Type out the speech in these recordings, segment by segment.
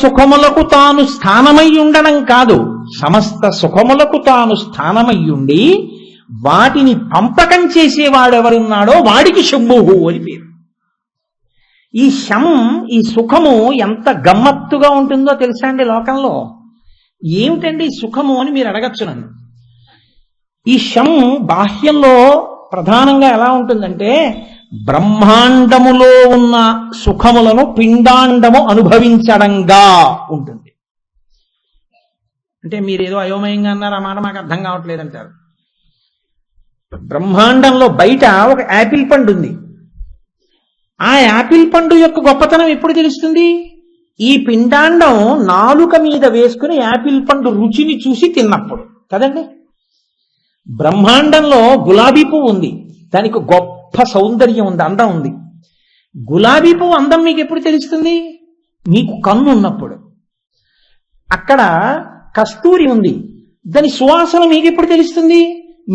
సుఖములకు తాను స్థానమై ఉండడం కాదు, సమస్త సుఖములకు తాను స్థానమై ఉండి వాటిని పంపకం చేసేవాడెవరున్నాడో వాడికి శంభువు అని పేరు. ఈ ఈ సుఖము ఎంత గమ్మత్తుగా ఉంటుందో తెలుసా అండి లోకంలో. ఏమిటండి సుఖము అని మీరు అడగచ్చు నన్ను. ఈ బాహ్యంలో ప్రధానంగా ఎలా ఉంటుందంటే, బ్రహ్మాండములో ఉన్న సుఖములను పిండాండము అనుభవించడంగా ఉంటుంది. అంటే మీరేదో అయోమయంగా అన్నారు, ఆ మాట మాకు అర్థం కావట్లేదంటారు. బ్రహ్మాండంలో బయట ఒక యాపిల్ పండు ఉంది. ఆ యాపిల్ పండు యొక్క గొప్పతనం ఎప్పుడు తెలుస్తుంది? ఈ పిండాండం నాలుక మీద వేసుకుని యాపిల్ పండు రుచిని చూసి తిన్నప్పుడు కదండి. బ్రహ్మాండంలో గులాబీ పువ్వు ఉంది, దానికి గొప్ప సౌందర్యం ఉంది, అందం ఉంది. గులాబీ పువ్వు అందం మీకు ఎప్పుడు తెలుస్తుంది? మీకు కన్ను ఉన్నప్పుడు. అక్కడ కస్తూరి ఉంది, దాని సువాసన మీకు ఎప్పుడు తెలుస్తుంది?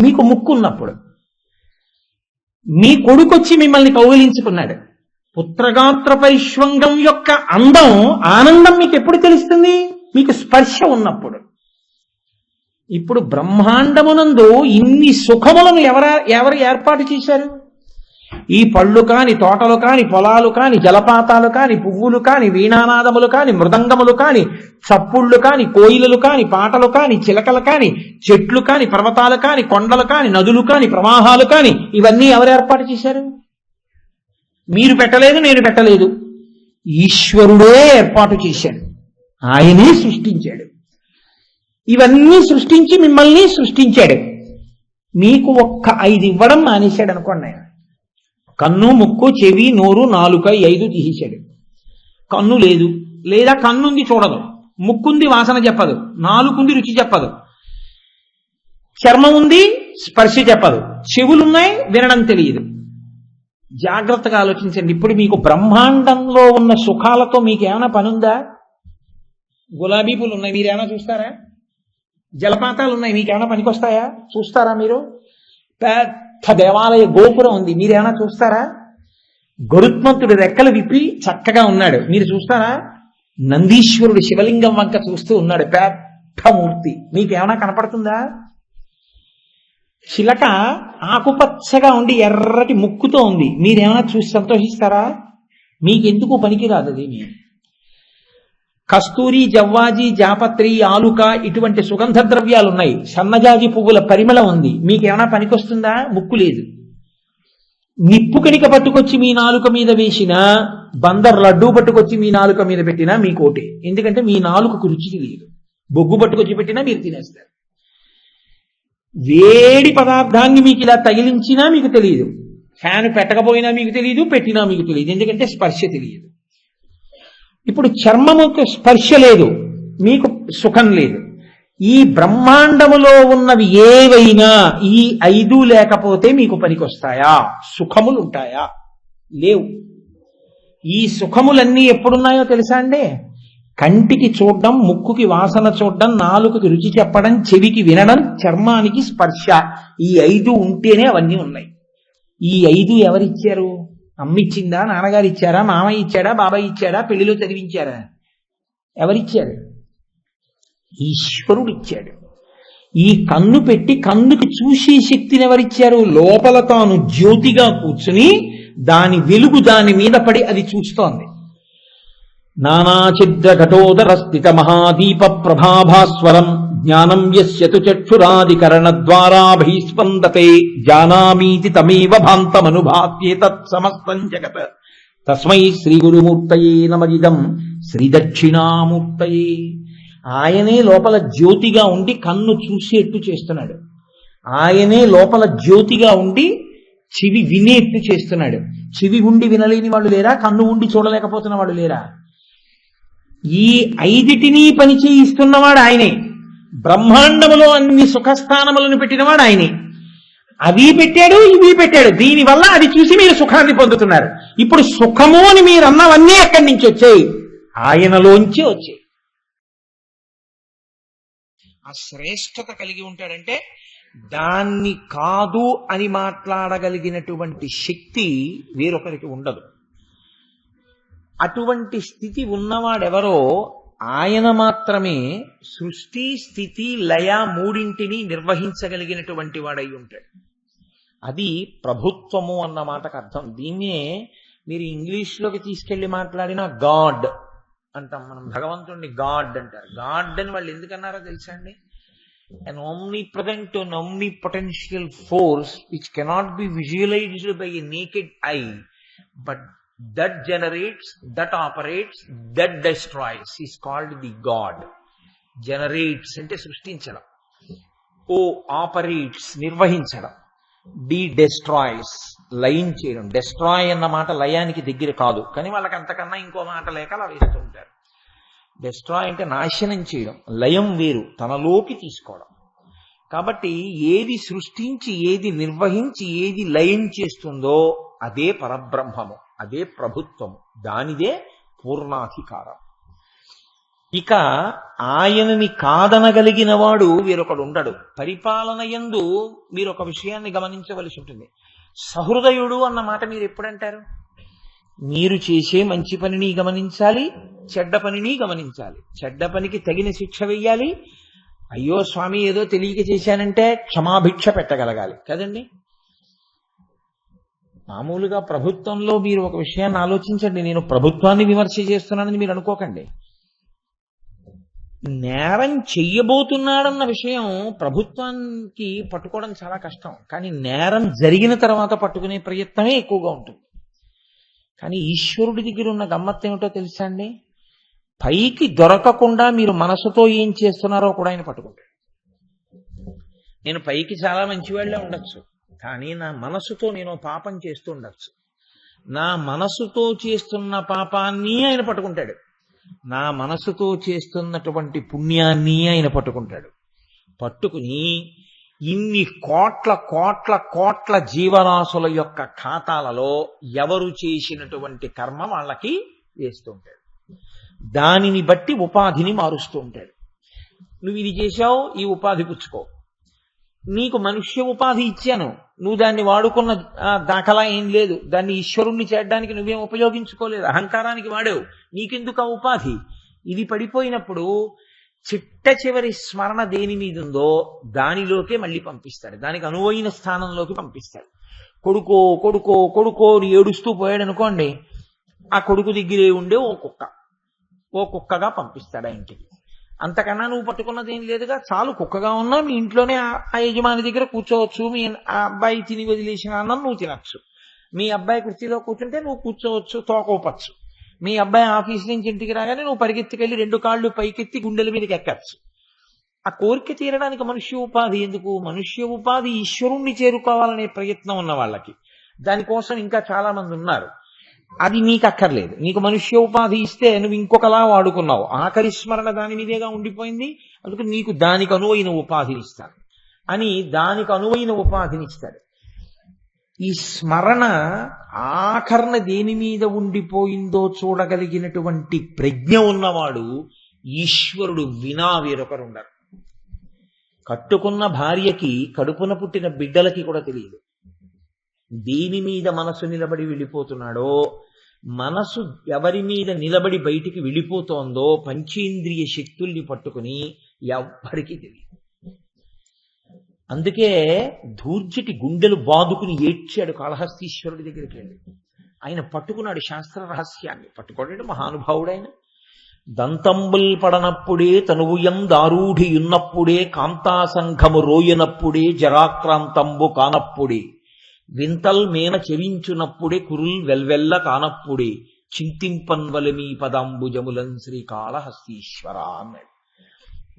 మీకు ముక్కు ఉన్నప్పుడు. మీ కొడుకొచ్చి మిమ్మల్ని కౌగిలించుకున్నాడు, పుత్రగాత్ర పరిష్వంగం యొక్క అందం ఆనందం మీకు ఎప్పుడు తెలుస్తుంది? మీకు స్పర్శ ఉన్నప్పుడు. ఇప్పుడు బ్రహ్మాండమునందు ఇన్ని సుఖములను ఎవరు ఏర్పాటు చేశారు? ఈ పళ్ళు కాని, తోటలు కాని, పొలాలు కాని, జలపాతాలు కాని, పువ్వులు కాని, వీణానాదములు కాని, మృదంగములు కాని, చప్పుళ్ళు కాని, కోయిలలు కాని, పాటలు కాని, చిలకలు కాని, చెట్లు కాని, పర్వతాలు కాని, కొండలు కాని, నదులు కాని, ప్రవాహాలు కాని, ఇవన్నీ ఎవరు ఏర్పాటు చేశారు? మీరు పెట్టలేదు, నేను పెట్టలేదు, ఈశ్వరుడే ఏర్పాటు చేశాడు, ఆయనే సృష్టించాడు. ఇవన్నీ సృష్టించి మిమ్మల్ని సృష్టించాడు. మీకు ఒక్క 5 ఇవ్వడం మానేశాడు అనుకోండి. ఆయన కన్ను, ముక్కు, చెవి, నోరు, నాలుక 5 తీసేశాడు. కన్ను లేదు, లేదా కన్నుంది చూడదు, ముక్కుంది వాసన చెప్పదు, నాలుగుంది రుచి చెప్పదు, చర్మం ఉంది స్పర్శ చెప్పదు, చెవులున్నాయి వినడం తెలియదు. జాగ్రత్తగా ఆలోచించండి. ఇప్పుడు మీకు బ్రహ్మాండంలో ఉన్న సుఖాలతో మీకేమైనా పనుందా? గులాబీ పూలు ఉన్నాయి, మీరేమైనా చూస్తారా? జలపాతాలు ఉన్నాయి, మీకేమైనా పనికొస్తాయా? చూస్తారా మీరు? పెద్ద దేవాలయ గోపురం ఉంది, మీరేమైనా చూస్తారా? గరుత్మంతుడు రెక్కలు విప్పి చక్కగా ఉన్నాడు, మీరు చూస్తారా? నందీశ్వరుడు శివలింగం వంక చూస్తూ ఉన్నాడు, పెద్ద మూర్తి, మీకేమైనా కనపడుతుందా? చిలక ఆకుపచ్చగా ఉండి ఎర్రటి ముక్కుతో ఉంది, మీరేమైనా చూసి సంతోషిస్తారా? మీకెందుకు పనికిరాదు అది. కస్తూరి, జవ్వాజి, జాపత్రి, ఆలుక ఇటువంటి సుగంధ ద్రవ్యాలు ఉన్నాయి, సన్నజాజి పువ్వుల పరిమళం ఉంది, మీకేమైనా పనికొస్తుందా? ముక్కు లేదు. నిప్పు కణిక పట్టుకొచ్చి మీ నాలుక మీద వేసినా, బందర్ లడ్డూ పట్టుకొచ్చి మీ నాలుక మీద పెట్టినా మీకోటే, ఎందుకంటే మీ నాలుకకు రుచి తెలియదు. బొగ్గు పట్టుకొచ్చి పెట్టినా మీరు తినేస్తారు. వేడి పదార్థాన్ని మీకు ఇలా తగిలించినా మీకు తెలియదు, ఫ్యాన్ పెట్టకపోయినా మీకు తెలియదు, పెట్టినా మీకు తెలియదు, ఎందుకంటే స్పర్శ తెలియదు. ఇప్పుడు చర్మముకు స్పర్శ లేదు, మీకు సుఖం లేదు. ఈ బ్రహ్మాండములో ఉన్నవి ఏవైనా ఈ 5 లేకపోతే మీకు పనికొస్తాయా? సుఖములు ఉంటాయా? లేవు. ఈ సుఖములన్నీ ఎప్పుడున్నాయో తెలుసా అండి? కంటికి చూడడం, ముక్కుకి వాసన చూడడం, నాలుకకి రుచి చెప్పడం, చెవికి వినడం, చర్మానికి స్పర్శ, ఈ 5 ఉంటేనే అవన్నీ ఉన్నాయి. ఈ 5 ఎవరిచ్చారు? అమ్మిచ్చిందా? నాన్నగారు ఇచ్చారా? మామయ్య ఇచ్చాడా? బాబాయ్ ఇచ్చాడా? పెళ్లిలో చదివించారా? ఎవరిచ్చారు? ఈశ్వరుడు ఇచ్చాడు. ఈ కన్ను పెట్టి కన్నుకి చూసే శక్తిని ఎవరిచ్చారు? లోపల తాను జ్యోతిగా కూర్చుని దాని వెలుగు దాని మీద పడి అది చూస్తోంది. నానాఛిద్ర ఘటోదర స్థిత మహాదీప ప్రభాభాస్వరం జ్ఞానం యస్యతు చక్షురాదికరణ ద్వారాభిస్పందతే జానామీతి తమేవ భాంతమనుభాత్యేతత్ సమస్తం జగత్ తస్మై శ్రీ గురుమూర్తయే నమః శ్రీ దక్షిణామూర్తయే. ఆయనే లోపల జ్యోతిగా ఉండి కన్ను చూసేట్టు చేస్తున్నాడు. ఆయనే లోపల జ్యోతిగా ఉండి చెవి వినేట్టు చేస్తున్నాడు. చెవి ఉండి వినలేని వాళ్ళు లేరా? కన్ను ఉండి చూడలేకపోతున్న వాళ్ళు లేరా? ఈ 5 పని చేయిస్తున్నవాడు ఆయనే. బ్రహ్మాండములో అన్ని సుఖస్థానములను పెట్టినవాడు ఆయనే. అవి పెట్టాడు, ఇవి పెట్టాడు, దీనివల్ల అది చూసి మీరు సుఖాన్ని పొందుతున్నారు. ఇప్పుడు సుఖము అని మీరు అన్నవన్నీ ఎక్కడి నుంచి వచ్చాయి? ఆయనలోంచి వచ్చాయి. ఆ శ్రేష్టత కలిగి ఉంటాడంటే దాన్ని కాదు అని మాట్లాడగలిగినటువంటి శక్తి వేరొకరికి ఉండదు. అటువంటి స్థితి ఉన్నవాడెవరో ఆయన మాత్రమే సృష్టి స్థితి లయ మూడింటిని నిర్వహించగలిగినటువంటి వాడై ఉంటాడు. అది ప్రభుత్వము అన్న మాటకు అర్థం. దీన్నే మీరు ఇంగ్లీష్లోకి తీసుకెళ్లి మాట్లాడిన గాడ్ అంటాం. మనం భగవంతుడిని గాడ్ అంటారు. గాడ్ అని వాళ్ళు ఎందుకన్నారో తెలుసా అండి? an omnipresent and omnipotential force which cannot be visualized by a naked eye, but that generates, that operates, that destroys is called the God. Generates అంటే సృష్టించడం, ఓ ఆపరేట్స్ నిర్వహించడం, డి డెస్ట్రాయ్స్ లయం చేయడం. డెస్ట్రాయ్ అన్న మాట లయానికి దగ్గర కాదు, కానీ వాళ్ళకి అంతకన్నా ఇంకో మాట లేక అలా వేస్తూ ఉంటారు. డెస్ట్రాయ్ అంటే నాశనం చేయడం, లయం వేరు, తనలోకి తీసుకోవడం. కాబట్టి ఏది సృష్టించి ఏది నిర్వహించి ఏది లయం చేస్తుందో అదే పరబ్రహ్మము, అదే ప్రభుత్వము, దానిదే పూర్ణాధికారం. ఇక ఆయనని కాదనగలిగిన వాడు వేరొకడు ఉండడు. పరిపాలన యందు మీరు ఒక విషయాన్ని గమనించవలసి ఉంటుంది. సహృదయుడు అన్న మాట మీరు ఎప్పుడంటారు? మీరు చేసే మంచి పనిని గమనించాలి, చెడ్డ పనిని గమనించాలి. చెడ్డ పనికి తగిన శిక్ష వెయ్యాలి. అయ్యో స్వామి ఏదో తెలియక చేశానంటే క్షమాభిక్ష పెట్టగలగాలి కదండి. మామూలుగా ప్రభుత్వంలో మీరు ఒక విషయాన్ని ఆలోచించండి. నేను ప్రభుత్వాన్ని విమర్శ చేస్తున్నానని మీరు అనుకోకండి. నేరం చెయ్యబోతున్నాడన్న విషయం ప్రభుత్వానికి పట్టుకోవడం చాలా కష్టం, కానీ నేరం జరిగిన తర్వాత పట్టుకునే ప్రయత్నమే ఎక్కువగా ఉంటుంది. కానీ ఈశ్వరుడి దగ్గర ఉన్న గమ్మత్తు ఏమిటో తెలుసా అండి? పైకి దొరకకుండా మీరు మనసుతో ఏం చేస్తున్నారో కూడా ఆయన పట్టుకుంటాడు. నేను పైకి చాలా మంచివాళ్ళే ఉండొచ్చు, కానీ నా మనసుతో నేను పాపం చేస్తూ ఉండొచ్చు. నా మనసుతో చేస్తున్న పాపాన్ని ఆయన పట్టుకుంటాడు, నా మనసుతో చేస్తున్నటువంటి పుణ్యాన్ని ఆయన పట్టుకుంటాడు. పట్టుకుని ఇన్ని కోట్ల కోట్ల కోట్ల జీవరాశుల యొక్క ఖాతాలలో ఎవరు చేసినటువంటి కర్మ వాళ్ళకి వేస్తూ ఉంటాడు. దానిని బట్టి ఉపాధిని మారుస్తూ ఉంటాడు. నువ్వు ఇది చేశావు, ఈ ఉపాధి పుచ్చుకో. నీకు మనుష్య ఉపాధి ఇచ్చాను, నువ్వు దాన్ని వాడుకున్న దాఖలా ఏం లేదు. దాన్ని ఈశ్వరుణ్ణి చేయడానికి నువ్వేం ఉపయోగించుకోలేదు, అహంకారానికి వాడావు, నీకెందుకు ఆ ఉపాధి? ఇది పడిపోయినప్పుడు చిట్ట చివరి స్మరణ దేని మీద ఉందో దానిలోకే మళ్ళీ పంపిస్తాడు, దానికి అనువైన స్థానంలోకి పంపిస్తాడు. కొడుకో కొడుకో కొడుకో ఏడుస్తూ పోయాడు అనుకోండి, ఆ కొడుకు దగ్గరే ఉండే ఓ కుక్కగా పంపిస్తాడు ఆ ఇంటికి. అంతకన్నా నువ్వు పట్టుకున్నది ఏం లేదుగా, చాలు కుక్కగా ఉన్నా మీ ఇంట్లోనే ఆ యజమాని దగ్గర కూర్చోవచ్చు. మీ ఆ అబ్బాయి తిని వదిలేసిన అన్నం నువ్వు తినచ్చు, మీ అబ్బాయి కుర్చీలో కూర్చుంటే నువ్వు కూర్చోవచ్చు, తోకోపచ్చు. మీ అబ్బాయి ఆఫీస్ నుంచి ఇంటికి రాగానే నువ్వు పరిగెత్తుకెళ్ళి 2 కాళ్ళు పైకెత్తి గుండెల మీదకి ఎక్కచ్చు. ఆ కోరిక తీరడానికి మనుష్య ఉపాధి ఎందుకు? మనుష్య ఉపాధి ఈశ్వరుణ్ణి చేరుకోవాలనే ప్రయత్నం ఉన్న వాళ్ళకి. దానికోసం ఇంకా చాలా మంది ఉన్నారు. అది నీకు అక్కర్లేదు. నీకు మనుష్య ఉపాధి ఇస్తే నువ్వు ఇంకొకలా వాడుకున్నావు, ఆఖరి స్మరణ దాని మీదేగా ఉండిపోయింది. అందుకు నీకు దానికి అనువైన ఉపాధిని ఇస్తాడు అని దానికి అనువైన ఉపాధిని ఇస్తాడు. ఈ స్మరణ ఆఖరణ దేని మీద ఉండిపోయిందో చూడగలిగినటువంటి ప్రజ్ఞ ఉన్నవాడు ఈశ్వరుడు వినా వేరొకరు ఉండరు. కట్టుకున్న భార్యకి, కడుపున పుట్టిన బిడ్డలకి కూడా తెలియదు దేని మీద మనసు నిలబడి వెళ్ళిపోతున్నాడో. మనసు ఎవరి మీద నిలబడి బయటికి వెళ్ళిపోతోందో పంచేంద్రియ శక్తుల్ని పట్టుకుని ఎవ్వరికీ తెలియదు. అందుకే ధూర్జటి గుండెలు బాదుకుని ఏడ్చాడు కాళహస్తీశ్వరుడి దగ్గరికి వెళ్ళి. ఆయన పట్టుకున్నాడు శాస్త్ర రహస్యాన్ని. పట్టుకోలేడు మహానుభావుడైన. దంతంబుల్ పడనప్పుడే తనువుయం దారూఢియున్నప్పుడే కాంతాసంఘము రోయనప్పుడే జరాక్రాంతంబు కానప్పుడే వింతల్ మేన చెవించునప్పుడే కురుల్ వెల్వెల్ల కానప్పుడే చింతింపన్వలమీ పదాంబుజములన్ శ్రీకాళహస్తీశ్వర అన్నాడు.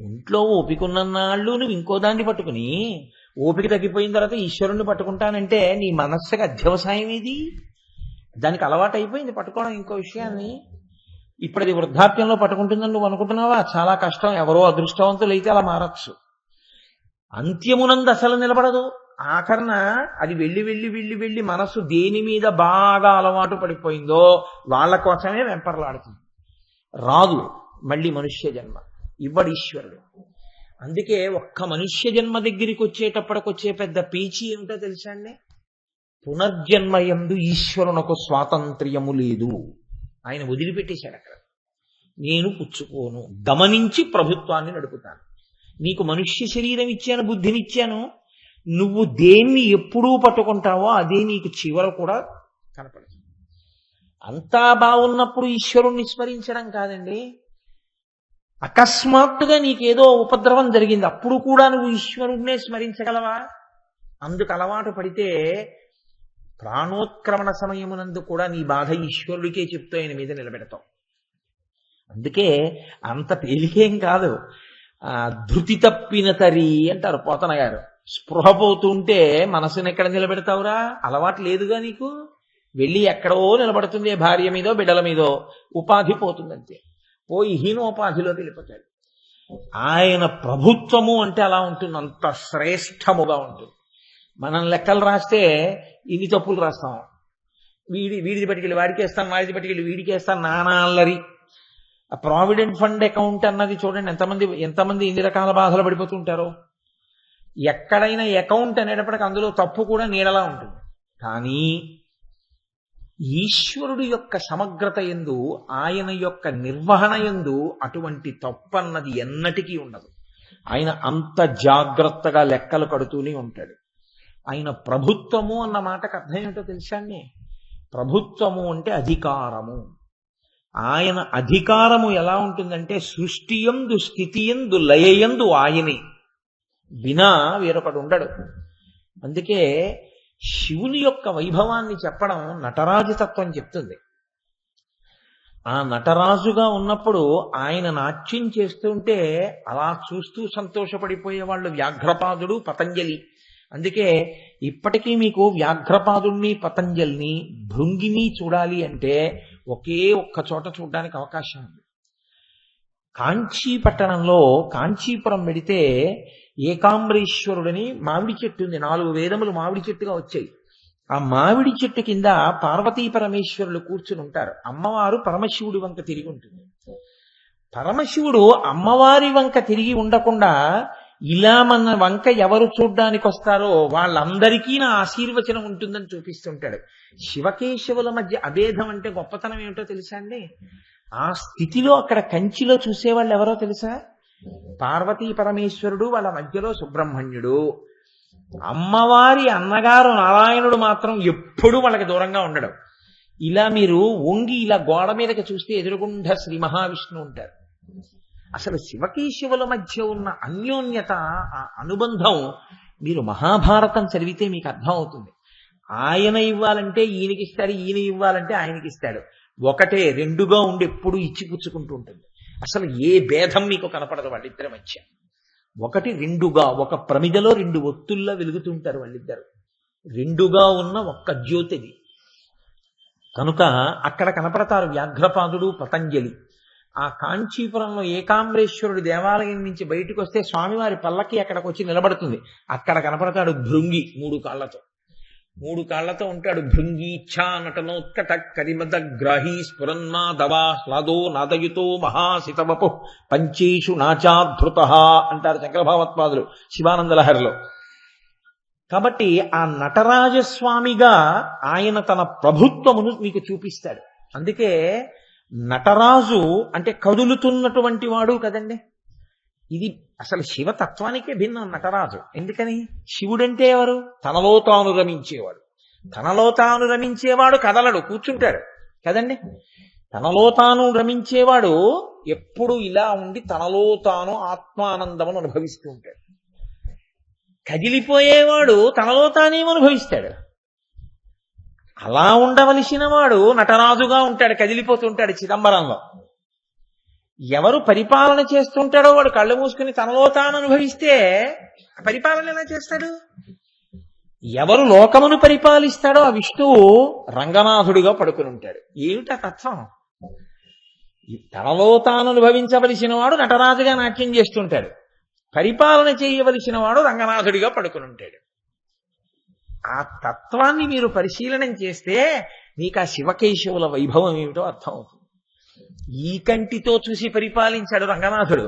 ఒంట్లో ఓపికన్నన్నాళ్ళు నువ్వు ఇంకో దాన్ని పట్టుకుని ఓపిక తగ్గిపోయిన తర్వాత ఈశ్వరుణ్ణి పట్టుకుంటానంటే నీ మనస్సుకి అధ్యవసాయం ఇది. దానికి అలవాటు అయిపోయింది పట్టుకోవడం ఇంకో విషయాన్ని. ఇప్పుడు అది వృద్ధాప్యంలో పట్టుకుంటుందని నువ్వు అనుకుంటున్నావా? చాలా కష్టం. ఎవరో అదృష్టవంతులు అయితే అలా మారచ్చు. అంత్యమునందు అసలు నిలబడదు. ఆఖరణ అది వెళ్ళి వెళ్ళి వెళ్ళి వెళ్ళి మనస్సు దేని మీద బాగా అలవాటు పడిపోయిందో వాళ్ళ కోసమే వెంపర్లాడుతుంది. రాదు మళ్ళీ మనుష్య జన్మ, ఇవ్వడు ఈశ్వరుడు. అందుకే ఒక్క మనుష్య జన్మ దగ్గరికి వచ్చేటప్పటికొచ్చే పెద్ద పీచి ఏమిటో తెలుసా అండి? పునర్జన్మయందు ఈశ్వరునకు స్వాతంత్ర్యము లేదు. ఆయన వదిలిపెట్టేశాడు అక్కడ. నేను పుచ్చుకోను, గమనించి ప్రభుత్వాన్ని నడుపుతాను. నీకు మనుష్య శరీరం ఇచ్చాను, బుద్ధినిచ్చాను, నువ్వు దేన్ని ఎప్పుడూ పట్టుకుంటావో అదే నీకు చివర కూడా కనపడదు. అంతా బాగున్నప్పుడు ఈశ్వరుణ్ణి స్మరించడం కాదండి. అకస్మాత్తుగా నీకేదో ఉపద్రవం జరిగింది, అప్పుడు కూడా నువ్వు ఈశ్వరుణ్ణే స్మరించగలవా? అందుకు అలవాటు పడితే ప్రాణోత్క్రమణ సమయమునందు కూడా నీ బాధ ఈశ్వరుడికే చెప్తూ ఆయన మీద నిలబెడతావు. అందుకే అంత తేలికేం కాదు. ధృతి తప్పిన తరి అంటారు పోతన గారు. స్పృహ పోతుంటే మనసుని ఎక్కడ నిలబెడతావురా? అలవాటు లేదుగా నీకు. వెళ్ళి ఎక్కడో నిలబడుతుంది, భార్య మీదో బిడ్డల మీదో. ఉపాధి పోతుందంతే, పోయి హీనోపాధిలో వెళ్ళిపోతాడు. ఆయన ప్రభుత్వము అంటే అలా ఉంటుంది, అంత శ్రేష్టముగా ఉంటుంది. మనం లెక్కలు రాస్తే ఇన్ని తప్పులు రాస్తాం. వీడిది పట్టుకెళ్ళి వాడికి వేస్తాను, వాడిది పట్టుకెళ్ళి వీడికి వేస్తాను, నానా అల్లరి. ఆ ప్రావిడెంట్ ఫండ్ అకౌంట్ అన్నది చూడండి, ఎంతమంది ఇన్ని రకాల బాధలు పడిపోతుంటారో. ఎక్కడైనా అకౌంట్ అనేటప్పటికి అందులో తప్పు కూడా నీడలా ఉంటుంది. కానీ ఈశ్వరుడు యొక్క సమగ్రత యందు, ఆయన యొక్క నిర్వహణ యందు అటువంటి తప్పు అన్నది ఎన్నటికీ ఉండదు. ఆయన అంత జాగ్రత్తగా లెక్కలు కడుతూనే ఉంటాడు. ఆయన ప్రభుత్వము అన్న మాటకు అర్థం ఏమిటో తెలుసా అండి? ప్రభుత్వము అంటే అధికారము. ఆయన అధికారము ఎలా ఉంటుందంటే సృష్టియందు స్థితియందు లయయందు ఆయనే, వినా వేరొకడు ఉండడు. అందుకే శివుని యొక్క వైభవాన్ని చెప్పడం నటరాజు తత్వం చెప్తుంది. ఆ నటరాజుగా ఉన్నప్పుడు ఆయన నాట్యం చేస్తుంటే అలా చూస్తూ సంతోషపడిపోయే వాళ్ళు వ్యాఘ్రపాదుడు, పతంజలి. అందుకే ఇప్పటికీ మీకు వ్యాఘ్రపాదుణ్ణి, పతంజలిని, భృంగిని చూడాలి అంటే ఒకే ఒక్క చోట చూడడానికి అవకాశం ఉంది. కాంచీ పట్టణంలో కాంచీపురం వెడితే ఏకాంబరేశ్వరుడని మామిడి చెట్టు ఉంది. 4 వేదములు మామిడి చెట్టుగా వచ్చాయి. ఆ మామిడి చెట్టు కింద పార్వతీ పరమేశ్వరులు కూర్చుని ఉంటారు. అమ్మవారు పరమశివుడి వంక తిరిగి ఉంటుంది. పరమశివుడు అమ్మవారి వంక తిరిగి ఉండకుండా ఇలా మన వంక ఎవరు చూడ్డానికి వస్తారో వాళ్ళందరికీ నా ఆశీర్వచనం ఉంటుందని చూపిస్తుంటాడు. శివకేశవుల మధ్య అభేదం అంటే గొప్పతనం ఏమిటో తెలుసా అండి? ఆ స్థితిలో అక్కడ కంచిలో చూసేవాళ్ళు ఎవరో తెలుసా? పార్వతీ పరమేశ్వరుడు, వాళ్ళ మధ్యలో సుబ్రహ్మణ్యుడు. అమ్మవారి అన్నగారు నారాయణుడు మాత్రం ఎప్పుడూ వాళ్ళకి దూరంగా ఉండడం. ఇలా మీరు వంగి ఇలా గోడ మీదకి చూస్తే ఎదురుగుండా శ్రీ మహావిష్ణువు ఉంటారు. అసలు శివకేశవుల మధ్య ఉన్న అన్యోన్యత, ఆ అనుబంధం మీరు మహాభారతం చదివితే మీకు అర్థం అవుతుంది. ఆయన ఇవ్వాలంటే ఈయనకిస్తాడు, ఈయన ఇవ్వాలంటే ఆయనకిస్తాడు. ఒకటే, రెండుగా ఉండి ఎప్పుడు ఇచ్చిపుచ్చుకుంటూ ఉంటుంది. అసలు ఏ భేదం మీకు కనపడదు వాళ్ళిద్దరి మధ్య. ఒకటి రెండుగా, ఒక ప్రమిదలో 2 ఒత్తుల్లా వెలుగుతుంటారు వాళ్ళిద్దరు. రెండుగా ఉన్న ఒక్క జ్యోతిది కనుక అక్కడ కనపడతారు వ్యాఘ్రపాదుడు, పతంజలి. ఆ కాంచీపురంలో ఏకాంబరేశ్వరుడు దేవాలయం నుంచి బయటకు వస్తే స్వామివారి పల్లకి అక్కడికి వచ్చి నిలబడుతుంది. అక్కడ కనపడతాడు భృంగి, 3 కాళ్లతో ఉంటాడు. భృంగి ఛా నటనోత్కట కరిమద గ్రాహీ స్ఫురన్మా దవా హ్లాదో నాదయుతో మహాసితవపు పంచేషు నాచాధృత అంటారు శంకరభగవత్పాదులు శివానందలహరిలో. కాబట్టి ఆ నటరాజస్వామిగా ఆయన తన ప్రభుత్వమును మీకు చూపిస్తాడు. అందుకే నటరాజు అంటే కదులుతున్నటువంటి వాడు కదండి. ఇది అసలు శివతత్వానికే భిన్నం నటరాజు. ఎందుకని? శివుడంటే ఎవరు? తనలో తాను రమించేవాడు. తనలో తాను రమించేవాడు కదలడు, కూర్చుంటాడు కదండి. తనలో తాను రమించేవాడు ఎప్పుడు ఇలా ఉండి తనలో తాను ఆత్మానందమును అనుభవిస్తూ ఉంటాడు. కదిలిపోయేవాడు తనలో తానేం అనుభవిస్తాడు. అలా ఉండవలసిన వాడు నటరాజుగా ఉంటాడు, కదిలిపోతుంటాడు చిదంబరంలో. ఎవరు పరిపాలన చేస్తుంటాడో వాడు కళ్ళు మూసుకుని తనలో తాను అనుభవిస్తే పరిపాలన ఎలా చేస్తాడు? ఎవరు లోకమును పరిపాలిస్తాడో ఆ విష్ణువు రంగనాథుడిగా పడుకుని ఉంటాడు. ఏమిటా తత్వం? తనలో తాను అనుభవించవలసిన వాడు నటరాజుగా నాట్యం చేస్తుంటాడు, పరిపాలన చేయవలసిన వాడు రంగనాథుడిగా పడుకుని ఉంటాడు. ఆ తత్వాన్ని మీరు పరిశీలనం చేస్తే మీకు ఆ శివకేశవుల వైభవం ఏమిటో అర్థం అవుతుంది. ఈ కంటితో చూసి పరిపాలించాడు రంగనాథుడు.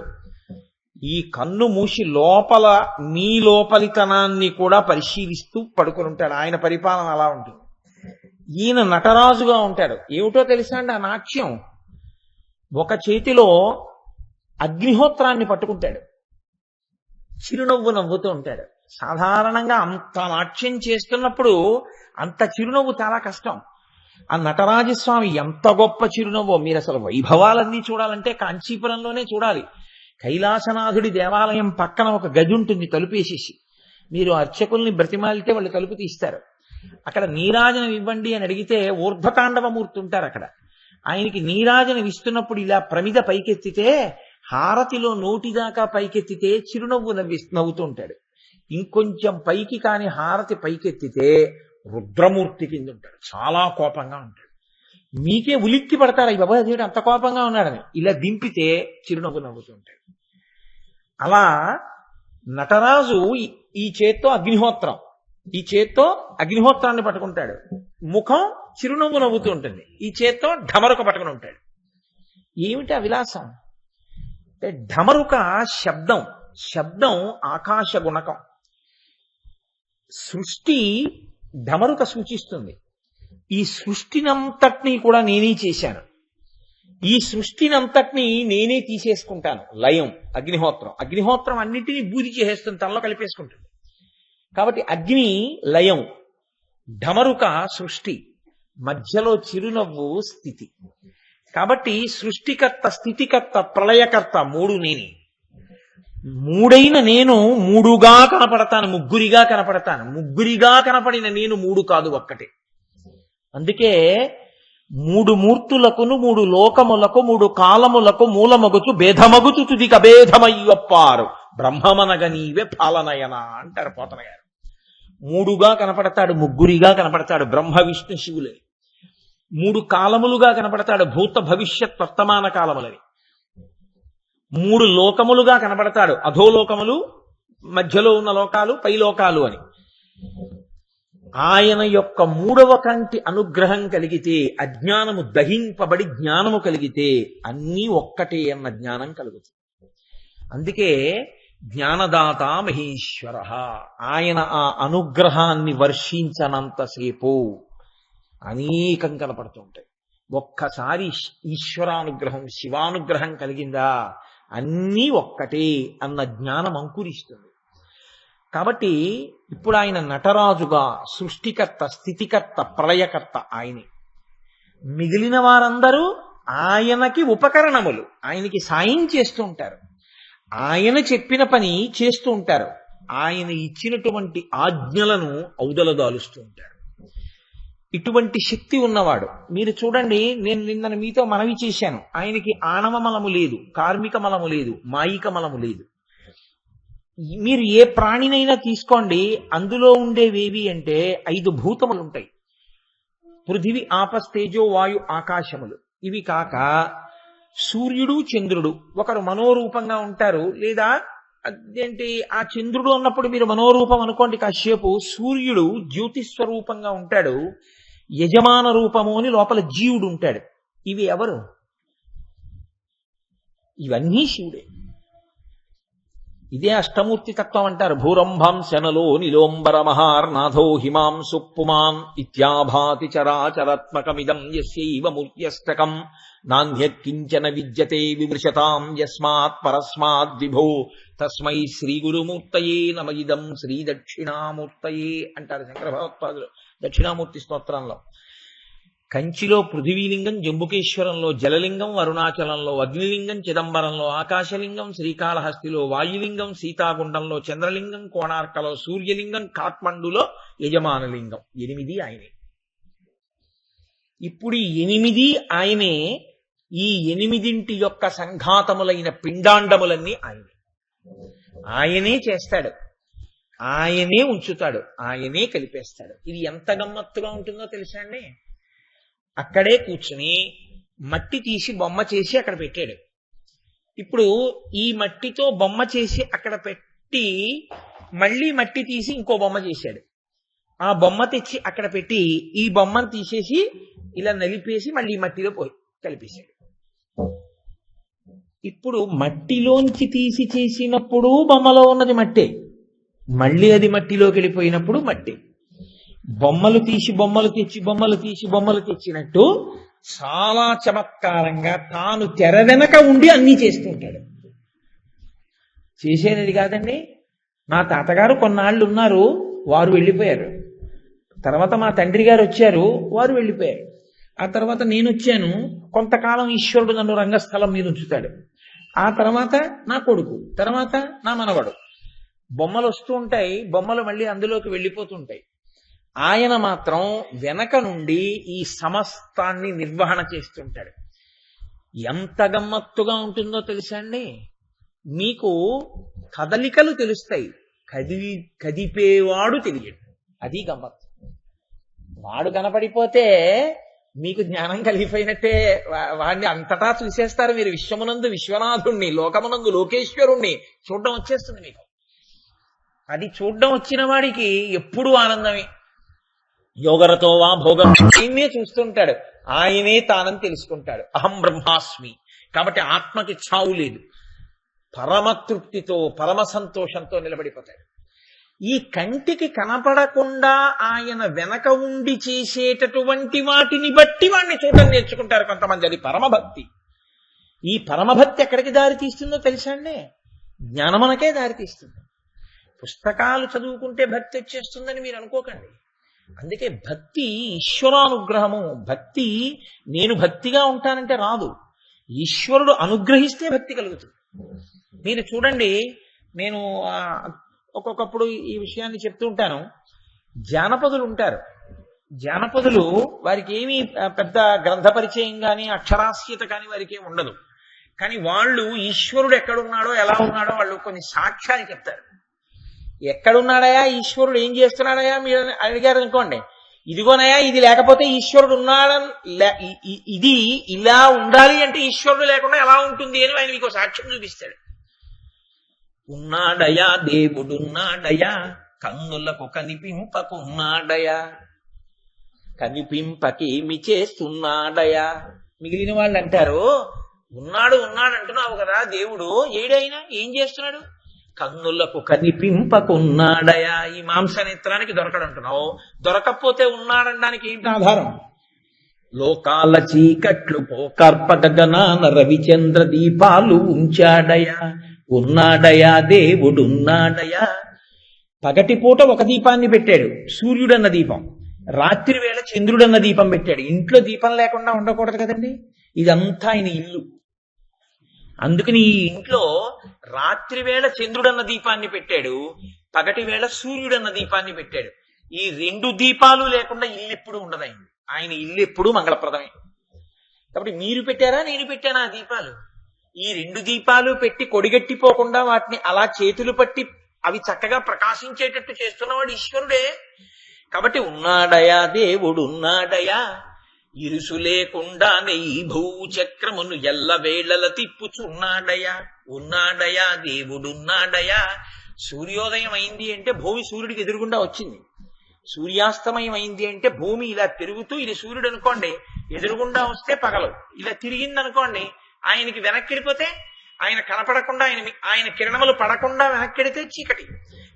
ఈ కన్ను మూసి లోపల మీ లోపలితనాన్ని కూడా పరిశీలిస్తూ పడుకుని ఉంటాడు. ఆయన పరిపాలన అలా ఉంటుంది. ఈయన నటరాజుగా ఉంటాడు. ఏమిటో తెలుసా అండి ఆ నాట్యం? ఒక చేతిలో అగ్నిహోత్రాన్ని పట్టుకుంటాడు, చిరునవ్వు నవ్వుతూ ఉంటాడు. సాధారణంగా అంత నాట్యం చేస్తున్నప్పుడు అంత చిరునవ్వు చాలా కష్టం. ఆ నటరాజస్వామి ఎంత గొప్ప చిరునవ్వో! మీరు అసలు వైభవాలన్నీ చూడాలంటే కాంచీపురంలోనే చూడాలి. కైలాసనాథుడి దేవాలయం పక్కన ఒక గది ఉంటుంది తలుపేసేసి. మీరు అర్చకుల్ని బ్రతిమాలితే వాళ్ళు తలుపు తీస్తారు. అక్కడ నీరాజనం ఇవ్వండి అని అడిగితే ఊర్ధ్వతాండవమూర్తి ఉంటారు అక్కడ. ఆయనకి నీరాజనం ఇస్తున్నప్పుడు ఇలా ప్రమిద పైకెత్తితే, హారతిలో నోటిదాకా పైకెత్తితే చిరునవ్వు నవ్వుతూ ఉంటాడు. ఇంకొంచెం పైకి కాని హారతి పైకెత్తితే రుద్రమూర్తి కింద ఉంటాడు, చాలా కోపంగా ఉంటాడు. మీకే ఉలిక్కి పడతారు, ఈ బాబా దేవుడు అంత కోపంగా ఉన్నాడని. ఇలా దింపితే చిరునవ్వు నవ్వుతూ ఉంటాడు. అలా నటరాజు ఈ చేత్తో అగ్నిహోత్రం, ఈ చేత్తో అగ్నిహోత్రాన్ని పట్టుకుంటాడు, ముఖం చిరునవ్వు నవ్వుతూ ఉంటుంది. ఈ చేత్తో ఢమరుక పట్టుకుని ఉంటాడు. ఏమిటి ఆ విలాసం అంటే, ఢమరుక శబ్దం, శబ్దం ఆకాశ గుణకం. సృష్టి ఢమరుక సూచిస్తుంది. ఈ సృష్టినంతటినీ కూడా నేనే చేశాను, ఈ సృష్టినంతటినీ నేనే తీసేసుకుంటాను. లయం అగ్నిహోత్రం, అగ్నిహోత్రం అన్నిటినీ బూది చేసేస్తుంది, తనలో కలిపేసుకుంటుంది. కాబట్టి అగ్ని లయం, ఢమరుక సృష్టి, మధ్యలో చిరునవ్వు స్థితి. కాబట్టి సృష్టికర్త, స్థితికర్త, ప్రళయకర్త మూడు నేనే. మూడైన నేను మూడుగా కనపడతాను, ముగ్గురిగా కనపడతాను. ముగ్గురిగా కనపడిన నేను మూడు కాదు, ఒక్కటే. అందుకే మూడు మూర్తులకును మూడు లోకములకు మూడు కాలములకు మూలమగుచు భేదమగుచు తుదిక భేదమయ్యప్పారు బ్రహ్మమనగ నీవే పాలనయన అంటారు పోతన గారు. మూడుగా కనపడతాడు, ముగ్గురిగా కనపడతాడు, బ్రహ్మ విష్ణు శివులే. మూడు కాలములుగా కనపడతాడు, భూత భవిష్యత్ వర్తమాన కాలములని. మూడు లోకములుగా కనపడతాడు, అధోలోకములు, మధ్యలో ఉన్న లోకాలు, పై లోకాలు అని. ఆయన యొక్క మూడవ కంటి అనుగ్రహం కలిగితే, అజ్ఞానము దహింపబడి జ్ఞానము కలిగితే అన్నీ ఒక్కటే అన్న జ్ఞానం కలుగుతుంది. అందుకే జ్ఞానదాత మహేశ్వర. ఆయన ఆ అనుగ్రహాన్ని వర్షించనంతసేపు అనేకం కనపడుతూ ఉంటాయి. ఒక్కసారి ఈశ్వరానుగ్రహం, శివానుగ్రహం కలిగిందా అన్నీ ఒక్కటే అన్న జ్ఞానం అంకురిస్తుంది. కాబట్టి ఇప్పుడు ఆయన నటరాజుగా సృష్టికర్త, స్థితికర్త, ప్రళయకర్త ఆయనే. మిగిలిన వారందరూ ఆయనకి ఉపకరణములు, ఆయనకి సాయం చేస్తూ ఉంటారు, ఆయన చెప్పిన పని చేస్తూ ఉంటారు, ఆయన ఇచ్చినటువంటి ఆజ్ఞలను ఔదలదాలుస్తూ ఉంటారు. ఇటువంటి శక్తి ఉన్నవాడు. మీరు చూడండి, నేను నిన్న మీతో మనవి చేశాను, ఆయనకి ఆణవ మలము లేదు, కార్మిక మలము లేదు, మాయిక మలము లేదు. మీరు ఏ ప్రాణినైనా తీసుకోండి, అందులో ఉండేవేవి అంటే 5 భూతములు ఉంటాయి. పృథివి, ఆపస్తేజో, వాయు, ఆకాశములు. ఇవి కాక సూర్యుడు, చంద్రుడు ఒకరు మనోరూపంగా ఉంటారు. లేదా అదేంటి, ఆ చంద్రుడు అన్నప్పుడు మీరు మనోరూపం అనుకోండి కాసేపు. సూర్యుడు జ్యోతిస్వరూపంగా ఉంటాడు, యజమాన రూపము అని లోపల జీవుడు ఉంటాడు. ఇవి ఎవరు? ఇవన్నీ శివుడే. ఇదే అష్టమూర్తి తత్వం అంటారు. భూరంభం శనలో నిలోంబర మహార్నాథో హిమాంసు పుమాన్ ఇత్యాభాతి చరాచరాత్మకమిదం యస్యైవ మూర్త్యష్టకం నాన్యత్కించన విద్యతే విమృశతాం యస్మాత్ పరస్మాద్ విభో తస్మై శ్రీ గురుమూర్తయే నమ ఇదం శ్రీ దక్షిణామూర్తయే అంటారు శంకర భగవత్పాదులు దక్షిణామూర్తి స్తోత్రంలో. కంచిలో పృథివీలింగం, జంబుకేశ్వరంలో జలలింగం, అరుణాచలంలో అగ్నిలింగం, చిదంబరంలో ఆకాశలింగం, శ్రీకాళహస్తిలో వాయులింగం, సీతాగుండంలో చంద్రలింగం, కోణార్కలో సూర్యలింగం, కాఠ్మండులో యజమానలింగం. 8 ఆయనే. ఇప్పుడు ఈ 8 ఆయనే. ఈ 8 యొక్క సంఘాతములైన పిండాండములన్నీ ఆయనే. ఆయనే చేస్తాడు, ఆయనే ఉంచుతాడు, ఆయనే కలిపేస్తాడు. ఇది ఎంత గమ్మత్తుగా ఉంటుందో తెలుసా అండి? అక్కడే కూర్చుని మట్టి తీసి బొమ్మ చేసి అక్కడ పెట్టాడు. ఇప్పుడు ఈ మట్టితో బొమ్మ చేసి అక్కడ పెట్టి మళ్ళీ మట్టి తీసి ఇంకో బొమ్మ చేశాడు. ఆ బొమ్మ తెచ్చి అక్కడ పెట్టి ఈ బొమ్మను తీసేసి ఇలా నలిపేసి మళ్ళీ మట్టిలో పోయి కలిపేశాడు. ఇప్పుడు మట్టిలోంచి తీసి చేసినప్పుడు బొమ్మలో ఉన్నది మట్టే, మళ్ళీ అది మట్టిలోకి వెళ్ళిపోయినప్పుడు మట్టే. బొమ్మలు తీసి బొమ్మలు తెచ్చి బొమ్మలు తీసి బొమ్మలు తెచ్చినట్టు చాలా చమత్కారంగా తాను తెర వెనక ఉండి అన్నీ చేస్తుంటాడు. చేసేది కాదండి. నా తాతగారు కొన్నాళ్ళు ఉన్నారు, వారు వెళ్ళిపోయారు. తర్వాత మా తండ్రి గారు వచ్చారు, వారు వెళ్ళిపోయారు. ఆ తర్వాత నేను వచ్చాను, కొంతకాలం ఈశ్వరుడు నన్ను రంగస్థలం మీద ఉంచుతాడు. ఆ తర్వాత నా కొడుకు, తర్వాత నా మనవడు. బొమ్మలు వస్తూ ఉంటాయి, బొమ్మలు మళ్ళీ అందులోకి వెళ్ళిపోతుంటాయి. ఆయన మాత్రం వెనక నుండి ఈ సమస్తాన్ని నిర్వహణ చేస్తుంటాడు. ఎంత గమ్మత్తుగా ఉంటుందో తెలుసా అండి? మీకు కదలికలు తెలుస్తాయి, కదిపేవాడు తెలియడు. అది గమ్మత్తు. వాడు కనపడిపోతే మీకు జ్ఞానం కలిగిపోయినట్టే. వాడిని అంతటా చూసేస్తారు మీరు. విశ్వమునందు విశ్వనాథుణ్ణి, లోకమునందు లోకేశ్వరుణ్ణి చూడడం వచ్చేస్తుంది మీకు. అది చూడడం వచ్చిన వాడికి ఎప్పుడూ ఆనందమే. యోగరతో వా భోగం ఆయనే చూస్తుంటాడు, ఆయనే తానని తెలుసుకుంటాడు. అహం బ్రహ్మాస్మి. కాబట్టి ఆత్మకి చావు లేదు. పరమ తృప్తితో పరమ సంతోషంతో నిలబడిపోతాడు. ఈ కంటికి కనపడకుండా ఆయన వెనక ఉండి చేసేటటువంటి వాటిని బట్టి వాడిని చూడడం నేర్చుకుంటారు కొంతమంది. అది పరమభక్తి. ఈ పరమభక్తి ఎక్కడికి దారి తీస్తుందో తెలుసా అండి? జ్ఞానమనకే దారి తీస్తుంది. పుస్తకాలు చదువుకుంటే భక్తి వచ్చేస్తుందని మీరు అనుకోకండి. అందుకే భక్తి ఈశ్వరానుగ్రహము. భక్తి నేను భక్తిగా ఉంటానంటే రాదు, ఈశ్వరుడు అనుగ్రహిస్తే భక్తి కలుగుతుంది. మీరు చూడండి, నేను ఒక్కొక్కప్పుడు ఈ విషయాన్ని చెప్తూ ఉంటాను. జానపదులు ఉంటారు. జానపదులు వారికి ఏమీ పెద్ద గ్రంథ పరిచయం కానీ అక్షరాస్యత కానీ వారికి ఏమి ఉండదు. కానీ వాళ్ళు ఈశ్వరుడు ఎక్కడున్నాడో ఎలా ఉన్నాడో వాళ్ళు కొన్ని సాక్ష్యాలు చెప్తారు. ఎక్కడున్నాడయా ఈశ్వరుడు, ఏం చేస్తున్నాడయా మీరు అడిగారు అనుకోండి, ఇదిగోనయా ఇది లేకపోతే ఈశ్వరుడు ఉన్నాడని, ఇది ఇలా ఉండాలి అంటే ఈశ్వరుడు లేకుండా ఎలా ఉంటుంది అని ఆయన మీకు సాక్ష్యం చూపిస్తాడు. ఉన్నాడయా దేవుడున్నాడయా, కన్నులకు కనిపింపకున్నాడయా, కనిపింపకేమి చేస్తున్నాడయా. మిగిలిన వాళ్ళు అంటారు, ఉన్నాడు ఉన్నాడు అంటున్నావు కదా, దేవుడు ఏడైనా ఏం చేస్తున్నాడు? కన్నులకు కనిపింపకున్నాడయా. ఈ మాంసనేత్రానికి దొరకడంటున్నావు, దొరకపోతే ఉన్నాడనడానికి ఏంటి ఆధారం? లోకాల చీకట్లు పోకర్ప గగనాన రవిచంద్ర దీపాలు ఉంచాడయా, ఉన్నాడయా దేవుడున్నాడయా. పగటిపూట ఒక దీపాన్ని పెట్టాడు, సూర్యుడన్న దీపం. రాత్రి వేళ చంద్రుడన్న దీపం పెట్టాడు. ఇంట్లో దీపం లేకుండా ఉండకూడదు కదండి. ఇదంతా ఆయన ఇల్లు. అందుకని ఈ ఇంట్లో రాత్రి వేళ చంద్రుడన్న దీపాన్ని పెట్టాడు, పగటి వేళ సూర్యుడన్న దీపాన్ని పెట్టాడు. ఈ రెండు దీపాలు లేకుండా ఇల్లు ఎప్పుడు ఉండదు. ఆయన ఇల్లు ఎప్పుడు మంగళప్రదమే. కాబట్టి మీరు పెట్టారా నేను పెట్టానా ఆ దీపాలు? ఈ రెండు దీపాలు పెట్టి కొడిగట్టిపోకుండా వాటిని అలా చేతులు పట్టి అవి చక్కగా ప్రకాశించేటట్టు చేస్తున్నవాడు ఈశ్వరుడే. కాబట్టి ఉన్నాడయా దేవుడున్నాడయా, ఇరుసు లేకుండానే ఈ భూచక్రమును ఎల్లవేళల తిప్పుచున్నాడయా, ఉన్నాడయా దేవుడున్నాడయా. సూర్యోదయం అయింది అంటే భూమి సూర్యుడికి ఎదురుగుండా వచ్చింది. సూర్యాస్తమయం అయింది అంటే భూమి ఇలా తిరుగుతూ, ఇది సూర్యుడు అనుకోండి, ఎదురుగుండా వస్తే పగలు, ఇలా తిరిగింది అనుకోండి, ఆయనకి వెనక్కిడిపోతే ఆయన కనపడకుండా, ఆయన కిరణములు పడకుండా వెనక్కిడితే చీకటి.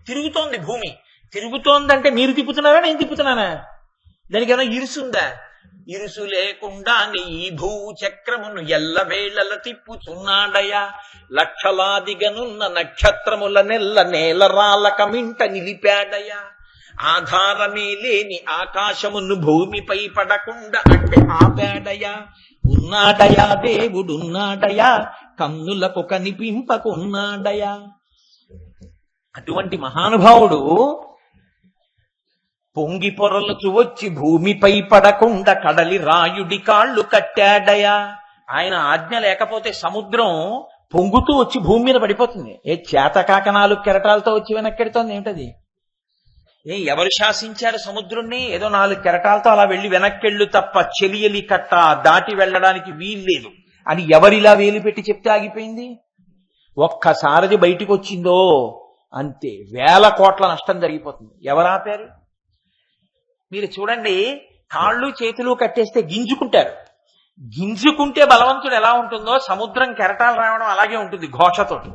తిరుగుతోంది భూమి. తిరుగుతోందంటే మీరు తిప్పుతున్నారా నేను తిప్పుతున్నానా? దానికి ఏమైనా ఇరుసుందా? ఇరుసు లేకుండా ఈ భూచక్రమును ఎల్లవేళల తిప్పుచున్నాడయా, లక్షలాదిగనున్న నక్షత్రముల నెల్ల నేలరాలక మింట నిలిపాడయా, ఆధారమే లేని ఆకాశమును భూమిపై పడకుండా అంటే ఆపాడయా, ఉన్నాడయా దేవుడున్నాడయా, కన్నులకు కనిపింపకున్నాడయా. అటువంటి మహానుభావుడు పొంగి పొరలుచు వచ్చి భూమిపై పడకుండా కడలి రాయుడి కాళ్ళు కట్టాడయా. ఆయన ఆజ్ఞ లేకపోతే సముద్రం పొంగుతూ వచ్చి భూమి మీద పడిపోతుంది. చేతకాక 4 కెరటాలతో వచ్చి వెనక్కెడుతోంది ఏమిటది? ఎవరు శాసించారు సముద్రుణ్ణి? ఏదో 4 కెరటాలతో అలా వెళ్ళి వెనక్కెళ్ళు తప్ప చెలియలి కట్ట దాటి వెళ్ళడానికి వీల్లేదు అని ఎవరిలా వేలు పెట్టి చెప్తే ఆగిపోయింది? ఒక్కసారి బయటికి వచ్చిందో అంతే, 1000 కోట్ల నష్టం జరిగిపోతుంది. ఎవరు ఆపారు? మీరు చూడండి, కాళ్ళు చేతులు కట్టేస్తే గింజుకుంటారు. గింజుకుంటే బలవంతుడు ఎలా ఉంటుందో సముద్రం కెరటాలు రావడం అలాగే ఉంటుంది ఘోషతోటి.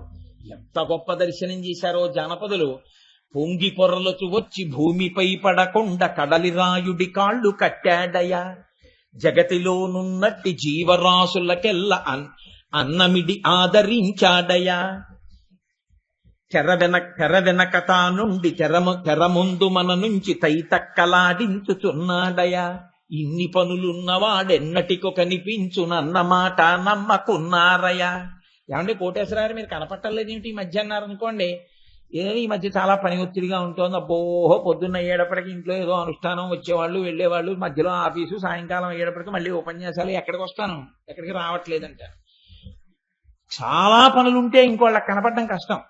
ఎంత గొప్ప దర్శనం చేశారో జానపదులు. పొంగి పొరలచు వచ్చి భూమిపై పడకుండా కడలి రాయుడి కాళ్ళు కట్టాడయా, జగతిలోనున్నట్టి జీవరాశులకెల్ల అన్నమిడి ఆదరించాడయా. తెర వెనక తానుండి తెర ముందు మన నుంచి తైతక్కలాడించుచున్నాడయా. ఇన్ని పనులున్నవాడెన్నటికో కనిపించునన్నమాట నమ్మకున్నారయ్యా. ఏమంటే కోటేశ్వరారు మీరు కనపట్టలేదేమిటి ఈ మధ్య అన్నారనుకోండి, ఏదో ఈ మధ్య చాలా పని ఒత్తిడిగా ఉంటుంది, అబ్బోహో పొద్దున్న అయ్యేటప్పటికి ఇంట్లో ఏదో అనుష్ఠానం వచ్చేవాళ్ళు వెళ్ళేవాళ్ళు, మధ్యలో ఆఫీసు, సాయంకాలం అయ్యేటప్పటికి మళ్ళీ ఉపన్యాసాలు, ఎక్కడికి వస్తాను, ఎక్కడికి రావట్లేదంట. చాలా పనులుంటే ఇంకోళ్ళకి కనపడడం కష్టం.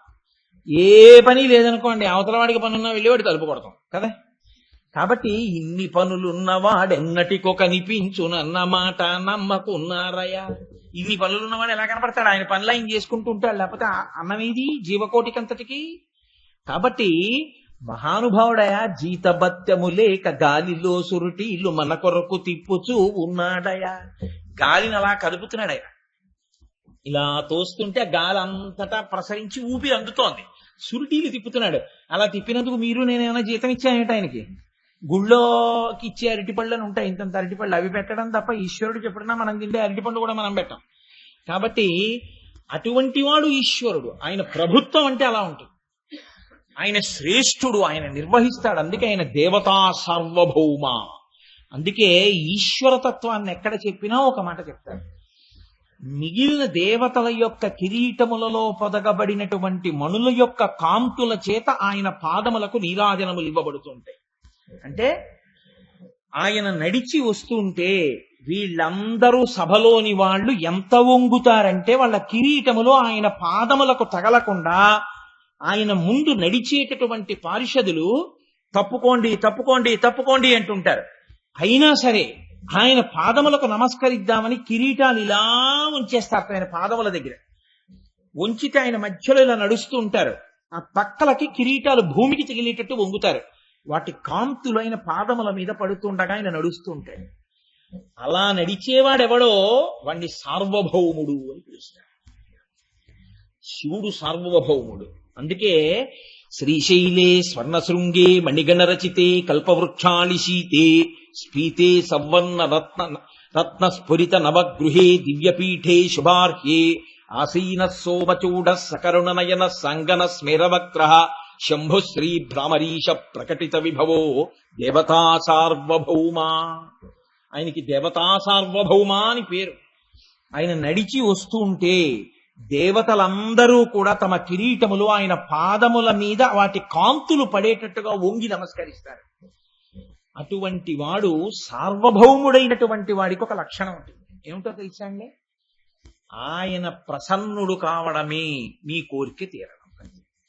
ఏ పని లేదనుకోండి, అవతల వాడికి పనున్నా వెళ్ళేవాడు తలుపు కొడతాం కదా. కాబట్టి ఇన్ని పనులున్నవాడెన్నటికో కనిపించునన్నమాట నమ్మకున్నారయ్యా. ఇన్ని పనులున్నవాడు ఎలా కనపడతాడు? ఆయన పనులు ఆయన చేసుకుంటూ ఉంటాడు, లేకపోతే అన్నమేది జీవకోటికంతటికి. కాబట్టి మహానుభావుడయా, జీతభత్యము లేక గాలిలో సురుటీలు మన కొరకు తిప్పుచూ ఉన్నాడయా. గాలిని అలా కలుపుతున్నాడయా, ఇలా తోస్తుంటే గాలి అంతటా ప్రసరించి ఊపిరి అందుతోంది, సురుటీలు తిప్పుతున్నాడు. అలా తిప్పినందుకు మీరు నేనేమైనా జీతం ఇచ్చానేట ఆయనకి? గుళ్ళోకి ఇచ్చే అరటిపళ్ళు అని ఉంటాయి, ఇంతంత అరటిపళ్ళు, అవి పెట్టడం తప్ప ఈశ్వరుడికి ఎప్పుడన్నా మనం తింటే అరటిపండు కూడా మనం పెట్టాం. కాబట్టి అటువంటి వాడు ఈశ్వరుడు. ఆయన ప్రభుత్వం అంటే అలా ఉంటుంది. ఆయన శ్రేష్ఠుడు, ఆయన నిర్వహిస్తాడు. అందుకే ఆయన దేవతా సార్వభౌమ. అందుకే ఈశ్వరతత్వాన్ని ఎక్కడ చెప్పినా ఒక మాట చెప్తాడు. మిగిలిన దేవతల యొక్క కిరీటములలో పొదగబడినటువంటి మణుల యొక్క కాంతుల చేత ఆయన పాదములకు నీరాజనములు ఇవ్వబడుతుంటాయి. అంటే ఆయన నడిచి వస్తుంటే వీళ్ళందరూ సభలోని వాళ్ళు ఎంత వంగుతారంటే వాళ్ళ కిరీటములు ఆయన పాదములకు తగలకుండా ఆయన ముందు నడిచేటటువంటి పారిషదులు తప్పుకోండి తప్పుకోండి తప్పుకోండి అంటుంటారు. అయినా సరే ఆయన పాదములకు నమస్కరిద్దామని కిరీటాలు ఇలా ఉంచేస్తారు ఆయన పాదముల దగ్గర. ఉంచితే ఆయన మధ్యలో ఇలా నడుస్తూ ఉంటారు, ఆ పక్కలకి కిరీటాలు భూమికి తగిలేటట్టు వంగుతారు. వాటి కాంతులు ఆయన పాదముల మీద పడుతుండగా ఆయన నడుస్తూ ఉంటాడు. అలా నడిచేవాడెవడో వాణ్ణి సార్వభౌముడు అని పిలుస్తాడు. శివుడు సార్వభౌముడు. అందుకే శ్రీశైలే స్వర్ణశృంగే మణిగణరచితే కల్పవృక్షాళి శీతే స్ఫీతే సవర్ణ రత్న స్ఫురిత నవగృహే దివ్యపీఠే శుభార్హ్యే ఆసీన సోమచూడ సకరుణ నయన సంగన స్మేరవక్ర శంభుశ్రీ భ్రామరీష ప్రకటిత విభవో దేవతా సార్వభౌమ. ఆయనకి దేవతా సార్వభౌమ అని పేరు. ఆయన నడిచి వస్తూ ఉంటే దేవతలందరూ కూడా తమ కిరీటములు ఆయన పాదముల మీద వాటి కాంతులు పడేటట్టుగా వంగి నమస్కరిస్తారు. అటువంటి వాడు సార్వభౌముడైనటువంటి వాడికి ఒక లక్షణం ఉంటుంది. ఏమిటో తెలుసా అండి? ఆయన ప్రసన్నుడు కావడమే మీ కోరిక తీరడం.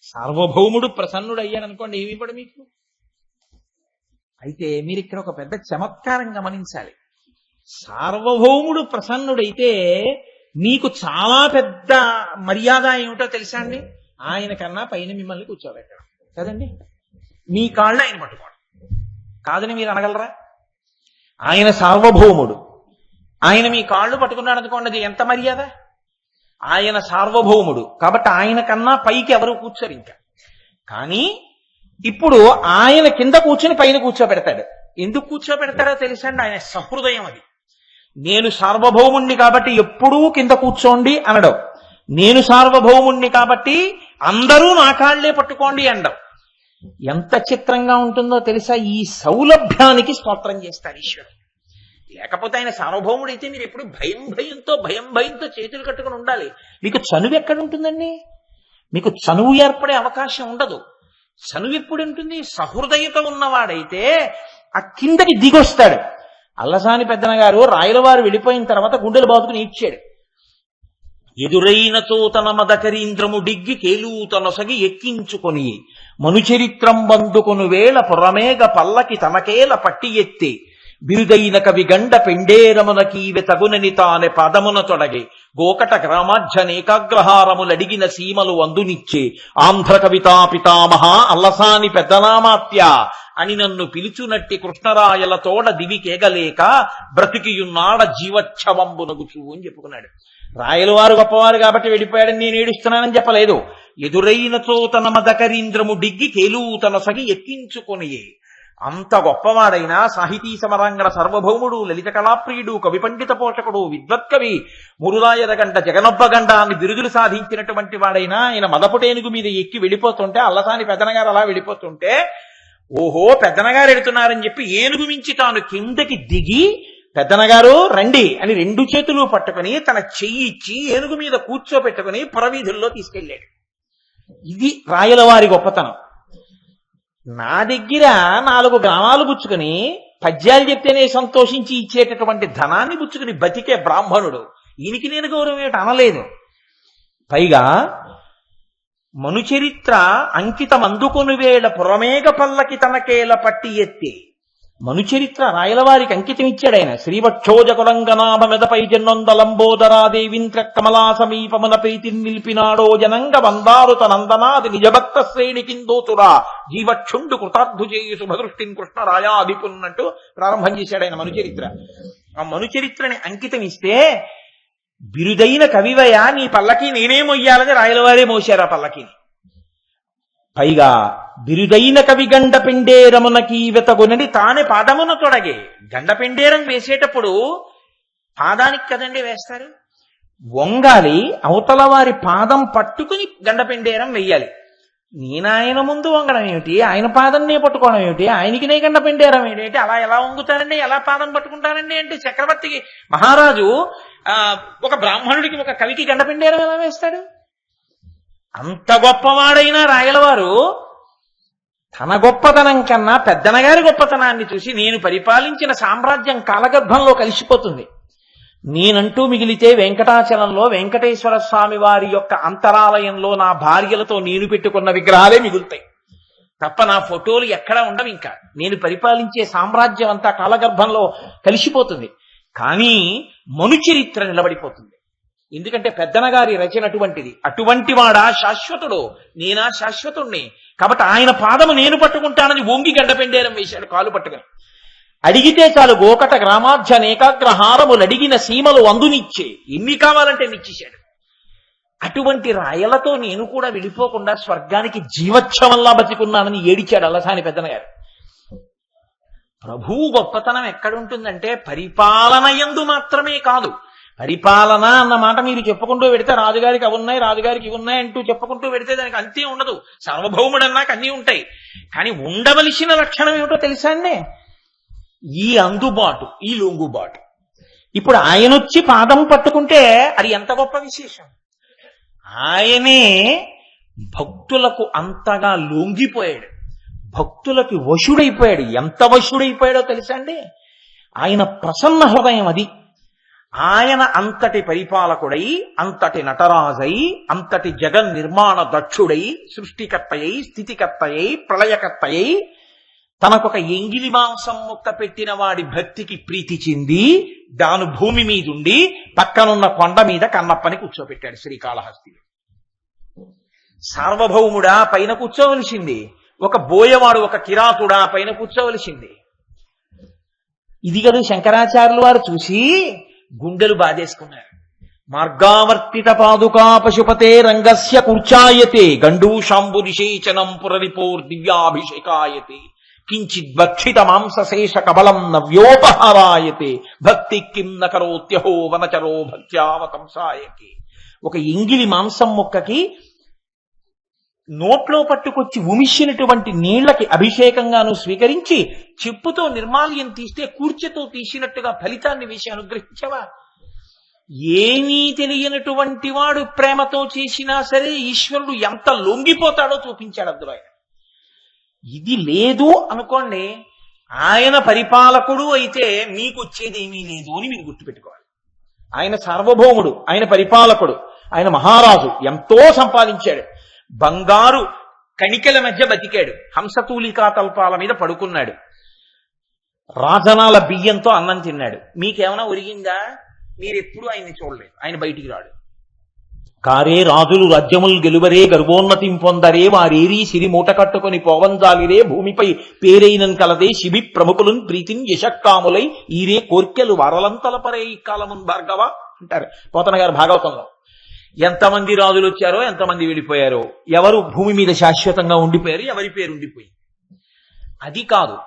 సార్వభౌముడు ప్రసన్నుడు అయ్యాడనుకోండి, ఏమి ఇవ్వడు మీకు. అయితే మీరు ఇక్కడ ఒక పెద్ద చమత్కారం గమనించాలి. సార్వభౌముడు ప్రసన్నుడైతే మీకు చాలా పెద్ద మర్యాద ఏమిటో తెలుసా అండి? ఆయన కన్నా పైన మిమ్మల్ని కూర్చోబెట్టడం కదండి. మీ కాళ్ళు ఆయన పట్టుకోవడం కాదని మీరు అనగలరా? ఆయన సార్వభౌముడు, ఆయన మీ కాళ్ళు పట్టుకున్నాడు అనుకోండి, అది ఎంత మర్యాద. ఆయన సార్వభౌముడు కాబట్టి ఆయన కన్నా పైకి ఎవరు కూర్చోరు ఇంకా. కానీ ఇప్పుడు ఆయన కింద కూర్చుని పైన కూర్చోబెడతాడు. ఎందుకు కూర్చోబెడతాడో తెలుసా అండి? ఆయన సహృదయం అది. నేను సార్వభౌముణ్ణి కాబట్టి ఎప్పుడూ కింద కూర్చోండి అనడం, నేను సార్వభౌముణ్ణి కాబట్టి అందరూ నా కాళ్లే పట్టుకోండి అనడం. ఎంత చిత్రంగా ఉంటుందో తెలుసా? ఈ సౌలభ్యానికి స్తోత్రం చేస్తారు ఈశ్వరుడు. లేకపోతే ఆయన సార్వభౌముడైతే మీరు ఎప్పుడు భయం భయంతో చేతులు కట్టుకుని ఉండాలి. మీకు చనువు ఎక్కడ ఉంటుందండి? మీకు చనువు ఏర్పడే అవకాశం ఉండదు. చనువు ఎప్పుడు ఉంటుంది? సహృదయత ఉన్నవాడైతే ఆ కిందకి దిగొస్తాడు. అల్లసాని పెద్దన గారు రాయలవారు వెళ్ళిపోయిన తర్వాత గుండెలు బాదుకుని ఇచ్చాడు. ఎదురైన చోతన మదకరీంద్రము డిగ్గి కేలూతనొసగి ఎక్కించుకొని మనుచరిత్రం బందుకొను వేళ పురమేగ పల్లకి తమకేల పట్టి ఎత్తే బిరుదైన కవి గండ పెండేరమునకీవె తగునని తానే పదమున తొడగే గోకట గ్రామాధ్యనేకాగ్రహారములడిగిన సీమలు అందునిచ్చే ఆంధ్ర కవితా పితామహ అల్లసాని పెద్దనామాత్య అని నన్ను పిలుచునట్టి కృష్ణరాయల తోడ దివికేగలేక బ్రతికియున్నాడ జీవచ్ఛవంబునగుచు అని చెప్పుకున్నాడు. రాయలవారు గొప్పవారు కాబట్టి వెళ్ళిపోయాడని నేను ఏడుస్తున్నానని చెప్పలేదు. ఎదురైన చోతన మదకరీంద్రము డిగ్గి కేలూతనొసగి ఎక్కించుకొనియే అంత గొప్పవాడైనా సాహితీ సమరంగర సర్వభౌముడు, లలిత కళాప్రియుడు, కవి పండిత పోషకుడు, విద్వత్కవి, మురురాయరగంట, జగనొబ్బగంట అని బిరుదులు సాధించినటువంటి వాడైనా ఆయన మదపుటేనుగు మీద ఎక్కి వెళ్ళిపోతుంటే, అల్లసాని పెద్దనగారు అలా వెళ్ళిపోతుంటే, ఓహో పెద్దనగారు ఎడుతున్నారని చెప్పి ఏనుగు మించి తాను కిందకి దిగి, పెద్దనగారు రండి అని 2 చేతులు పట్టుకుని తన చెయ్యి ఇచ్చి ఏనుగు మీద కూర్చోపెట్టుకుని పురవీధుల్లో తీసుకెళ్ళాడు. ఇది రాయలవారి గొప్పతనం. నా దగ్గర 4 గ్రామాలు పుచ్చుకుని పద్యాలు చెప్తేనే సంతోషించి ఇచ్చేటటువంటి ధనాన్ని పుచ్చుకుని బతికే బ్రాహ్మణుడు, ఈయనకి నేను గౌరవం ఏమిటి అనలేదు. పైగా మనుచరిత్ర అంకితం అందుకుని వేళ పురమేగ పల్లకి తనకేల పట్టి ఎత్తి, మనుచరిత్ర రాయలవారికి అంకితం ఇచ్చాడు ఆయన. శ్రీవక్షోజకులంగనాభ మెదపై జన్నొందలంబోదరాదేవింత్ర కమలా సమీపమున ప్రీతి నిలిపినాడో జనంగ వందారు తనందనాది నిజభక్త శ్రేణి కిందోతురా జీవక్షుండు కృతార్థు చేయి శుభదృష్టిని కృష్ణ రాయాదిపున్నట్టు ప్రారంభం చేశాడు ఆయన మనుచరిత్ర. ఆ మనుచరిత్రని అంకితం ఇస్తే, బిరుదైన కవివయ నీ పల్లకి నేనే మొయ్యాలని రాయలవారే మోశారు ఆ పల్లకిని. పైగా బిరుదైన కవి గండ పిండేరమునకి వెతగునని తానే పాదమున తొడగే. గండ పిండేరం వేసేటప్పుడు పాదానికి కదండి వేస్తారు, వంగాలి, అవతల వారి పాదం పట్టుకుని గండ పిండేరం వెయ్యాలి. నేనాయన ముందు వంగడం ఏమిటి, ఆయన పాదంనే పట్టుకోవడం ఏమిటి, ఆయనకి నే గండ పిండేరం ఏమిటి, అలా ఎలా వంగుతారండి, ఎలా పాదం పట్టుకుంటారండి అంటే, చక్రవర్తికి మహారాజు ఒక బ్రాహ్మణుడికి ఒక కవికి గండ పిండేరం ఎలా వేస్తాడు? అంత గొప్పవాడైన రాయలవారు తన గొప్పతనం కన్నా పెద్దనగారి గొప్పతనాన్ని చూసి, నేను పరిపాలించిన సామ్రాజ్యం కాలగర్భంలో కలిసిపోతుంది, నేనంటూ మిగిలితే వెంకటాచలంలో వెంకటేశ్వర స్వామి వారి యొక్క అంతరాలయంలో నా భార్యలతో నేను పెట్టుకున్న విగ్రహాలే మిగులుతాయి తప్ప నా ఫోటోలు ఎక్కడా ఉండవు. ఇంకా నేను పరిపాలించే సామ్రాజ్యం అంతా కాలగర్భంలో కలిసిపోతుంది. కానీ మనుచరిత్ర నిలబడిపోతుంది. ఎందుకంటే పెద్దనగారి రచన అటువంటిది. అటువంటి వాడా శాశ్వతుడు, నేనా శాశ్వతుణ్ణి. కాబట్టి ఆయన పాదము నేను పట్టుకుంటానని ఓంగి గండ పెండేరం వేశాడు కాలు పట్టుకుని. అడిగితే చాలు గోకట గ్రామాధ్య నేకాగ్రహారములు అడిగిన సీమలు అందునిచ్చే, ఎన్ని కావాలంటే నిచ్చేశాడు. అటువంటి రాయలతో నేను కూడా వెళ్ళిపోకుండా స్వర్గానికి జీవోత్సవంలా బతికున్నానని ఏడిచాడు అల్లసాని పెద్దనగారు. ప్రభువు గొప్పతనం ఎక్కడుంటుందంటే పరిపాలన యందు మాత్రమే కాదు. పరిపాలన అన్న మాట మీరు చెప్పుకుంటూ పెడితే రాజుగారికి అవి ఉన్నాయి, రాజుగారికి ఇవి ఉన్నాయి అంటూ చెప్పుకుంటూ పెడితే దానికి అంతే ఉండదు. సార్వభౌముడు అన్నాక అన్నీ ఉంటాయి. కానీ ఉండవలసిన లక్షణం ఏమిటో తెలుసా అండి? ఈ అందుబాటు, ఈ లొంగుబాటు. ఇప్పుడు ఆయనొచ్చి పాదం పట్టుకుంటే అది ఎంత గొప్ప విశేషం. ఆయనే భక్తులకు అంతగా లొంగిపోయాడు, భక్తులకి వశుడైపోయాడు. ఎంత వశుడైపోయాడో తెలుసా అండి? ఆయన ప్రసన్న హృదయం అది. ఆయన అంతటి పరిపాలకుడై, అంతటి నటరాజై, అంతటి జగన్ నిర్మాణ దక్షుడై, సృష్టికర్తయై, స్థితికర్తయై, ప్రళయకర్తయై, తనకొక ఎంగిలి మాంసం ముక్క పెట్టిన వాడి భక్తికి ప్రీతి చెంది దాను భూమి మీదుండి పక్కనున్న కొండ మీద కన్నప్పని కూర్చోబెట్టాడు శ్రీకాళహస్తిలో. సార్వభౌముడా పైన కూర్చోవలసింది, ఒక బోయవాడు, ఒక కిరాతుడా పైన కూర్చోవలసింది. ఇది కదా శంకరాచార్యులు వారు చూసి గుండెలు బాధేసుకున్నారు. మార్గావర్తిత పాదుకా పశుపతే రంగస్య కూర్చాయతే గండూషాంబు నిషేచనం పురరిపోర్ దివ్యాభిషేకాయతే కించిద్వక్షిత మాంసశేష కబలం నవ్యోపహారాయతే భక్తి కిం నకరోత్యహో వనచరో భక్త్యావతంసాయకే. ఒక ఎంగిలి మాంసం ముక్కకి నోట్లో పట్టుకొచ్చి ఉమిషినటువంటి నీళ్లకి అభిషేకంగాను స్వీకరించి చెప్పుతో నిర్మాల్యం తీస్తే కూర్చెతో తీసినట్టుగా ఫలితాన్ని వేసి అనుగ్రహించవా? ఏమీ తెలియనటువంటి వాడు ప్రేమతో చేసినా సరే ఈశ్వరుడు ఎంత లొంగిపోతాడో చూపించాడు అందులో ఆయన. ఇది లేదు అనుకోండి, ఆయన పరిపాలకుడు అయితే మీకు వచ్చేది ఏమీ లేదు అని మీరు గుర్తుపెట్టుకోవాలి. ఆయన సార్వభౌముడు, ఆయన పరిపాలకుడు, ఆయన మహారాజు, ఎంతో సంపాదించాడు. బంగారు కణికల మధ్య బతికాడు, హంసతూలికా తల్పాల మీద పడుకున్నాడు, రాజనాల బియ్యంతో అన్నం తిన్నాడు. మీకేమైనా ఒరిగిందా? మీరెప్పుడు ఆయన్ని చూడలేదు. ఆయన బయటికి రాడు. కారే రాజులు రాజ్యములు గెలువరే గర్వోన్నతిం పొందరే వారేరీ సిరి మూట కట్టుకొని పోవంజాలిరే భూమిపై పేరైనన్ కలదే శిబి ప్రముఖులను ప్రీతిని యశక్కాములై ఈరే కోర్కెలు వరలంతలపరే ఈ కాలమున్ భార్గవ అంటారు పోతన గారు భాగవతంలో. ఎంతమంది రాజులు వచ్చారో, ఎంతమంది వెళ్ళిపోయారో, ఎవరు భూమి మీద శాశ్వతంగా ఉండిపోయారు, ఎవరి పేరు ఉండిపోయి. అది కాదు,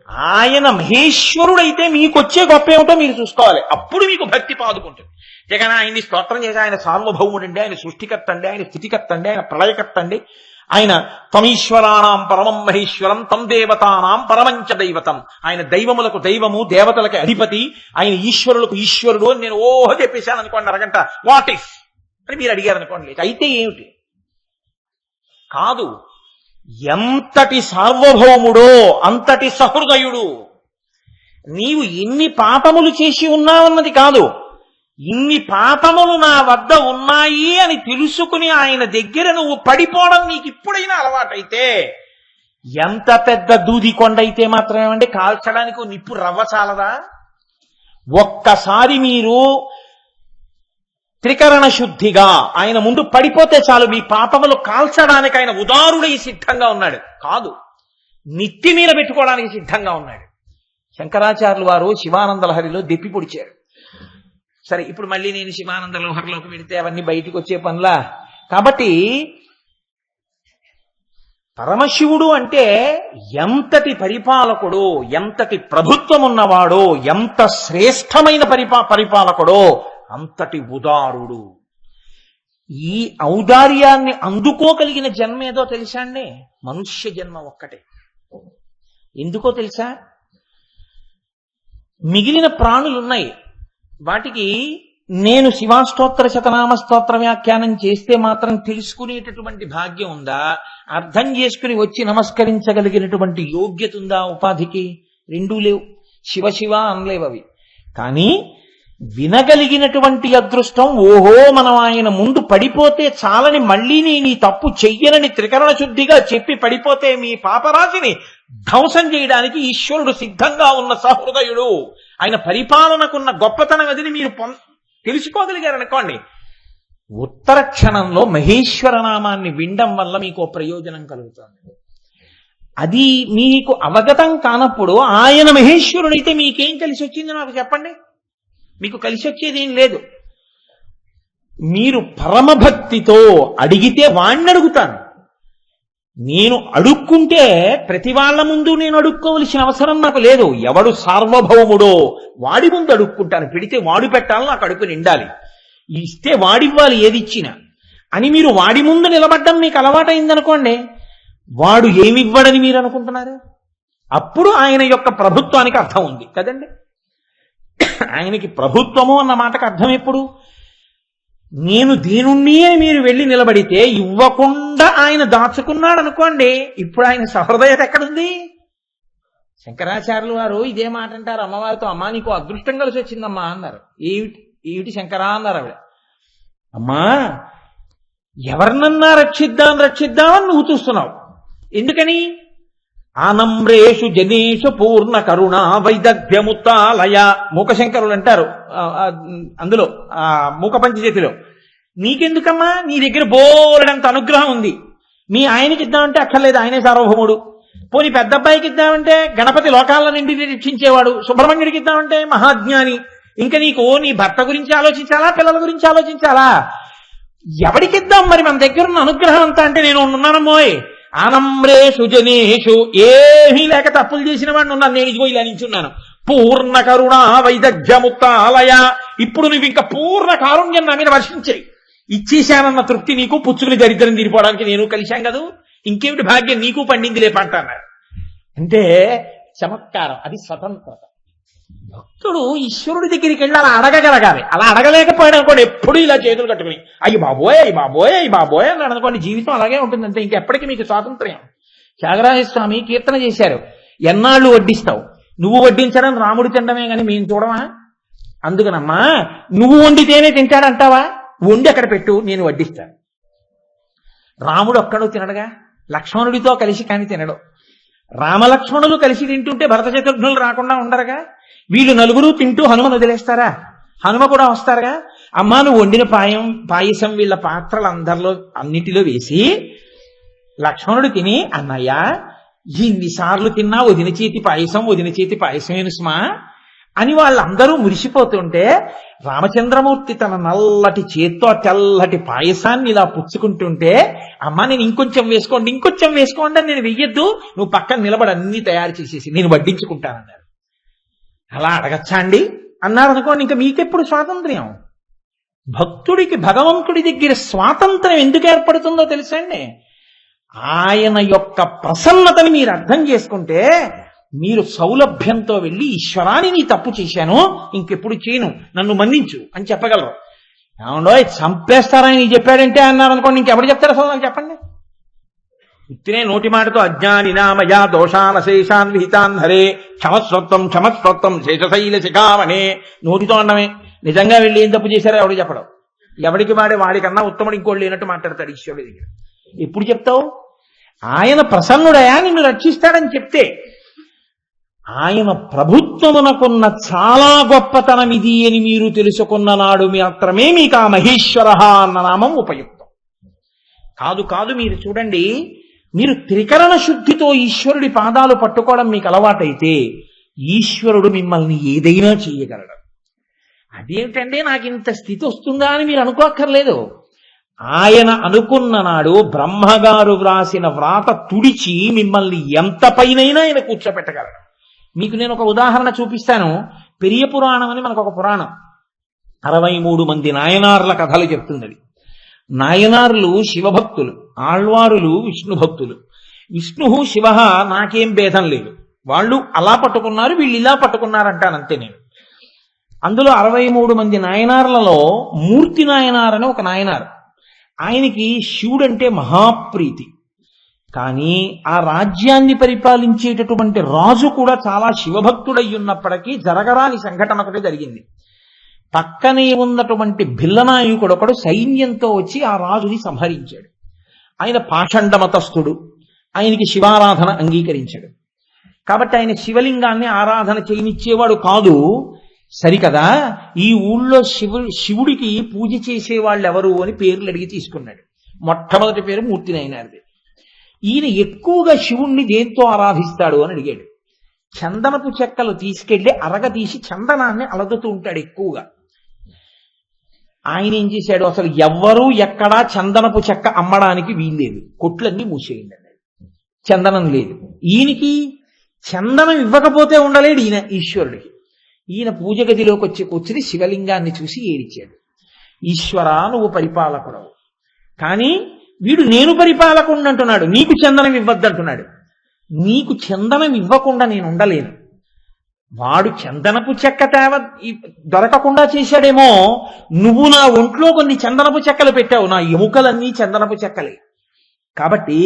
ఆయన మహేశ్వరుడైతే మీకొచ్చే గొప్ప ఏమిటో మీరు చూసుకోవాలి. అప్పుడు మీకు భక్తి పాదుకుంటుంది. జగన్ ఆయన్ని స్తోత్రం చేసి ఆయన సార్వభౌముడండి, ఆయన సృష్టికర్త అండి, ఆయన స్థితికర్త అండి, ఆయన ప్రళయకర్త అండి, ఆయన తమీశ్వరాణం పరమం మహేశ్వరం తం దేవతానాం పరమంచ దైవతం, ఆయన దైవములకు దైవము దేవతలకు అధిపతి, ఆయన ఈశ్వరులకు ఈశ్వరుడు అని నేను ఓహో చెప్పేశాను అనుకోండి అరగంట. వాట్ ఇఫ్ అని మీరు అడిగారు అనుకోండి, అయితే ఏమిటి కాదు. ఎంతటి సార్వభౌముడో అంతటి సహృదయుడు. నీవు ఎన్ని పాపములు చేసి ఉన్నావన్నది కాదు, ఇన్ని పాపములు నా వద్ద ఉన్నాయి అని తెలుసుకుని ఆయన దగ్గర నువ్వు పడిపోవడం నీకు ఇప్పుడైనా అలవాటైతే, ఎంత పెద్ద దూది కొండైతే మాత్రమేమండి కాల్చడానికి నిప్పు రవ్వ చాలదా? ఒక్కసారి మీరు త్రికరణ శుద్ధిగా ఆయన ముందు పడిపోతే చాలు, మీ పాపములు కాల్చడానికి ఆయన ఉదారుడై సిద్ధంగా ఉన్నాడు. కాదు, నిత్తి మీద పెట్టుకోవడానికి సిద్ధంగా ఉన్నాడు. శంకరాచార్యులు వారు శివానంద లహరిలో దెప్పి పొడిచారు. సరే, ఇప్పుడు మళ్ళీ నేను శివానంద లహరిలోకి వెళితే అవన్నీ బయటికి వచ్చే పనులా? కాబట్టి పరమశివుడు అంటే ఎంతటి పరిపాలకుడో, ఎంతటి ప్రభుత్వం ఉన్నవాడో, ఎంత శ్రేష్టమైన పరిపాలకుడో అంతటి ఉదారుడు. ఈ ఔదార్యాన్ని అందుకోగలిగిన జన్మ ఏదో తెలుసా అండి? మనుష్య జన్మ ఒక్కటే. ఎందుకో తెలుసా? మిగిలిన ప్రాణులున్నాయి, వాటికి నేను శివాష్టోత్తర శతనామ స్తోత్ర వ్యాఖ్యానం చేస్తే మాత్రం తెలుసుకునేటటువంటి భాగ్యం ఉందా? అర్థం చేసుకుని వచ్చి నమస్కరించగలిగినటువంటి యోగ్యత ఉందా? ఉపాధికి రెండూ లేవు. శివ శివ అనలేవు అవి. కానీ వినగలిగినటువంటి అదృష్టం, ఓహో మనం ఆయన ముందు పడిపోతే చాలని, మళ్ళీ నేను ఈ తప్పు చెయ్యనని త్రికరణ శుద్ధిగా చెప్పి పడిపోతే మీ పాపరాశిని ధ్వంసం చేయడానికి ఈశ్వరుడు సిద్ధంగా ఉన్న సహృదయుడు. ఆయన పరిపాలనకున్న గొప్పతనం అదిని మీరు తెలుసుకోగలిగారనుకోండి, ఉత్తర క్షణంలో మహేశ్వర నామాన్ని వినడం వల్ల మీకు ప్రయోజనం కలుగుతుంది. అది మీకు అవగతం కానప్పుడు ఆయన మహేశ్వరుడైతే మీకేం కలిసి వచ్చింది నాకు చెప్పండి? మీకు కలిసి వచ్చేది ఏం లేదు. మీరు పరమభక్తితో అడిగితే వాణ్ణి అడుగుతాను. నేను అడుక్కుంటే ప్రతి వాళ్ళ ముందు నేను అడుక్కోవలసిన అవసరం నాకు లేదు. ఎవడు సార్వభౌముడో వాడి ముందు అడుక్కుంటాను. పెడితే వాడు పెట్టాలి, నాకు అడుగు నిండాలి. ఇస్తే వాడివ్వాలి ఏది ఇచ్చినా అని మీరు వాడి ముందు నిలబడ్డం మీకు అలవాటైందనుకోండి, వాడు ఏమివ్వడని మీరు అనుకుంటున్నారు? అప్పుడు ఆయన యొక్క ప్రభుత్వానికి అర్థం ఉంది కదండి. ఆయనకి ప్రభుత్వము అన్న మాటకు అర్థం ఎప్పుడు? నేను దీనుణ్ణి అని మీరు వెళ్ళి నిలబడితే ఇవ్వకుండా ఆయన దాచుకున్నాడు అనుకోండి, ఇప్పుడు ఆయన సహృదయత ఎక్కడుంది? శంకరాచార్యులు వారు ఇదే మాట అంటారు అమ్మవారితో. అమ్మా నీకు అదృష్టం కలిసి వచ్చిందమ్మా అన్నారు. ఏమిటి శంకరా అన్నారు ఆవిడ. అమ్మా ఎవరినన్నా రక్షిద్దామని నువ్వు చూస్తున్నావు, ఎందుకని? ఆనమ్రేషు జనేషు పూర్ణ కరుణ వైదగ్ధ్యముత్తాలయ మూకశంకరులు అంటారు అందులో మూక పంచజతిలో. నీకెందుకమ్మా, నీ దగ్గర బోలెడంత అనుగ్రహం ఉంది. మీ ఆయనకి ఇద్దామంటే అక్కర్లేదు, ఆయనే సార్వభౌముడు. పోనీ పెద్ద అబ్బాయికి ఇద్దామంటే గణపతి లోకాల నుండి రక్షించేవాడు. సుబ్రహ్మణ్యుడికి ఇద్దామంటే మహాజ్ఞాని. ఇంకా నీకు నీ భర్త గురించి ఆలోచించాలా, పిల్లల గురించి ఆలోచించాలా? ఎవడికిద్దాం మరి మన దగ్గర ఉన్న అనుగ్రహం అంతా? అంటే నేను ఉన్నానమ్మోయ్ ఆనమ్రేషు జనేషు, ఏమీ లేక తప్పులు చేసిన వాడిని ఉన్నాను నేను, ఇదిగో ఇలా నించున్నాను. పూర్ణ కరుణ వైదగ్ధ్యముత్తాలయ, ఇప్పుడు నువ్వు ఇంకా పూర్ణ కారుణ్యం నా మీద వర్షించాయి. ఇచ్చేశానన్న తృప్తి నీకు, పుచ్చుకుని దరిద్రం తీరిపోవడానికి నేను కలిశాం కదా, ఇంకేమిటి భాగ్యం నీకు పండింది లేపంట అన్నారు. అంటే చమత్కారం, అది స్వతంత్రత. భక్తుడు ఈశ్వరుడి దగ్గరికి వెళ్ళి అలా అడగగలగాలి. అలా అడగలేకపోయాడు అనుకోండి, ఎప్పుడు ఇలా చేతులు కట్టుకుని అయ్యి బాబోయ్ అయ్యి బాబోయ్ అయ్యి బాబోయ్ అన్నాడు అనుకోండి, జీవితం అలాగే ఉంటుంది అంతే. ఇంకెప్పటికీ మీకు స్వాతంత్ర్యం. త్యాగరాజస్వామి కీర్తన చేశారు, ఎన్నాళ్ళు వడ్డిస్తావు? నువ్వు వడ్డించడం రాముడు తినడమే కానీ మేము చూడమా? అందుకనమ్మా నువ్వు వండితేనే తింటాడంటావా? వండి అక్కడ పెట్టు, నేను వడ్డిస్తాను. రాముడు ఒక్కడో తినడుగా, లక్ష్మణుడితో కలిసి కానీ తినడు. రామలక్ష్మణులు కలిసి తింటుంటే భరత శత్రుఘ్నులు రాకుండా ఉండరుగా. వీళ్ళు నలుగురు తింటూ హనుమను వదిలేస్తారా? హనుమ కూడా వస్తారుగా. అమ్మా నువ్వు వండిన పాయసం వీళ్ళ పాత్రలు అన్నిటిలో వేసి లక్ష్మణుడు తిని, అన్నయ్య ఇన్నిసార్లు తిన్నా వదిన చేతి పాయసం సుమా అని వాళ్ళందరూ మురిసిపోతుంటే రామచంద్రమూర్తి తన నల్లటి చేత్తో తెల్లటి పాయసాన్ని ఇలా పుచ్చుకుంటుంటే, అమ్మా నేను ఇంకొంచెం వేసుకోండి అని నేను వెయ్యొద్దు, నువ్వు పక్కన నిలబడి అన్ని తయారు చేసేసి నేను వడ్డించుకుంటానన్నారు. అలా అడగచ్చా అండి అన్నారు అనుకోండి, ఇంకా మీకెప్పుడు స్వాతంత్ర్యం? భక్తుడికి భగవంతుడి దగ్గర స్వాతంత్ర్యం ఎందుకు ఏర్పడుతుందో తెలుసండి? ఆయన యొక్క ప్రసన్నతని మీరు అర్థం చేసుకుంటే మీరు సౌలభ్యంతో వెళ్ళి ఈశ్వరాన్ని నీ తప్పు చేశాను, ఇంకెప్పుడు చేయను, నన్ను మన్నించు అని చెప్పగలరు. ఏమండో చంపేస్తారని చెప్పాడంటే అన్నారు అనుకోండి, ఇంకెప్పుడు చెప్తారా సోదరు చెప్పండి? ఇతనే నోటి మాటతో అజ్ఞాని నామయా దోషాన్ అశేషాన్ విహితాన్ హరే క్షమస్వత్వం శేషశైల శిఖామణే. నోటితో అన్నమే, నిజంగా వెళ్ళి ఏం తప్పు చేశారో ఎవడు చెప్పడం. ఎవడికి వాడికన్నా ఉత్తముడు ఇంకోటి లేనట్టు మాట్లాడతాడు ఈశ్వరుడి దగ్గర. ఎప్పుడు చెప్తావు? ఆయన ప్రసన్నుడయా నిన్ను రక్షిస్తాడని చెప్తే. ఆయన ప్రభుత్వమునకున్న చాలా గొప్పతనం ఇది అని మీరు తెలుసుకున్న నాడు మాత్రమే మీకు ఆ మహేశ్వర అన్న నామం ఉపయుక్తం. కాదు మీరు చూడండి, మీరు త్రికరణ శుద్ధితో ఈశ్వరుడి పాదాలు పట్టుకోవడం మీకు అలవాటైతే ఈశ్వరుడు మిమ్మల్ని ఏదైనా చేయగలడు. అదేమిటంటే నాకు ఇంత స్థితి వస్తుందా అని మీరు అనుకోక్కర్లేదు. ఆయన అనుకున్న నాడు బ్రహ్మగారు వ్రాసిన వ్రాత తుడిచి మిమ్మల్ని ఎంత పైనైనా ఆయన కూర్చోపెట్టగలడు. మీకు నేను ఒక ఉదాహరణ చూపిస్తాను. పెరియ పురాణం అని మనకు ఒక పురాణం, 63 మంది నాయనార్ల కథలు చెప్తున్నది. నాయనార్లు శివభక్తులు, ఆళ్వారులు విష్ణు భక్తులు. విష్ణు శివ నాకేం భేదం లేదు, వాళ్ళు అలా పట్టుకున్నారు వీళ్ళు ఇలా పట్టుకున్నారంటానంతే నేను. అందులో 63 మంది నాయనార్లలో మూర్తి నాయనార్ అని ఒక నాయనార్. ఆయనకి శివుడంటే మహాప్రీతి. కానీ ఆ రాజ్యాన్ని పరిపాలించేటటువంటి రాజు కూడా చాలా శివభక్తుడై ఉన్నప్పటికీ జరగరాని సంఘటన ఒకటి జరిగింది. పక్కనే ఉన్నటువంటి భిల్లనాయకుడు ఒకడు సైన్యంతో వచ్చి ఆ రాజుని సంహరించాడు. ఆయన పాషండ మతస్థుడు, ఆయనకి శివారాధన అంగీకరించాడు. కాబట్టి ఆయన శివలింగాన్ని ఆరాధన చేయనిచ్చేవాడు కాదు. సరికదా, ఈ ఊళ్ళో శివుడికి పూజ చేసేవాళ్ళు ఎవరు అని పేర్లు అడిగి తీసుకున్నాడు. మొట్టమొదటి పేరు మూర్తినైనారిది. ఈయన ఎక్కువగా శివుణ్ణి దేంతో ఆరాధిస్తాడు అని అడిగాడు. చందనపు చెక్కలు తీసుకెళ్లి అరగదీసి చందనాన్ని అలదుతూ ఉంటాడు ఎక్కువగా. ఆయన ఏం చేశాడు, అసలు ఎవ్వరూ ఎక్కడా చందనపు చెక్క అమ్మడానికి వీల్లేదు, కొట్లన్నీ మూసేయండి అన్నాడు. చందనం లేదు. ఈయనకి చందనం ఇవ్వకపోతే ఉండలేడు ఈయన ఈశ్వరుడికి. ఈయన పూజ గదిలోకి వచ్చి శివలింగాన్ని చూసి ఏడిచాడు, ఈశ్వరా నువ్వు పరిపాలకుడవు, కానీ వీడు నేను పరిపాలకుండా అంటున్నాడు, నీకు చందనం ఇవ్వద్దంటున్నాడు. నీకు చందనం ఇవ్వకుండా నేను ఉండలేను. వాడు చందనపు చెక్క దొరకకుండా చేశాడేమో, నువ్వు నా ఒంట్లో కొన్ని చందనపు చెక్కలు పెట్టావు, నా ఎముకలన్నీ చందనపు చెక్కలే. కాబట్టి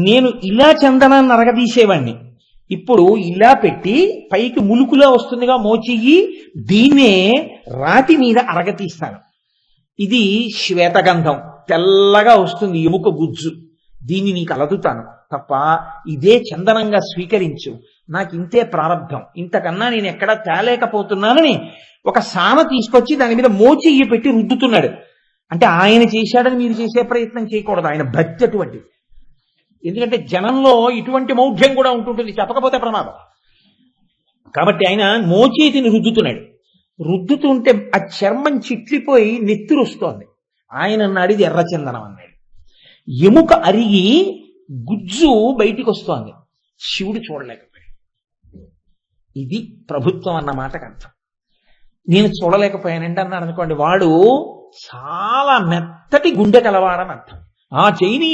నేను ఇలా చందనాన్ని అరగదీసేవాణ్ణి, ఇప్పుడు ఇలా పెట్టి పైకి ములుకులా వస్తుందిగా మోచెయ్యి, దీన్నే రాతి మీద అరగతీస్తాను. ఇది శ్వేతగంధం, తెల్లగా వస్తుంది ఎముక గుజ్జు, దీన్ని నీకు అలదుతాను తప్ప ఇదే చందనంగా స్వీకరించు, నాకు ఇంతే ప్రారంధం, ఇంతకన్నా నేను ఎక్కడా తేలేకపోతున్నానని ఒక సాన తీసుకొచ్చి దాని మీద మోచెయ్యి పెట్టి రుద్దుతున్నాడు. అంటే ఆయన చేశాడని మీరు చేసే ప్రయత్నం చేయకూడదు, ఆయన భక్తి అటువంటిది. ఎందుకంటే జనంలో ఇటువంటి మౌఢ్యం కూడా ఉంటుంటుంది, చెప్పకపోతే ప్రమాదం. కాబట్టి ఆయన మోచేతిని రుద్దుతున్నాడు. రుద్దుతుంటే ఆ చర్మం చిట్లిపోయి నెత్తురు వస్తోంది. ఆయన అన్నాడు ఇది ఎర్రచందనం అన్నాడు. ఎముక అరిగి గుజ్జు బయటికి వస్తోంది. శివుడు చూడలేకపోయాడు. ఇది ప్రభుత్వం అన్న మాటకు అర్థం. నేను చూడలేకపోయానంటే అన్నాడు అనుకోండి, వాడు చాలా మెత్తటి గుండె కలవాడని అర్థం. ఆ చెయ్యిని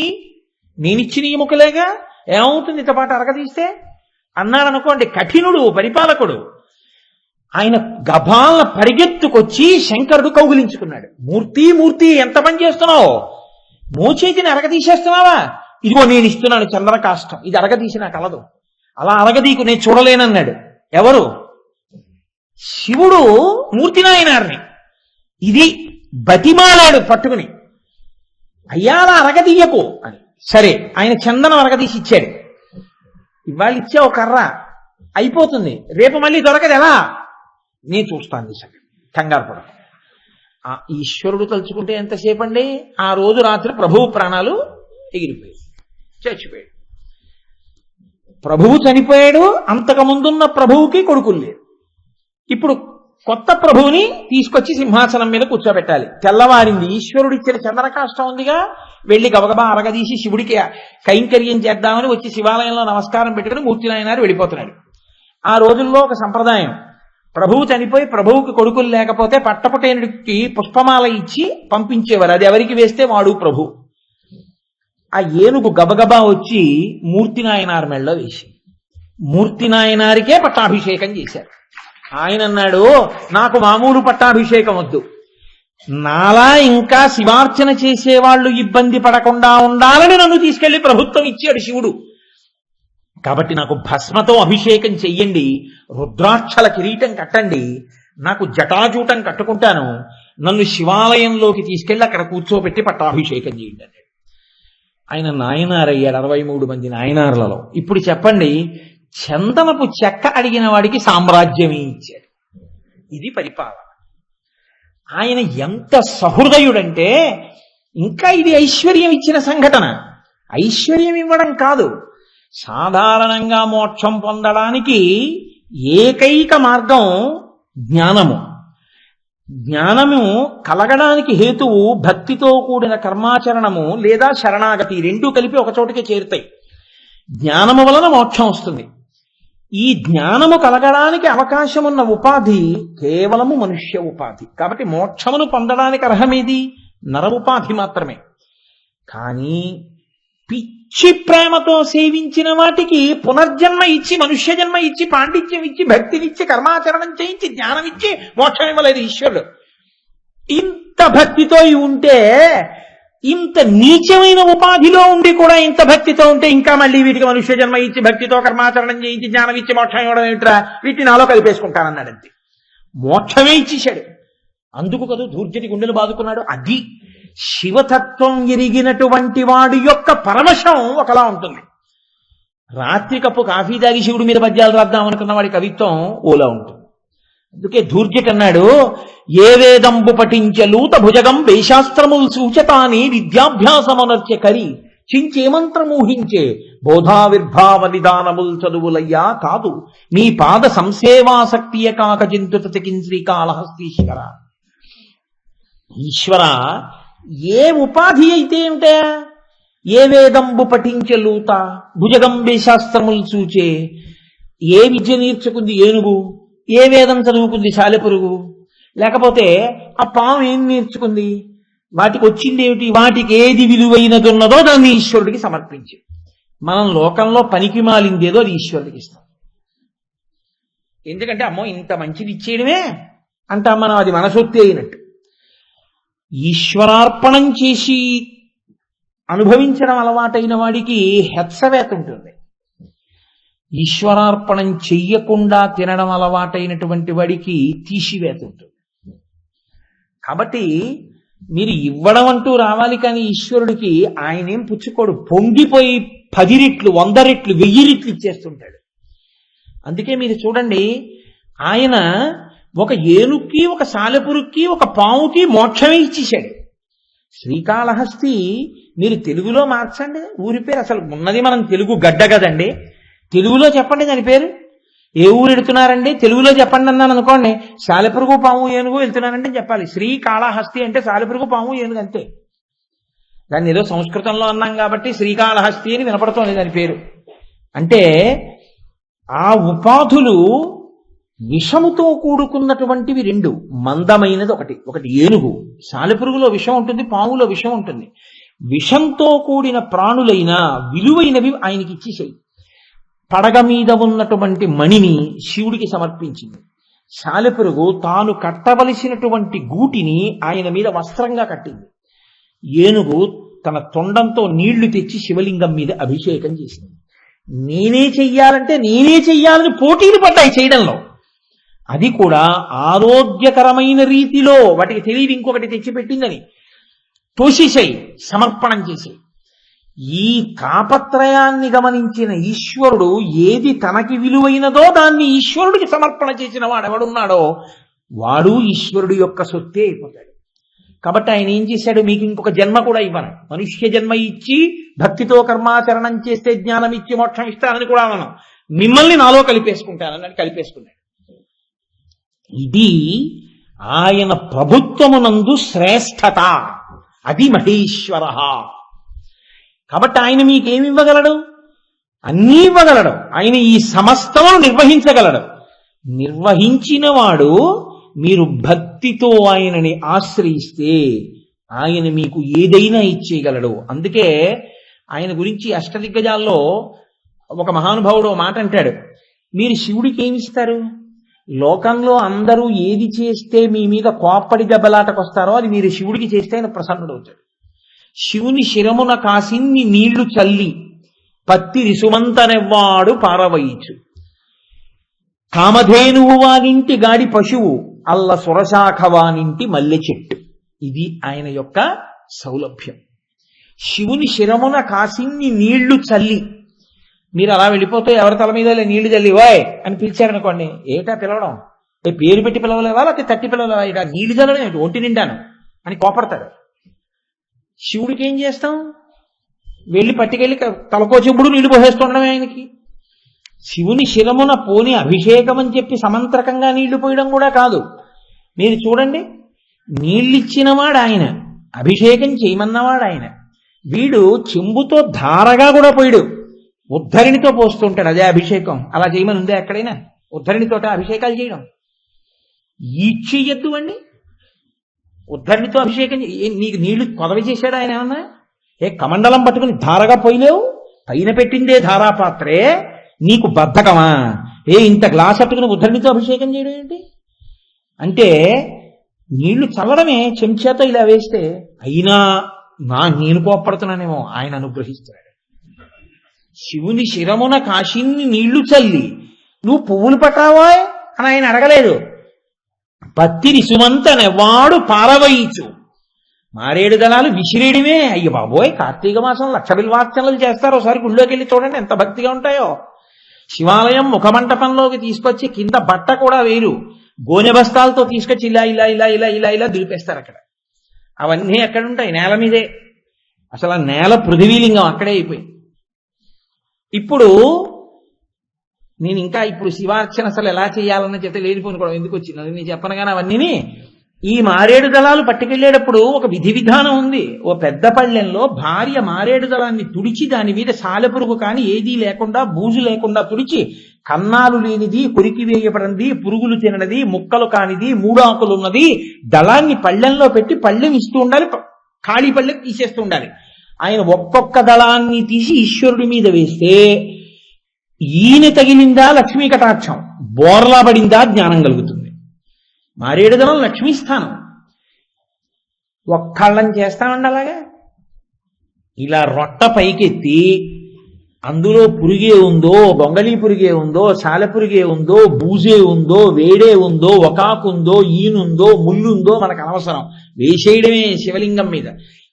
నేనిచ్చిన ఎముకలేగా, ఏమవుతుంది ఇంతపాటు అరగదీస్తే అన్నాడు అనుకోండి, కఠినుడు పరిపాలకుడు. ఆయన గభాలను పరిగెత్తుకొచ్చి శంకరుడు కౌగిలించుకున్నాడు. మూర్తి మూర్తి ఎంత పని చేస్తున్నావు, మోచేతిని అరగదీసేస్తున్నావా, ఇదిగో నేను ఇస్తున్నాను చందన కాష్టం, ఇది అరగదీసి నాకు కలదు, అలా అరగదీకు నేను చూడలేనన్నాడు. ఎవరు? శివుడు మూర్తినాయనారిని. ఇది బతిమాలాడు పట్టుకుని, అయ్యాలా అరగదీయకు అని. సరే ఆయన చందనం అరగదీసి ఇచ్చాడు. ఇవాళ ఇచ్చే ఒక కర్ర అయిపోతుంది, రేపు మళ్ళీ దొరకదు, ఎలా నేను చూస్తాను కంగారు పడ. ఆ ఈశ్వరుడు తలుచుకుంటే ఎంతసేపు అండి, ఆ రోజు రాత్రి ప్రభువు ప్రాణాలు ఎగిరిపోయాయి, చచ్చిపోయాడు. ప్రభువు చనిపోయాడు, అంతకు ముందున్న ప్రభువుకి కొడుకులు లేరు. ఇప్పుడు కొత్త ప్రభువుని తీసుకొచ్చి సింహాసనం మీద కూర్చోబెట్టాలి. తెల్లవారింది, ఈశ్వరుడు ఇచ్చిన చందనకాష్టం ఉందిగా, వెళ్లి గబగబా అరగదీసి శివుడికి కైంకర్యం చేద్దామని వచ్చి శివాలయంలో నమస్కారం పెట్టుకుని మూర్తి నాయనారు వెళ్ళిపోతున్నాడు. ఆ రోజుల్లో ఒక సంప్రదాయం, ప్రభువు చనిపోయి ప్రభువుకి కొడుకులు లేకపోతే పట్టపుటేనుడికి పుష్పమాల ఇచ్చి పంపించేవారు. అది ఎవరికి వేస్తే వాడు ప్రభు. ఆ ఏనుగు గబగబా వచ్చి మూర్తి నాయనారు మెళ్ళలో వేసి మూర్తి నాయనారికే పట్టాభిషేకం చేశారు. ఆయన అన్నాడు, నాకు మామూలు పట్టాభిషేకం వద్దు, నాలా ఇంకా శివార్చన చేసేవాళ్లు ఇబ్బంది పడకుండా ఉండాలని నన్ను తీసుకెళ్లి ప్రభుత్వం ఇచ్చాడు శివుడు. కాబట్టి నాకు భస్మతో అభిషేకం చెయ్యండి, రుద్రాక్షల కిరీటం కట్టండి, నాకు జటాజూటం కట్టుకుంటాను, నన్ను శివాలయంలోకి తీసుకెళ్లి అక్కడ కూర్చోబెట్టి పట్టాభిషేకం చేయండి అన్నాడు. ఆయన నాయనారయ్యాడు 63 మంది నాయనార్లలో. ఇప్పుడు చెప్పండి, చందనపు చెక్క అడిగిన వాడికి సామ్రాజ్యమే ఇచ్చాడు. ఇది పరిపాలన. ఆయన ఎంత సహృదయుడంటే, ఇంకా ఇది ఐశ్వర్యం ఇచ్చిన సంఘటన. ఐశ్వర్యం ఇవ్వడం కాదు, సాధారణంగా మోక్షం పొందడానికి ఏకైక మార్గం జ్ఞానము. జ్ఞానము కలగడానికి హేతువు భక్తితో కూడిన కర్మాచరణము లేదా శరణాగతి, రెండూ కలిపి ఒక చోటికి చేరుతాయి. జ్ఞానము వలన మోక్షం వస్తుంది. ఈ జ్ఞానము కలగడానికి అవకాశం ఉన్న ఉపాధి కేవలము మనుష్య ఉపాధి. కాబట్టి మోక్షమును పొందడానికి అర్హమేది? నర ఉపాధి మాత్రమే. కానీ పిచ్చి ప్రేమతో సేవించిన వాటికి పునర్జన్మ ఇచ్చి, మనుష్య జన్మ ఇచ్చి, పాండిత్యం ఇచ్చి, భక్తినిచ్చి, కర్మాచరణం చేయించి, జ్ఞానం ఇచ్చి మోక్షం ఇవ్వలేదు ఈశ్వరుడు. ఇంత భక్తితో ఉంటే, ఇంత నీచమైన ఉపాధిలో ఉండి కూడా ఇంత భక్తితో ఉంటే, ఇంకా మళ్ళీ వీటికి మనుష్య జన్మ ఇచ్చి, భక్తితో కర్మాచరణం చేయించి, జ్ఞానం ఇచ్చి మోక్షం ఇవ్వడం ఏమిట్రా, వీటిని నాలో కలిపేసుకుంటానన్నాడంతే. మోక్షమే ఇచ్చేశాడు. అందుకు కదా ధూర్జటి గుండెలు బాదుకున్నాడు. అది శివతత్వం ఎరిగినటువంటి వాడి యొక్క పరమశం ఒకలా ఉంటుంది. రాత్రి కప్పు కాఫీ తాగి శివుడి మీద పద్యాలు రాద్దాం అనుకున్న వాడి కవిత్వం ఓలా ఉంటుంది. అందుకే ధూర్జటి అన్నాడు, ఏ వేదంబు పఠించలూత భుజగం వేశాస్త్రములు సూచతాని విద్యాభ్యాసమనర్చ కరి చించే మంత్రమూహించే బోధావిర్భావ నిదానముల్ చదువులయ్యా కాదు నీ పాద సంసేవాసక్తియ కాక జంతుతకిన్ శ్రీకాళహస్తీశ్వర. ఈశ్వర, ఏ ఉపాధి అయితే ఏమిటా? ఏ వేదంబు పఠించలూత భుజగంబే శాస్త్రములు చూచే. ఏ విద్య నేర్చుకుంది ఏనుగు? ఏ వేదం చదువుకుంది సాలెపురుగు? లేకపోతే ఆ పాము ఏం నేర్చుకుంది? వాటికి వచ్చింది ఏమిటి? వాటికి ఏది విలువైనదున్నదో దాన్ని ఈశ్వరుడికి సమర్పించి, మనం లోకంలో పనికి మాలిందేదో అది ఈశ్వరుడికి ఇస్తాం. ఎందుకంటే అమ్మో ఇంత మంచిది ఇచ్చేయడమే అంటాం మనం, అది మన సొత్తే అయినట్టు. ఈశ్వరార్పణం చేసి అనుభవించడం అలవాటైన వాడికి హెత్సవేత ఉంటుంది. ఈశ్వరార్పణం చెయ్యకుండా తినడం అలవాటైనటువంటి వాడికి తీసివేత ఉంటుంది. కాబట్టి మీరు ఇవ్వడం అంటూ రావాలి, కానీ ఈశ్వరుడికి ఆయనేం పుచ్చుకోడు. పొంగిపోయి 10 రెట్లు 100 రెట్లు 1000 రెట్లు ఇచ్చేస్తుంటాడు. అందుకే మీరు చూడండి, ఆయన ఒక ఏనుక్కి, ఒక సాలెపురుక్కి, ఒక పావుకి మోక్షమే ఇచ్చేశాడు. శ్రీకాళహస్తి మీరు తెలుగులో మార్చండి ఊరి పేరు. అసలు ఉన్నది మనం తెలుగు గడ్డ కదండి, తెలుగులో చెప్పండి దాని పేరు. ఏ ఊరు వెళుతున్నారండి తెలుగులో చెప్పండి అన్నాను అనుకోండి, సాలెపురుగు పాము ఏనుగు వెళ్తున్నానంటే చెప్పాలి. శ్రీకాళహస్తి అంటే సాలెపురుగు పాము ఏనుగు అంతే. దాన్ని ఏదో సంస్కృతంలో అన్నాం కాబట్టి శ్రీకాళహస్తి అని వినపడుతోంది దాని పేరు. అంటే ఆ ఉపాధులు విషముతో కూడుకున్నటువంటివి రెండు. మందమైనది ఒకటి ఏనుగు. సాలెపురుగులో విషం ఉంటుంది, పాములో విషం ఉంటుంది. విషంతో కూడిన ప్రాణులైన విలువైనవి ఆయనకి ఇచ్చేసాయి. పడగ మీద ఉన్నటువంటి మణిని శివుడికి సమర్పించింది. సాలెపురుగు తాను కట్టవలసినటువంటి గూటిని ఆయన మీద వస్త్రంగా కట్టింది. ఏనుగు తన తొండంతో నీళ్లు తెచ్చి శివలింగం మీద అభిషేకం చేసింది. నేనే చెయ్యాలని పోటీలు పడ్డాయి చేయడంలో. అది కూడా ఆరోగ్యకరమైన రీతిలో, వాటికి తెలియదు ఇంకొకటి తెచ్చిపెట్టిందని. తోసేసాయి, సమర్పణం చేసి. ఈ తాపత్రయాన్ని గమనించిన ఈశ్వరుడు ఏది తనకి విలువైనదో దాన్ని ఈశ్వరుడికి సమర్పణ చేసిన వాడెవడున్నాడో వాడు ఈశ్వరుడు యొక్క సొత్తే అయిపోతాడు. కాబట్టి ఆయన ఏం చేశాడు, మీకు ఇంకొక జన్మ కూడా ఇవ్వను, మనుష్య జన్మ ఇచ్చి భక్తితో కర్మాచరణం చేస్తే జ్ఞానం ఇచ్చి మోక్షం ఇస్తానని కూడా అన్నాను, మిమ్మల్ని నాలో కలిపేసుకుంటానని కలిపేసుకున్నాడు. ఇది ఆయన ప్రభుత్వమునందు శ్రేష్టత. అది మహేశ్వర. కాబట్టి ఆయన మీకేమి ఇవ్వగలడు? అన్నీ ఇవ్వగలడు. ఆయన ఈ సమస్తమును నిర్వహించగలడు. నిర్వహించిన వాడు మీరు భక్తితో ఆయనని ఆశ్రయిస్తే ఆయన మీకు ఏదైనా ఇచ్చేయగలడు. అందుకే ఆయన గురించి అష్టదిగ్గజాల్లో ఒక మహానుభావుడు మాట అంటాడు, మీరు శివుడికి ఏమిస్తారు? లోకంలో అందరూ ఏది చేస్తే మీ మీద కోప్పడి దెబ్బలాటకొస్తారో అది మీరు శివుడికి చేస్తే ఆయన ప్రసన్నుడవుతాడు. శివుని శిరమున కాసిన్ని నీళ్లు చల్లి పత్తి రిసుమంతనెవ్వాడు పారవయిచు, కామధేనువు వానింటి గాడి పశువు, అల్ల సురశాఖ వానింటి మల్లె చెట్టు. ఇది ఆయన యొక్క సౌలభ్యం. శివుని శిరమున కాసిన్ని నీళ్లు చల్లి, మీరు అలా వెళ్ళిపోతే ఎవరి తల మీద నీళ్లు చల్లి వాయ్ అని పిలిచారనుకోండి, ఏటా పిలవడం? పేరు పెట్టి పిలవలేవా, లేకపోతే తట్టి పిలవలేవా? ఇక నీళ్లు చల్లడం ఏంటి, ఒంటి నిండాను అని కోపడతాడు. శివుడికి ఏం చేస్తాం? వెళ్ళి పట్టుకెళ్ళి తలకో చెంబుడు నీళ్లు పోసేస్తుండడమే ఆయనకి. శివుని శిరమున పోని అభిషేకం అని చెప్పి సమంత్రకంగా నీళ్లు పోయడం కూడా కాదు. మీరు చూడండి, నీళ్ళిచ్చినవాడు ఆయన, అభిషేకం చేయమన్నవాడు ఆయన. వీడు చెంబుతో ధారగా కూడా పోయాడు, ఉద్ధరిణితో పోస్తుంటాడు. అదే అభిషేకం. అలా చేయమని ఉందే ఎక్కడైనా? ఉద్ధరిణితోట అభిషేకాలు చేయడం ఈడ్చేయద్దు అండి. ఉద్ధరిణితో అభిషేకం నీకు నీళ్లు కొదవి చేశాడు ఆయన ఏమన్నా? కమండలం పట్టుకుని ధారగా పోయలేవు? పైన పెట్టిందే ధారాపాత్రే, నీకు బద్ధకమా? ఇంత గ్లాస్ పట్టుకుని ఉద్ధరిణితో అభిషేకం చేయడం ఏంటి? అంటే నీళ్లు చల్లడమే చెంచాతో ఇలా వేస్తే. అయినా నేను కోప్పడుతున్నానేమో, ఆయన అనుగ్రహిస్తున్నాడు. శివుని శిరమున కాశిన్ని నీళ్లు చల్లి నువ్వు పువ్వులు పట్టావా అని ఆయన అడగలేదు. పత్తిరి సుమంతనెవ్వాడు పారవయిచు, మారేడు దళాలు విసిరేయడమే. అయ్య బాబోయ్, కార్తీక మాసం లక్ష బిల్వార్చనలు చేస్తారు. ఒకసారి గుళ్ళోకి వెళ్ళి చూడండి ఎంత భక్తిగా ఉంటాయో. శివాలయం ముఖమంటపంలోకి తీసుకొచ్చి కింద బట్ట కూడా వేరు, గోనె బస్తాలతో తీసుకొచ్చి ఇలా ఇలా ఇలా ఇలా ఇలా ఇలా దులిపేస్తారు అక్కడ. అవన్నీ ఎక్కడుంటాయి? నేల మీదే. అసలు ఆ నేల పృథివీలింగం అక్కడే అయిపోయి. ఇప్పుడు నేను ఇంకా ఇప్పుడు శివార్చన అసలు ఎలా చేయాలన్న చేత లేనిపోను కూడా ఎందుకు వచ్చింది నేను చెప్పను. కానీ అవన్నీ ఈ మారేడు దళాలు పట్టుకెళ్లేటప్పుడు ఒక విధి విధానం ఉంది. ఓ పెద్ద పళ్ళెంలో భార్య మారేడు దళాన్ని తుడిచి దాని మీద సాలెపురుగు కానీ ఏదీ లేకుండా బూజు లేకుండా తుడిచి, కన్నాలు లేనిది, కొరికి వేయబడింది, పురుగులు తిననిది, ముక్కలు కానిది, మూడాకులున్నది దళాన్ని పళ్ళెంలో పెట్టి పళ్ళెం ఇస్తూ ఉండాలి, ఖాళీ పళ్ళెం తీసేస్తూ ఉండాలి. ఆయన ఒక్కొక్క దళాన్ని తీసి ఈశ్వరుడి మీద వేస్తే ఈయన తగిలిందా లక్ష్మీ కటాక్షం, బోర్లా పడిందా జ్ఞానం కలుగుతుంది. మారేడు దళం లక్ష్మీస్థానం. ఒక్కళ్ళని చేస్తామండి అలాగా. ఇలా రొట్ట పైకెత్తి అందులో పురుగే ఉందో, గొంగళీ పురుగే ఉందో, సాలెపురుగే ఉందో, బూజే ఉందో, వేడే ఉందో, ఒకాకుందో, ఈనుందో, ముళ్ళుందో మనకు అనవసరం. వేసేయడమే శివలింగం మీద.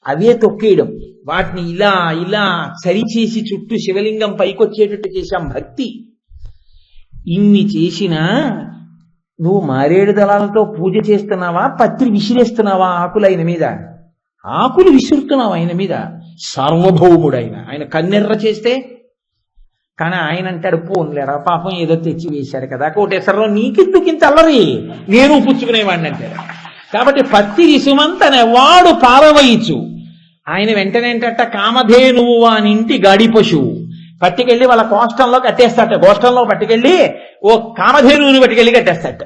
అవే తొక్కేయడం. వాటిని ఇలా ఇలా సరిచేసి చుట్టూ శివలింగం పైకొచ్చేటట్టు చేశాం. భక్తి ఇన్ని చేసినా నువ్వు మారేడు దళాలతో పూజ చేస్తున్నావా, పత్రి విసిరేస్తున్నావా? ఆకులు ఆయన మీద, ఆకులు విసురుతున్నావు ఆయన మీద. సార్వభౌముడు ఆయన. ఆయన కన్నెర్ర చేస్తే కానీ ఆయన అంటాడు, పోన్లేరా పాపం ఏదో తెచ్చి వేశాడు కదా, కోటేశ్వరరావు నీకెందుకు ఇంత అల్లరి, నేను పుచ్చుకునేవాడిని అంటాడు. కాబట్టి పత్తి రిసుమంతనే వాడు పారవయిచు. ఆయన వెంటనే ఏంటంట, కామధేనువు వానింటి గాడి పశువు పట్టుకెళ్ళి వాళ్ళ కోష్టంలో కట్టేస్తాట. గోష్టంలో పట్టుకెళ్ళి ఓ కామధేనువుని పట్టుకెళ్ళి కట్టేస్తాట.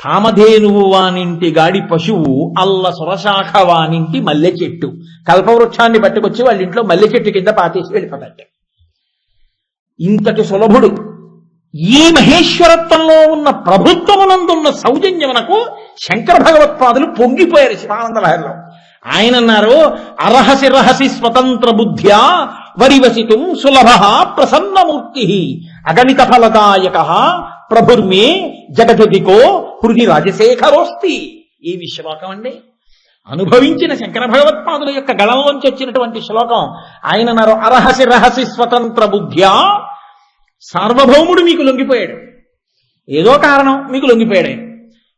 కామధేనువు వానింటి గాడి పశువు, అల్ల సురశాఖ వానింటి మల్లె చెట్టు. కల్పవృక్షాన్ని పట్టుకొచ్చి వాళ్ళ ఇంట్లో మల్లె చెట్టు కింద పాతేసి వెళ్ళిపోతాట. ఇంతటి సులభుడు. ఈ మహేశ్వరత్వంలో ఉన్న ప్రభుత్వమునందున్న సౌజన్యమునకు శంకర భగవత్పాదులు పొంగిపోయారు శివానంద లహరిలో. ఆయన అన్నారు, అరహసి రహసి స్వతంత్ర బుద్ధ్యా వరివసితుం సులభ ప్రసన్నమూర్తి అగణిత ఫలదాయక ప్రభుర్మే జగజగికో హృది రాజశేఖరోస్తి. ఏమి శ్లోకం అండి! అనుభవించిన శంకర భగవత్పాదుల యొక్క గళంలోంచి వచ్చినటువంటి శ్లోకం. ఆయన అన్నారు, అరహసి రహసి స్వతంత్ర బుద్ధ్యా. సార్వభౌముడు మీకు లొంగిపోయాడు, ఏదో కారణం మీకు లొంగిపోయాడు ఆయన.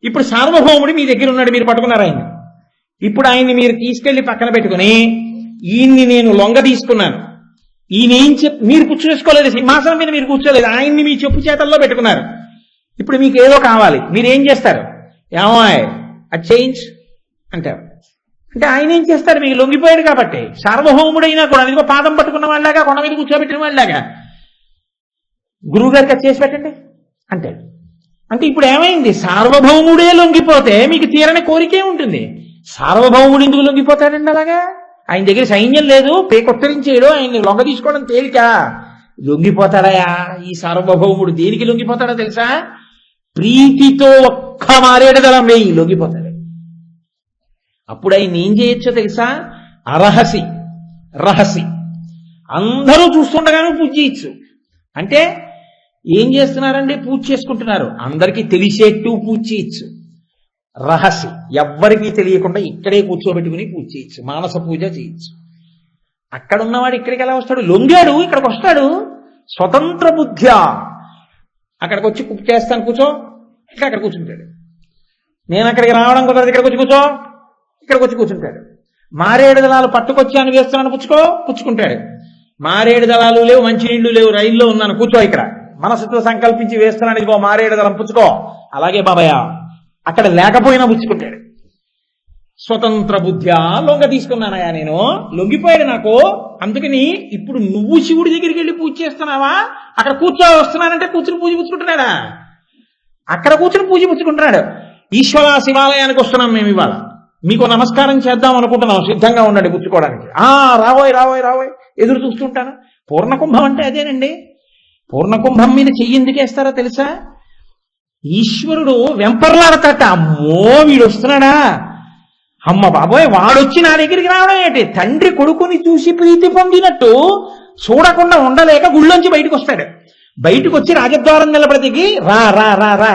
ఇప్పుడు సార్వభౌముడు మీ దగ్గర ఉన్నాడు, మీరు పట్టుకున్నారు ఆయన. ఇప్పుడు ఆయన్ని మీరు తీసుకెళ్లి పక్కన పెట్టుకుని, ఈయన్ని నేను లొంగ తీసుకున్నాను, ఈయనేం మీరు కూర్చోసుకోలేదు, సింహాసనం మీద మీరు కూర్చోలేదు, ఆయన్ని మీ చెప్పు చేతల్లో పెట్టుకున్నారు. ఇప్పుడు మీకు ఏదో కావాలి, మీరేం చేస్తారు? ఏమాయ్ అది చేయించు అంటారు. అంటే ఆయన ఏం చేస్తారు? మీకు లొంగిపోయాడు కాబట్టి. సార్వభౌముడైనా కూడా ఇదిగో పాదం పట్టుకున్న వాళ్ళలాగా, కొండ మీద కూర్చోబెట్టిన వాళ్ళలాగా గురువు గారికి అది చేసి పెట్టండి అంటాడు. అంటే ఇప్పుడు ఏమైంది? సార్వభౌముడే లొంగిపోతే మీకు తీరని కోరికే ఉంటుంది. సార్వభౌముడు ఎందుకు లొంగిపోతాడండి అలాగా? ఆయన దగ్గర సైన్యం లేదు, పేకొత్తరించేయడు, ఆయన్ని లొంగ తీసుకోవడం తేలిక. లొంగిపోతాడయా ఈ సార్వభౌముడు? దేనికి లొంగిపోతాడో తెలుసా? ప్రీతితో ఒక్క మారేడుదలం వేయి లొంగిపోతాడు. అప్పుడు ఆయన ఏం చేయొచ్చో తెలుసా? అరహసి రహసి అందరూ చూస్తుండగానే పూజ చేయొచ్చు. అంటే ఏం చేస్తున్నారండి? పూజ చేసుకుంటున్నారు, అందరికీ తెలిసేట్టు పూజ చేయొచ్చు. రహసి ఎవ్వరికీ తెలియకుండా ఇక్కడే కూర్చోబెట్టుకుని పూజ చేయొచ్చు, మానస పూజ చేయొచ్చు. అక్కడ ఉన్నవాడు ఇక్కడికి ఎలా వస్తాడు? లొంగాడు ఇక్కడికి వస్తాడు. స్వతంత్ర బుద్ధ్యా అక్కడికి వచ్చి చేస్తాను కూర్చో, ఇంకా అక్కడ కూర్చుంటాడు. నేను అక్కడికి రావడం కుదరదు, ఇక్కడికి వచ్చి కూర్చో, ఇక్కడికి వచ్చి కూర్చుంటాడు. మారేడు దళాలు పట్టుకొచ్చాను వేస్తున్నాను పుచ్చుకుంటాడు. మారేడు దళాలు లేవు, మంచినీళ్లు లేవు, రైల్లో ఉన్నాను కూర్చో, ఇక్కడ మనసుతో సంకల్పించి వేస్తున్నాను, ఇదిగో మారేడు దళం పుచ్చుకో. అలాగే బాబాయ్ అక్కడ లేకపోయినా పుచ్చుకుంటాడు. స్వతంత్ర బుద్ధ్యా లొంగ తీసుకున్నానయా నేను, లొంగిపోయాడు నాకు. అందుకని ఇప్పుడు నువ్వు శివుడి దగ్గరికి వెళ్ళి పూజ చేస్తున్నావా? అక్కడ కూర్చో వస్తున్నానంటే కూర్చుని పూజ పుచ్చుకుంటున్నాడా? అక్కడ కూర్చుని పూజ పుచ్చుకుంటున్నాడు. ఈశ్వర శివాలయానికి వస్తున్నాం మేము ఇవాళ, మీకు నమస్కారం చేద్దాం అనుకుంటున్నాం, సిద్ధంగా ఉండండి పుచ్చుకోవడానికి. రావోయ్ రావోయ్ రావోయ్ ఎదురు చూస్తుంటాను. పూర్ణకుంభం అంటే అదేనండి. పూర్ణకుంభం మీద చెయ్యి ఎందుకు వేస్తారో తెలుసా? ఈశ్వరుడు వెంపర్లాడతాట, అమ్మో వీడు వస్తున్నాడా, అమ్మ బాబోయ్ వాడొచ్చి నా దగ్గరికి రావడం ఏంటి? తండ్రి కొడుకుని చూసి ప్రీతి పొందినట్టు చూడకుండా ఉండలేక గుళ్ళోంచి బయటకు వస్తాడు. బయటకు వచ్చి రాజద్వారం నిలబడికి రా రా రా రా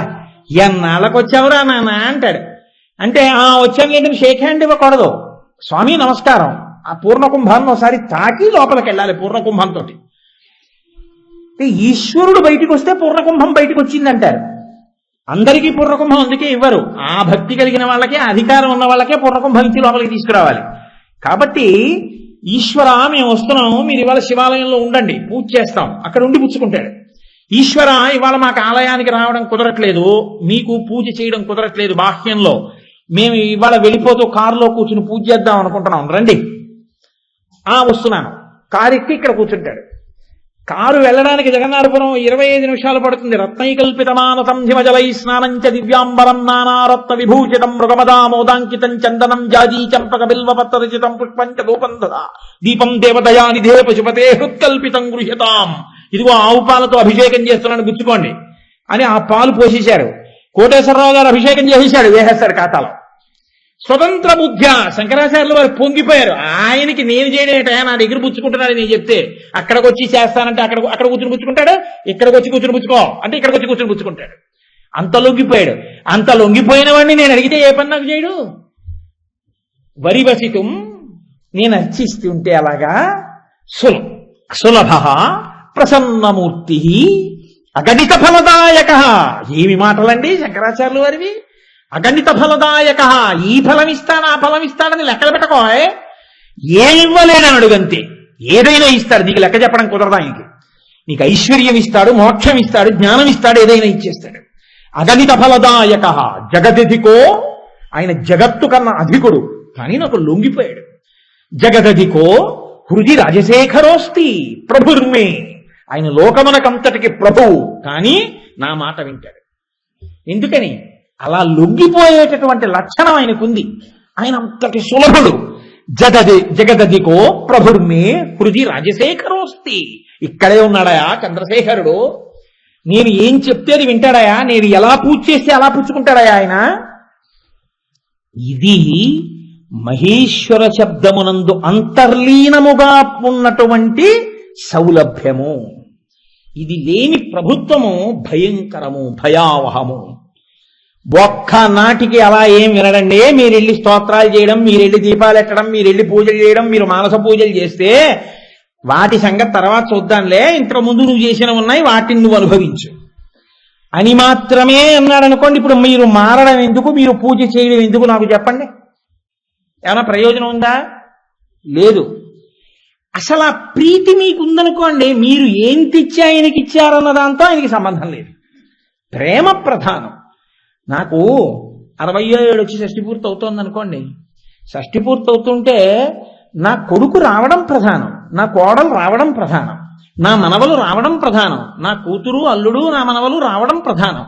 ఎన్నాళ్ళకు వచ్చావురా నాన్న అంటాడు. అంటే వచ్చాను ఏంటి షేక్ హ్యాండ్ ఇవ్వకూడదు, స్వామి నమస్కారం. ఆ పూర్ణకుంభాన్ని ఒకసారి తాకి లోపలికి వెళ్ళాలి పూర్ణకుంభంతో. ఈశ్వరుడు బయటికి వస్తే పూర్ణకుంభం బయటకు వచ్చిందంటారు. అందరికీ పూర్ణకుంభం అందుకే ఇవ్వరు, ఆ భక్తి కలిగిన వాళ్ళకే, అధికారం ఉన్న వాళ్ళకే పూర్ణకుంభం ఇచ్చి లోపలికి తీసుకురావాలి. కాబట్టి ఈశ్వర మేము వస్తున్నాము, మీరు ఇవాళ శివాలయంలో ఉండండి, పూజ చేస్తాం, అక్కడ ఉండి పుచ్చుకుంటాడు. ఈశ్వర ఇవాళ మాకు ఆలయానికి రావడం కుదరట్లేదు, మీకు పూజ చేయడం కుదరట్లేదు బాహ్యంలో, మేము ఇవాళ వెళ్ళిపోతూ కారులో కూర్చుని పూజ చేద్దాం అనుకుంటున్నాం, రండి. వస్తున్నాను. కారు ఎక్కి ఇక్కడ కూర్చుంటాడు. కారు వెళ్ళడానికి జగన్నాథపురం 25 నిమిషాలు పడుతుంది. రత్నైకల్పితమానసం హిమజలై స్నానంచ దివ్యాంబరం నానారత్న విభూషితం మృగమదామోదాంకితం చందనం జాజీ చంపక బిల్వపత్రచితం పుష్పంచ రూపం దదా దీపం దేవదయా నిధే పశుపతే హృత్కల్పితం గృహ్యతాం. ఇదిగో ఆవు పాలతో అభిషేకం చేస్తున్నాను గుచ్చుకోండి అని ఆ పాలు పోసేశారు. కోటేశ్వరరావు గారు అభిషేకం చేసేశాడు, వేసేస్తాడు ఖాతాలో. స్వతంత్ర బుద్ధ్యా శంకరాచార్యులు వారు పొంగిపోయారు. ఆయనకి నేను చేయడేటయా, నా దగ్గర పుచ్చుకుంటున్నాడు నేను చెప్తే, అక్కడికి వచ్చి చేస్తానంటే అక్కడ కూర్చుని పుచ్చుకుంటాడు, ఇక్కడికి వచ్చి కూర్చుని పుచ్చుకో అంటే ఇక్కడికి వచ్చి కూర్చుని పుచ్చుకుంటాడు. అంత లొంగిపోయాడు. అంత లొంగిపోయిన వాడిని నేను అడిగితే ఏ పని నాకు చేయడు? వరివసితం నేను అర్చిస్తుంటే అలాగా సులభ ప్రసన్నమూర్తి అగణిత ఫలదాయక. ఏమి మాటలండి శంకరాచార్యులు వారివి! అగణిత ఫలదాయక, ఈ ఫలం ఇస్తాడు ఆ ఫలం ఇస్తాడని లెక్కలు పెట్టుకో. ఏమి ఇవ్వలేడని అడుగంతే, ఏదైనా ఇస్తాడు, నీకు లెక్క చెప్పడం కుదరదా? నీకు ఐశ్వర్యం ఇస్తాడు, మోక్షం ఇస్తాడు, జ్ఞానం ఇస్తాడు, ఏదైనా ఇచ్చేస్తాడు. అగణిత ఫలదాయక జగదధికో, ఆయన జగత్తు కన్నా అధికుడు, కానీ నాకు లొంగిపోయాడు. జగదధికో హృది రాజశేఖరోస్తి ప్రభుర్మే, ఆయన లోకమునకంతటికి ప్రభువు, కానీ నా మాట వింటాడు. ఎందుకని? అలా లొంగిపోయేటటువంటి లక్షణం ఆయనకుంది. ఆయన అంతటి సులభుడు. జగదధికో ప్రభుర్మే హృది రాజశేఖరోస్తి. ఇక్కడే ఉన్నాడయా చంద్రశేఖరుడు. నేను ఏం చెప్తే అది వింటాడయా, నేను ఎలా పూజ చేస్తే అలా పుచ్చుకుంటాడయా ఆయన. ఇది మహేశ్వర శబ్దమునందు అంతర్లీనముగా ఉన్నటువంటి సౌలభ్యము. ఇది లేని ప్రభుత్వము భయంకరము, భయావహము. ఒక్క నాటికి అలా ఏం వినడండి. మీరెళ్ళి స్తోత్రాలు చేయడం, మీరెళ్ళి దీపాలు ఎట్టడం, మీరెళ్ళి పూజలు చేయడం, మీరు మానస పూజలు చేస్తే వాటి సంగతి తర్వాత చూద్దాంలే, ఇంతకు ముందు నువ్వు చేసినవి ఉన్నాయి, వాటిని నువ్వు అనుభవించు అని మాత్రమే అన్నాడు అనుకోండి. ఇప్పుడు మీరు మారడం ఎందుకు, మీరు పూజ చేయడం ఎందుకు నాకు చెప్పండి? ఏమైనా ప్రయోజనం ఉందా? లేదు. అసలు ఆ ప్రీతి మీకు ఉందనుకోండి, మీరు ఏం తెచ్చి ఆయనకి ఇచ్చారన్న దాంతో ఆయనకి సంబంధం లేదు. ప్రేమ ప్రధానం. నాకు 67 వచ్చి షష్ఠి పూర్తి అవుతోంది అనుకోండి. షష్ఠి పూర్తి అవుతుంటే నా కొడుకు రావడం ప్రధానం, నా కోడలు రావడం ప్రధానం, నా మనవలు రావడం ప్రధానం, నా కూతురు అల్లుడు నా మనవలు రావడం ప్రధానం.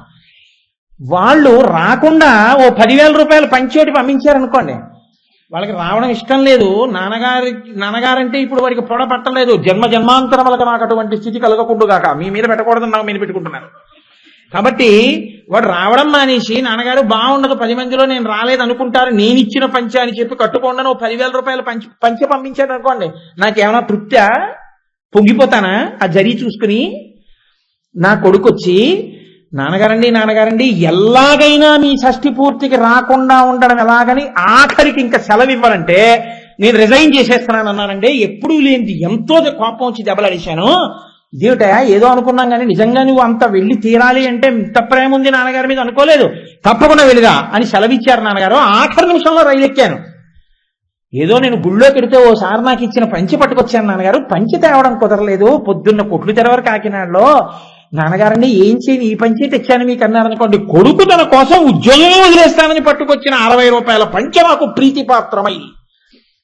వాళ్ళు రాకుండా ఓ 10,000 రూపాయలు పంచేటి పంపించారనుకోండి, వాళ్ళకి రావడం ఇష్టం లేదు. నాన్నగారంటే ఇప్పుడు వాడికి పొడ పట్టలేదు. జన్మాంతరం వాళ్ళకి నాకు అటువంటి స్థితి కలగకుండుగాక. మీ మీద పెట్టకూడదని నాకు మీద పెట్టుకుంటున్నారు. కాబట్టి వాడు రావడం మానేసి నాన్నగారు బాగుండదు, 10 మందిలో నేను రాలేదు అనుకుంటారు, నేను ఇచ్చిన పంచ అని చెప్పి కట్టుకోండి ఓ 10,000 రూపాయలు పంచి పంపించాడు అనుకోండి, నాకేమైనా తృప్త్యా? పొంగిపోతానా ఆ జరీ చూసుకుని? నా కొడుకు వచ్చి నాన్నగారండి ఎలాగైనా మీ షష్ఠి పూర్తికి రాకుండా ఉండడం ఎలాగని ఆఖరికి ఇంకా సెలవు ఇవ్వాలంటే నేను రిజైన్ చేసేస్తున్నాను అన్నానండి. ఎప్పుడూ లేనిది ఎంతో కోపం వచ్చి దెబ్బలాడేశాను. ఇదేమిటా ఏదో అనుకున్నాం కానీ నిజంగా నువ్వు అంత వెళ్ళి తీరాలి అంటే ఇంత ప్రేమ ఉంది నాన్నగారి మీద అనుకోలేదు. తప్పకుండా వెళ్ళిగా అని సెలవిచ్చారు నాన్నగారు. ఆఖరి నిమిషంలో రైలు ఎక్కాను. ఏదో నేను గుళ్ళోకి వెడితే ఓసారి నాకు ఇచ్చిన పంచి పట్టుకొచ్చాను నాన్నగారు. పంచి తేవడం కుదరలేదు. పొద్దున్న కొట్లు తెరవరు కాకినాడలో. నాన్నగారండి ఏం చేయని ఈ పంచి తెచ్చాను మీకు అన్నారు అనుకోండి. కొడుకు తన కోసం ఉద్యోగమే వదిలేస్తానని పట్టుకొచ్చిన 60 రూపాయల పంచ నాకు ప్రీతిపాత్రమై,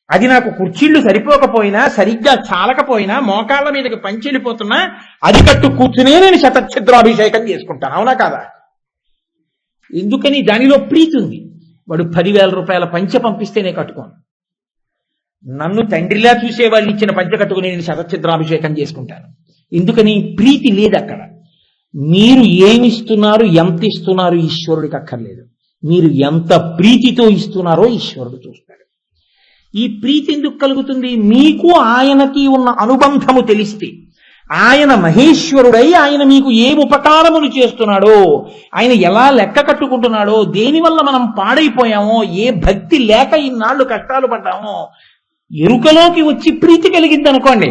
అది నాకు కుర్చీళ్లు సరిపోకపోయినా సరిగ్గా చాలకపోయినా మోకాళ్ళ మీదకి పంచెళ్ళిపోతున్నా అది కట్టు కూర్చునే నేను శతఛిద్రాభిషేకం చేసుకుంటాను. అవునా కాదా? ఎందుకని? దానిలో ప్రీతి ఉంది. వాడు 10,000 రూపాయల పంచ పంపిస్తేనే కట్టుకోను. నన్ను తండ్రిలా చూసేవాళ్ళు ఇచ్చిన పంచ కట్టుకుని నేను శతఛిద్రాభిషేకం చేసుకుంటాను. ఎందుకని? ప్రీతి లేదు అక్కడ. మీరు ఏమిస్తున్నారు, ఎంత ఇస్తున్నారు ఈశ్వరుడికి అక్కర్లేదు. మీరు ఎంత ప్రీతితో ఇస్తున్నారో ఈశ్వరుడు చూస్తాడు. ఈ ప్రీతి ఎందుకు కలుగుతుంది? మీకు ఆయనకి ఉన్న అనుబంధము తెలిస్తే, ఆయన మహేశ్వరుడై ఆయన మీకు ఏ ఉపకారములు చేస్తున్నాడో, ఆయన ఎలా లెక్క కట్టుకుంటున్నాడో, దేనివల్ల మనం పాడైపోయామో, ఏ భక్తి లేక ఇన్నాళ్ళు కష్టాలు పడ్డామో ఎరుకలోకి వచ్చి ప్రీతి కలిగింది అనుకోండి,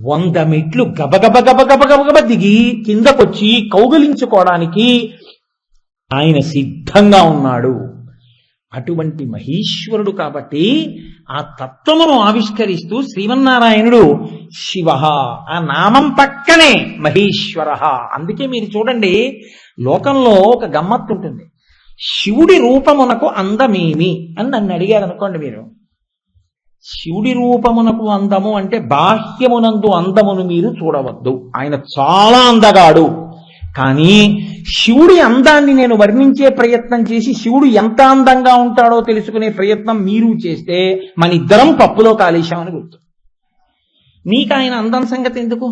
100 మెట్లు గబగబ దిగి కిందకొచ్చి కౌగలించుకోవడానికి ఆయన సిద్ధంగా ఉన్నాడు. అటువంటి మహేశ్వరుడు కాబట్టి ఆ తత్వమును ఆవిష్కరిస్తూ శ్రీమన్నారాయణుడు శివ, ఆ నామం పక్కనే మహేశ్వర. అందుకే మీరు చూడండి, లోకంలో ఒక గమ్మత్తు ఉంటుంది. శివుడి రూపమునకు అందమేమి అని నన్ను అడిగారు అనుకోండి మీరు. శివుడి రూపమునకు అందము అంటే బాహ్యమునందు అందమును మీరు చూడవద్దు. ఆయన చాలా అందగాడు. కానీ శివుడి అందాన్ని నేను వర్ణించే ప్రయత్నం చేసి శివుడు ఎంత అందంగా ఉంటాడో తెలుసుకునే ప్రయత్నం మీరు చేస్తే మన ఇద్దరం పప్పులో కాలేశామని గుర్తు. నీకు ఆయన అందం సంగతి ఎందుకు?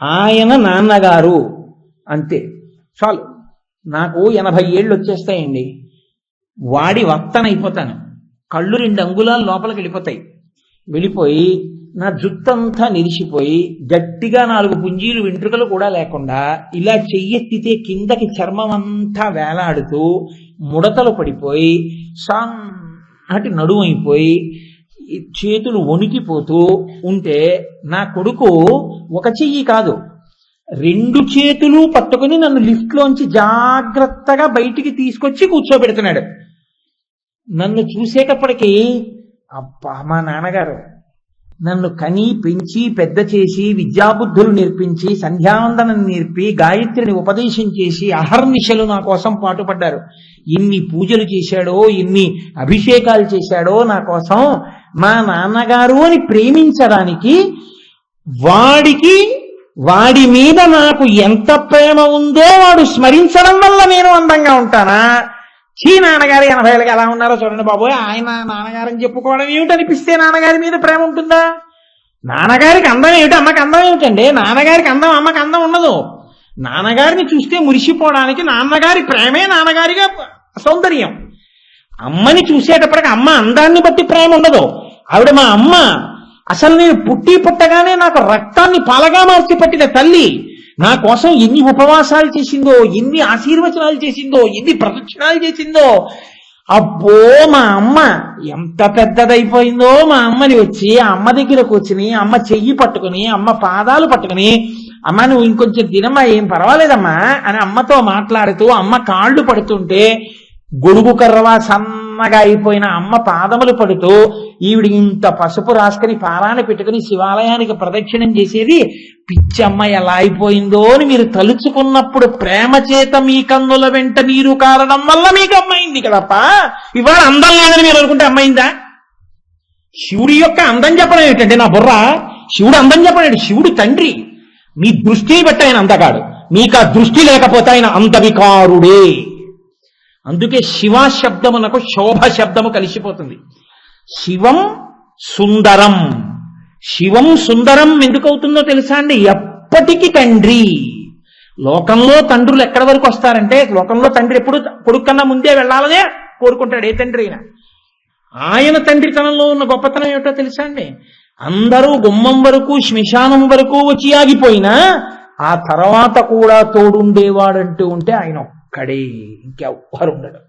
ఆయన నాన్నగారు అంతే చాలు. నాకు 80 ఏళ్ళు వచ్చేస్తాయండి. వాడి వక్తనైపోతాను. కళ్ళు 2 అంగుళాలు లోపలికి వెళ్ళిపోయి నా జుత్తంతా నిలిచిపోయి గట్టిగా 4 పుంజీలు వెంట్రుకలు కూడా లేకుండా ఇలా చెయ్యెత్తితే కిందకి చర్మం అంతా వేలాడుతూ ముడతలు పడిపోయి సాటి నడుమైపోయి చేతులు వణికిపోతూ ఉంటే నా కొడుకు ఒక చెయ్యి కాదు 2 చేతులు పట్టుకుని నన్ను లిఫ్ట్లోంచి జాగ్రత్తగా బయటికి తీసుకొచ్చి కూర్చోబెడుతున్నాడు. నన్ను చూసేటప్పటికీ అబ్బా, మా నాన్నగారు నన్ను కని పెంచి పెద్ద చేసి విద్యాబుద్ధులు నేర్పించి సంధ్యావందనం నేర్పి గాయత్రిని ఉపదేశం చేసి అహర్నిశలు నా కోసం పాటుపడ్డారు. ఇన్ని పూజలు చేశాడో, ఇన్ని అభిషేకాలు చేశాడో నా కోసం. మా నాన్నగారు అని ప్రేమించడానికి వాడి మీద నాకు ఎంత ప్రేమ ఉందో వాడు స్మరించడం వల్ల నేను అందంగా ఉంటానా? నాన్నగారు 80 ఏళ్ళకి ఎలా ఉన్నారో చూడండి బాబోయ్. ఆయన నాన్నగారని చెప్పుకోవడం ఏమిటనిపిస్తే నాన్నగారి మీద ప్రేమ ఉంటుందా? నాన్నగారికి అందం ఏమిటి, అమ్మకి అందం ఏమిటండి? నాన్నగారికి అందం, అమ్మకి అందం ఉండదు. నాన్నగారిని చూస్తే మురిసిపోవడానికి నాన్నగారి ప్రేమే నాన్నగారిగా సౌందర్యం. అమ్మని చూసేటప్పటికి అమ్మ అందాన్ని బట్టి ప్రేమ ఉండదు. ఆవిడ మా అమ్మ. అసలు నేను పుట్టగానే నాకు రక్తాన్ని పాలగా మార్చి పట్టిన తల్లి. నా కోసం ఎన్ని ఉపవాసాలు చేసిందో, ఎన్ని ఆశీర్వచనాలు చేసిందో, ఎన్ని ప్రదక్షిణాలు చేసిందో. అబ్బో, మా అమ్మ ఎంత పెద్దదైపోయిందో. మా అమ్మని వచ్చి ఆ అమ్మ దగ్గరకు వచ్చి అమ్మ చెయ్యి పట్టుకుని, అమ్మ పాదాలు పట్టుకుని, అమ్మ నువ్వు ఇంకొంచెం తినమ్మా, ఏం పర్వాలేదమ్మా అని అమ్మతో మాట్లాడుతూ అమ్మ కాళ్ళు పడుతుంటే గొడుగు కర్రవా సన్న సన్నగా అయిపోయిన అమ్మ పాదములు పడుతూ ఈవిడి ఇంత పసుపు రాసుకుని పారాన్ని పెట్టుకుని శివాలయానికి ప్రదక్షిణం చేసేది పిచ్చమ్మ ఎలా అయిపోయిందో అని మీరు తలుచుకున్నప్పుడు ప్రేమ చేత మీ కన్నుల వెంట నీరు కారడం వల్ల మీకు అమ్మైంది కదప్ప. ఇవాళ అందం లేదని మీరు అనుకుంటే అమ్మైందా? శివుడి యొక్క అందం చెప్పడం ఏంటంటే నా బుర్ర, శివుడు అందం చెప్పలేడు. శివుడు తండ్రి, మీ దృష్టిని బట్టి ఆయన అందగాడు. మీకు ఆ దృష్టి లేకపోతే ఆయన అందవికారుడే. అందుకే శివ శబ్దమునకు శోభ శబ్దము కలిసిపోతుంది. శివం సుందరం. శివం సుందరం ఎందుకు అవుతుందో తెలుసా అండి? ఎప్పటికీ తండ్రి. లోకంలో తండ్రులు ఎక్కడి వరకు వస్తారంటే, లోకంలో తండ్రి ఎప్పుడు కొడుకు కన్నా ముందే వెళ్ళాలనే కోరుకుంటాడు ఏ తండ్రి అయినా. ఆయన తండ్రితనంలో ఉన్న గొప్పతనం ఏమిటో తెలుసా అండి? అందరూ గుమ్మం వరకు శ్మశానం వరకు వచ్చి ఆగిపోయినా ఆ తర్వాత కూడా తోడుండేవాడంటూ ఉంటే ఆయన ఒక్కడే, ఇంకెవ్వరు ఉండడు.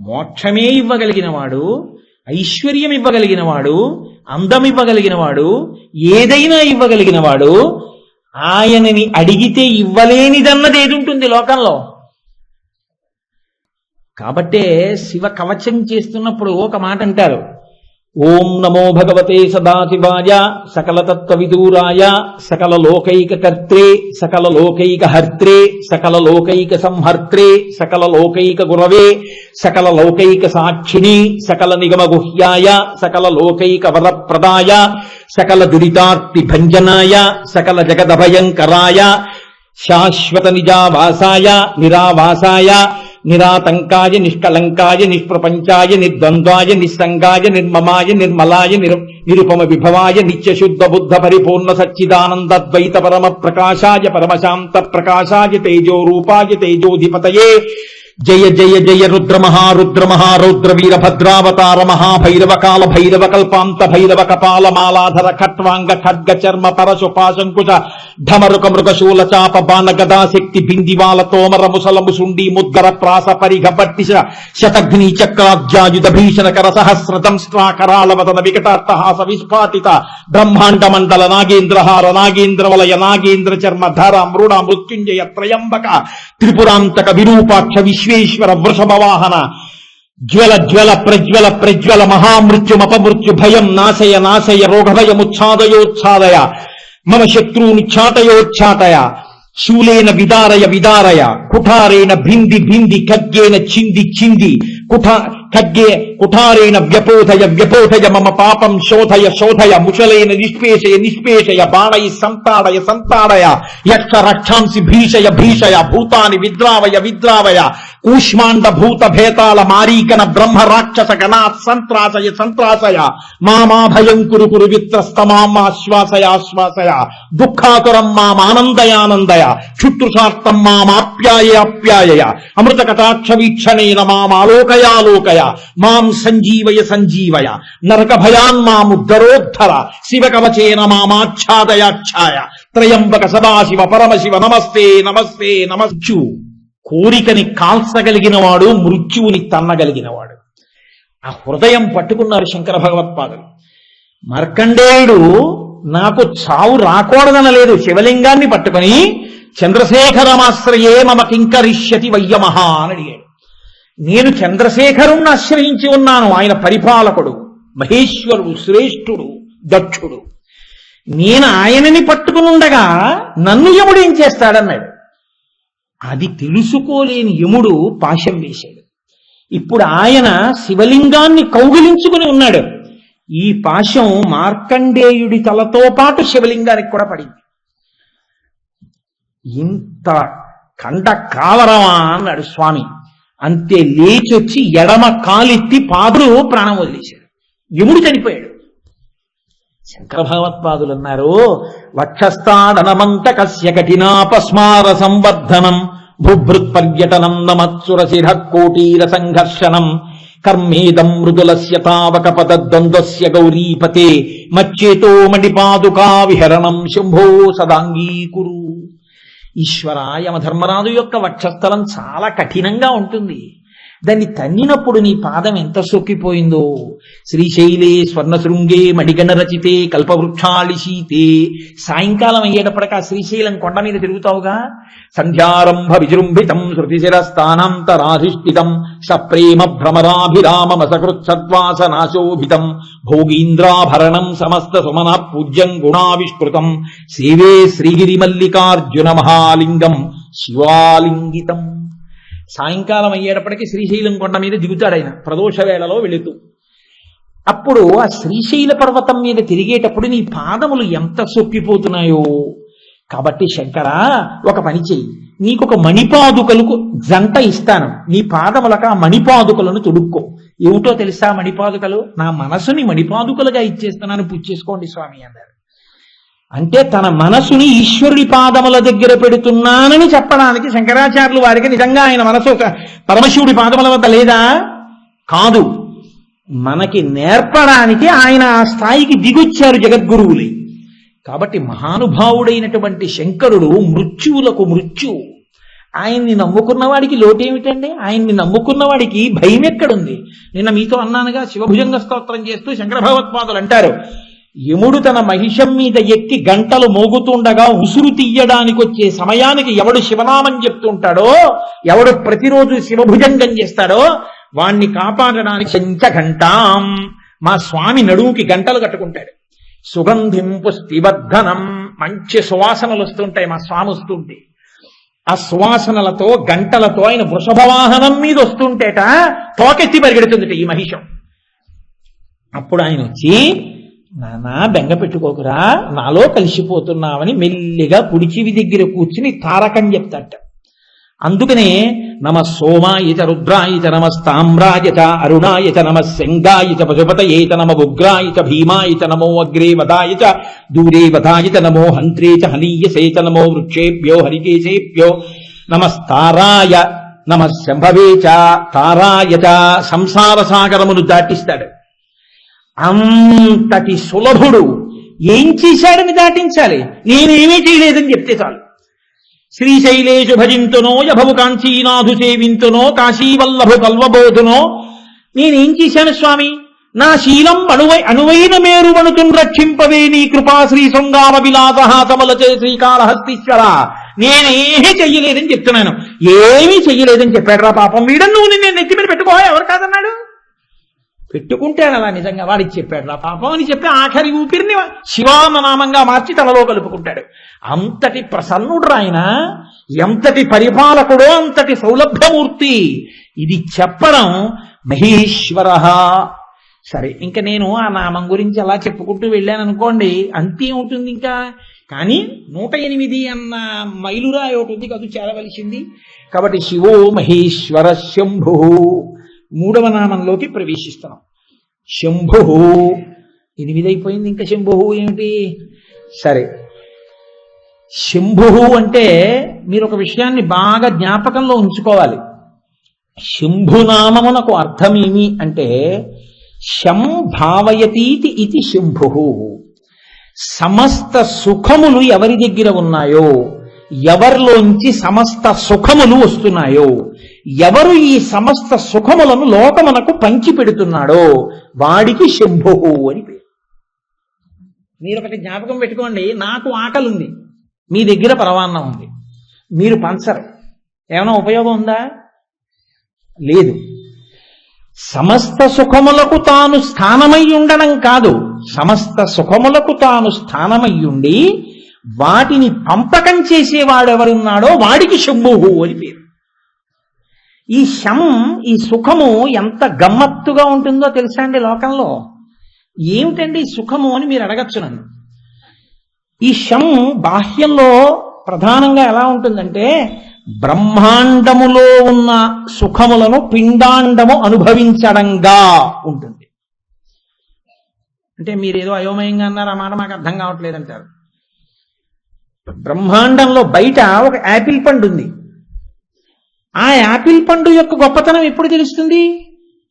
మోక్షమే ఇవ్వగలిగిన వాడు, ఐశ్వర్యం ఇవ్వగలిగిన వాడు, అందం ఇవ్వగలిగిన వాడు, ఏదైనా ఇవ్వగలిగిన వాడు, ఆయనని అడిగితే ఇవ్వలేనిదన్నది ఏది ఉంటుంది లోకంలో? కాబట్టే శివ కవచం చేస్తున్నప్పుడు ఒక మాట అంటారు, ఓం నమో భగవతే సదాశివాయ సకల తత్వవిదూరాయ సకల లోకైక కర్త్రే సకల లోకైక హర్త్రే సకల లోకైక సంహర్త్రే సకల లోకైక గురవే సకల లోకైక సాక్షిణి సకల నిగమ గుహ్యాయ సకల లోకైక వరప్రదాయ సకల దురితార్తి భంజనాయ సకల జగదభయంకరాయ శాశ్వత నిజావాసాయ నిరావాసాయ నిరాతంకాయ నిష్కలంకాయ నిష్ప్రపంచాయ నిర్ద్వంద్వాయ నిస్సంగాయ నిర్మమాయ నిర్మలాయ నిరుపమ విభవాయ నిత్యశుద్ధ బుద్ధ పరిపూర్ణ సచ్చిదానందద్వైత పరమ ప్రకాశాయ పరమశాంత ప్రకాశాయ తేజోరూపాయ తేజోధిపతయే జయ జయ జయ రుద్ర మహారౌద్ర వీరభద్రావతార మహాభైరవ కాల భైరవ కల్పాంత భైరవ కపాల మాలాధర ఖట్వాంగ ఖడ్గ చర్మ పరశుపాశంకుశ ఢమరుక మృగశూల చాప బాణ గదా శక్తి బిందివాల తోమర ముసల ముసుండి ముద్దర ప్రాస పరిఘ పట్టిశ శతఘ్ని చక్రాధ్యాయుధ భీషణ కర సహస్రదంష్ట్రాకరాల వదన వికటాట్టహాస విస్ఫాటిత బ్రహ్మాండ మండల నాగేంద్రహార నాగేంద్ర వలయ నాగేంద్ర చర్మ ధర మృడ మృత్యుంజయ త్రయంబక త్రిపురాంతక విరూపాక్ష విశ్వేశ్వర వృషభ వాహన జ్వల జ్వల ప్రజ్వల ప్రజ్వల మహామృత్యుమపమృత్యు భయం నాశయ నాశయ రోగభయముచ్ఛాదయోచ్ఛాదయ మమ శత్రూనుచ్ఛాటయోచ్ఛాటయ శూలేన విదారయ విదారయ కుఠారేణ భింది భింది ఖడ్గేన చింది చింది కుఠారేణ వ్యపోధయ వ్యపోధయ మమ పాపం శోధయ శోధయ ముషలేన నిష్పేషయ నిష్పేషయ బాణై సంతాడయ సంతాడయ యక్ష రక్షాంసి భీషయ భీషయ భూతాని విద్రావయ విద్రావయ కూష్మాండ భూత భేతాల మారీకన బ్రహ్మ రాక్షస గణాత్ సంత్రాసయ సంత్రాసయ మామాభయం కురు కురు విత్రస్తమాశ్వాసయ ఆశ్వాసయ దుఃఖాతురం మామానందయానందయ క్షుత్రుషార్థం మామాప్యాయ అప్యాయ అమృత కటాక్ష వీక్షణేన మామాలోకయాలోకయ మాం సంజీవయ సంజీవయ నరక భయాన్ మాముద్ధరోద్ధర శివ కవచేన మామాచ్ఛాదయాచ్ఛాయ త్రయంబక సదాశివ పరమశివ నమస్తే నమస్తే నమస్సు. కోరికని కాల్చగలిగిన వాడు మృత్యువుని తన్నగలిగినవాడు. ఆ హృదయం పట్టుకున్నారు శంకర భగవత్పాదులు. మార్కండేయుడు నాకు చావు రాకూడదనలేదు, శివలింగాన్ని పట్టుకుని చంద్రశేఖరమాశ్రయే మమ కింకరిష్యతి వయ్యమహ అని అడిగాడు. నేను చంద్రశేఖరుణ్ణి ఆశ్రయించి ఉన్నాను, ఆయన పరిపాలకుడు, మహేశ్వరుడు, శ్రేష్ఠుడు, దక్షుడు. నేను ఆయనని పట్టుకునుండగా నన్ను యముడు ఏం చేస్తాడన్నాడు. అది తెలుసుకోలేని యముడు పాశం వేశాడు. ఇప్పుడు ఆయన శివలింగాన్ని కౌగిలించుకుని ఉన్నాడు. ఈ పాశం మార్కండేయుడి తలతో పాటు శివలింగానికి కూడా పడింది. ఇంత కండ కావరమా అన్నాడు స్వామి. అంతే లేచొచ్చి ఎడమ కాలెత్తి పాదులు ప్రాణం వదిలేశాడు. యముడు చనిపోయాడు. శంకర భగవత్పాదులు అన్నారు, వక్షస్థాడనమంత కస్య కఠినాపస్మార సంవర్ధనం భూభృత్ పర్యటనం నమత్సురశిర కోటీర సంఘర్షణం కర్మేదం మృదులస్య తావక పదద్వంద్వస్య గౌరీపతే మచ్చేతో మణిపాదుకా విహరణం శంభో సదాంగీకురు. ఈశ్వర, యమధర్మరాజు యొక్క వక్షస్థలం చాలా కఠినంగా ఉంటుంది. దాన్ని తన్నినప్పుడు నీ పాదం ఎంత సొక్కిపోయిందో. శ్రీశైలే స్వర్ణశృంగే మణిగణ రచితే కల్పవృక్షాళిశీతే. సాయంకాలం అయ్యేటప్పటికి ఆ శ్రీశైలం కొండ మీద తిరుగుతావుగా. సంధ్యారంభ విజృంభితం శృతిశిరస్థానాంతరాధిష్ఠితం సప్రేమ భ్రమరాభిరామమసకృత్సద్వాసనాశోభితం భోగీంద్రాభరణం సమస్త సుమన పూజ్యం గుణావిష్కృతం సేవే శ్రీగిరి మల్లికార్జున మహాలింగం శివాలింగితం. సాయంకాలం అయ్యేటప్పటికీ శ్రీశైలం కొండ మీద దిగుతాడు ఆయన ప్రదోష వేళలో వెళుతూ. అప్పుడు ఆ శ్రీశైల పర్వతం మీద తిరిగేటప్పుడు నీ పాదములు ఎంత సొక్కిపోతున్నాయో. కాబట్టి శంకర ఒక పని చెయ్యి, నీకొక మణిపాదుకలకు జంట ఇస్తాను, నీ పాదములకు ఆ మణిపాదుకలను తొడుక్కో. ఏమిటో తెలుసా మణిపాదుకలు? నా మనసుని మణిపాదుకలుగా ఇచ్చేస్తున్నాను, పుచ్చేసుకోండి స్వామి అన్నారు. అంటే తన మనసుని ఈశ్వరుడి పాదముల దగ్గర పెడుతున్నానని చెప్పడానికి శంకరాచార్యులు వారికి నిజంగా ఆయన మనసు పరమశివుడి పాదముల వద్ద లేదా? కాదు, మనకి నేర్పడానికి ఆయన ఆ స్థాయికి దిగొచ్చారు జగద్గురువులై. కాబట్టి మహానుభావుడైనటువంటి శంకరుడు మృత్యువులకు మృత్యువు. ఆయన్ని నమ్ముకున్న వాడికి లోటేమిటండి? ఆయన్ని నమ్ముకున్న వాడికి భయం ఎక్కడుంది? నిన్న మీతో అన్నానుగా, శివభుజంగ స్తోత్రం చేస్తూ శంకర భగవత్పాదులు అంటారు, యముడు తన మహిషం మీద ఎక్కి గంటలు మోగుతుండగా ఉసురు తీయడానికి వచ్చే సమయానికి ఎవడు శివనామం చెప్తుంటాడో, ఎవడు ప్రతిరోజు శివభుజంగం చేస్తాడో వాణ్ణి కాపాడడానికి శంఖఘంటాం. మా స్వామి నడువుకి గంటలు కట్టుకుంటాడు. సుగంధిం పుష్టివర్ధనం, మంచి సువాసనలు వస్తుంటాయి మా స్వామి వస్తుంటే. ఆ సువాసనలతో గంటలతో ఆయన వృషభవాహనం మీద వస్తుంటేట తోకెత్తి పరిగెడుతుందిట ఈ మహిషం. అప్పుడు ఆయన వచ్చి, నానా బెంగ పెట్టుకోకురా, నాలో కలిసిపోతున్నావని మెల్లిగా కుడిచివి దగ్గర కూర్చుని తారకం చెప్తాట. అందుకనే నమ సోమాయచ రుద్రాయచ నమస్తామ్రాయచ అరుణాయచ నమ శంగాయచ పశుపతయేచ నమ ఉగ్రాయచ భీమాయచ నమో అగ్రే వదాయచ దూరే వదాయచ నమో హంత్రేచ హనీయసేచ నమో వృక్షేభ్యో హరికేశేభ్యో నమస్తారాయ నమ శంభవేచ తారాయచ. సంసార సాగరమును దాటిస్తాడు. అంతటి సులభుడు ఏం చేశాడని దాటించాలి? నేనేమీ చేయలేదని చెప్తే చాలు. శ్రీశైలేషు భజింతునో యభవు కాంచీనాథు సేవింతునో కాశీవల్లభు కల్వబోధునో. నేనేం చేశాను స్వామి? నా శీలం అణువైన మేరువణుతున్ రక్షింపవే నీ కృపా శ్రీ శృంగార విలాసహాసమలచే శ్రీకాళహస్తీశ్వర. నేనేమీ చెయ్యలేదని చెప్తున్నాను. ఏమీ చెయ్యలేదని చెప్పాడు రా పాపం వీడని. నువ్వు నిన్ను నెత్తి మీద పెట్టుకో, ఎవరు కాదన్నాడు? పెట్టుకుంటాడు అలా నిజంగా, వాడికి చెప్పాడు రా పాపం అని చెప్పి ఆఖరి ఊపిరిని శివానామంగా మార్చి తనలో కలుపుకుంటాడు. అంతటి ప్రసన్నుడు ఆయన, ఎంతటి పరిపాలకుడో, అంతటి సౌలభ్యమూర్తి. ఇది చెప్పడం మహేశ్వర. సరే, ఇంకా నేను ఆ నామం గురించి అలా చెప్పుకుంటూ వెళ్ళాను అనుకోండి, అంతే ఉంటుంది ఇంకా. కానీ 108 అన్న మైలురాయి ఒకటి ఉంది కదా చేరవలసింది. కాబట్టి శివో మహేశ్వర శంభు 3వ నామంలోకి ప్రవేశిస్తున్నాం. శంభు 8 అయిపోయింది, ఇంకా శంభు ఏమిటి? సరే, శంభు అంటే మీరు ఒక విషయాన్ని బాగా జ్ఞాపకంలో ఉంచుకోవాలి. శంభునామమునకు అర్థమేమి అంటే శం భావయతీతి ఇది శంభు. సమస్త సుఖములు ఎవరి దగ్గర ఉన్నాయో, ఎవరిలోంచి సమస్త సుఖములు వస్తున్నాయో, ఎవరు ఈ సమస్త సుఖములను లోకమునకు పంచి పెడుతున్నాడో వాడికి శంభు అని పేరు. మీరు ఒకటి జ్ఞాపకం పెట్టుకోండి, నాకు ఆకలి ఉంది, మీ దగ్గర పరవాన్నం ఉంది, మీరు పంచరు, ఏమైనా ఉపయోగం ఉందా? లేదు. సమస్త సుఖములకు తాను స్థానమై ఉండడం కాదు, సమస్త సుఖములకు తాను స్థానమై ఉండి వాటిని పంపకం చేసేవాడెవరున్నాడో వాడికి శంభువు అని పేరు. ఈ శం, ఈ సుఖము ఎంత గమ్మత్తుగా ఉంటుందో తెలుసా అండి లోకంలో? ఏమిటండి సుఖము అని మీరు అడగచ్చు నన్ను. ఈ శం బాహ్యంలో ప్రధానంగా ఎలా ఉంటుందంటే, బ్రహ్మాండములో ఉన్న సుఖములను పిండాండము అనుభవించడంగా ఉంటుంది. అంటే మీరేదో అయోమయంగా అన్నారు, ఆ మాట మాకు అర్థం కావట్లేదంటారు. బ్రహ్మాండంలో బయట ఒక యాపిల్ పండు ఉంది. ఆ యాపిల్ పండు యొక్క గొప్పతనం ఎప్పుడు తెలుస్తుంది?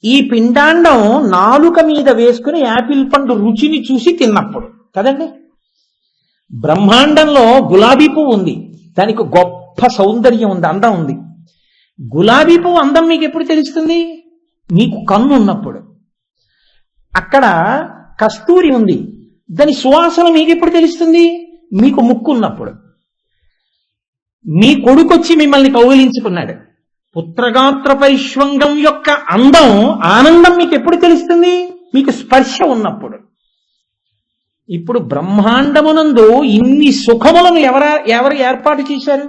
ఈ పిండాండం నాలుక మీద వేసుకుని యాపిల్ పండు రుచిని చూసి తిన్నప్పుడు కదండి. బ్రహ్మాండంలో గులాబీ పువ్వు ఉంది, దానికి గొప్ప సౌందర్యం ఉంది, అందం ఉంది. గులాబీ పువ్వు అందం మీకు ఎప్పుడు తెలుస్తుంది? మీకు కన్ను ఉన్నప్పుడు. అక్కడ కస్తూరి ఉంది, దాని సువాసన మీకు ఎప్పుడు తెలుస్తుంది? మీకు ముక్కు ఉన్నప్పుడు. మీ కొడుకొచ్చి మిమ్మల్ని కౌగిలించుకున్నాడు, పుత్రగాత్ర పరిష్వంగం యొక్క అందం ఆనందం మీకు ఎప్పుడు తెలుస్తుంది? మీకు స్పర్శ ఉన్నప్పుడు. ఇప్పుడు బ్రహ్మాండమునందు ఇన్ని సుఖములను ఎవరు ఏర్పాటు చేశారు?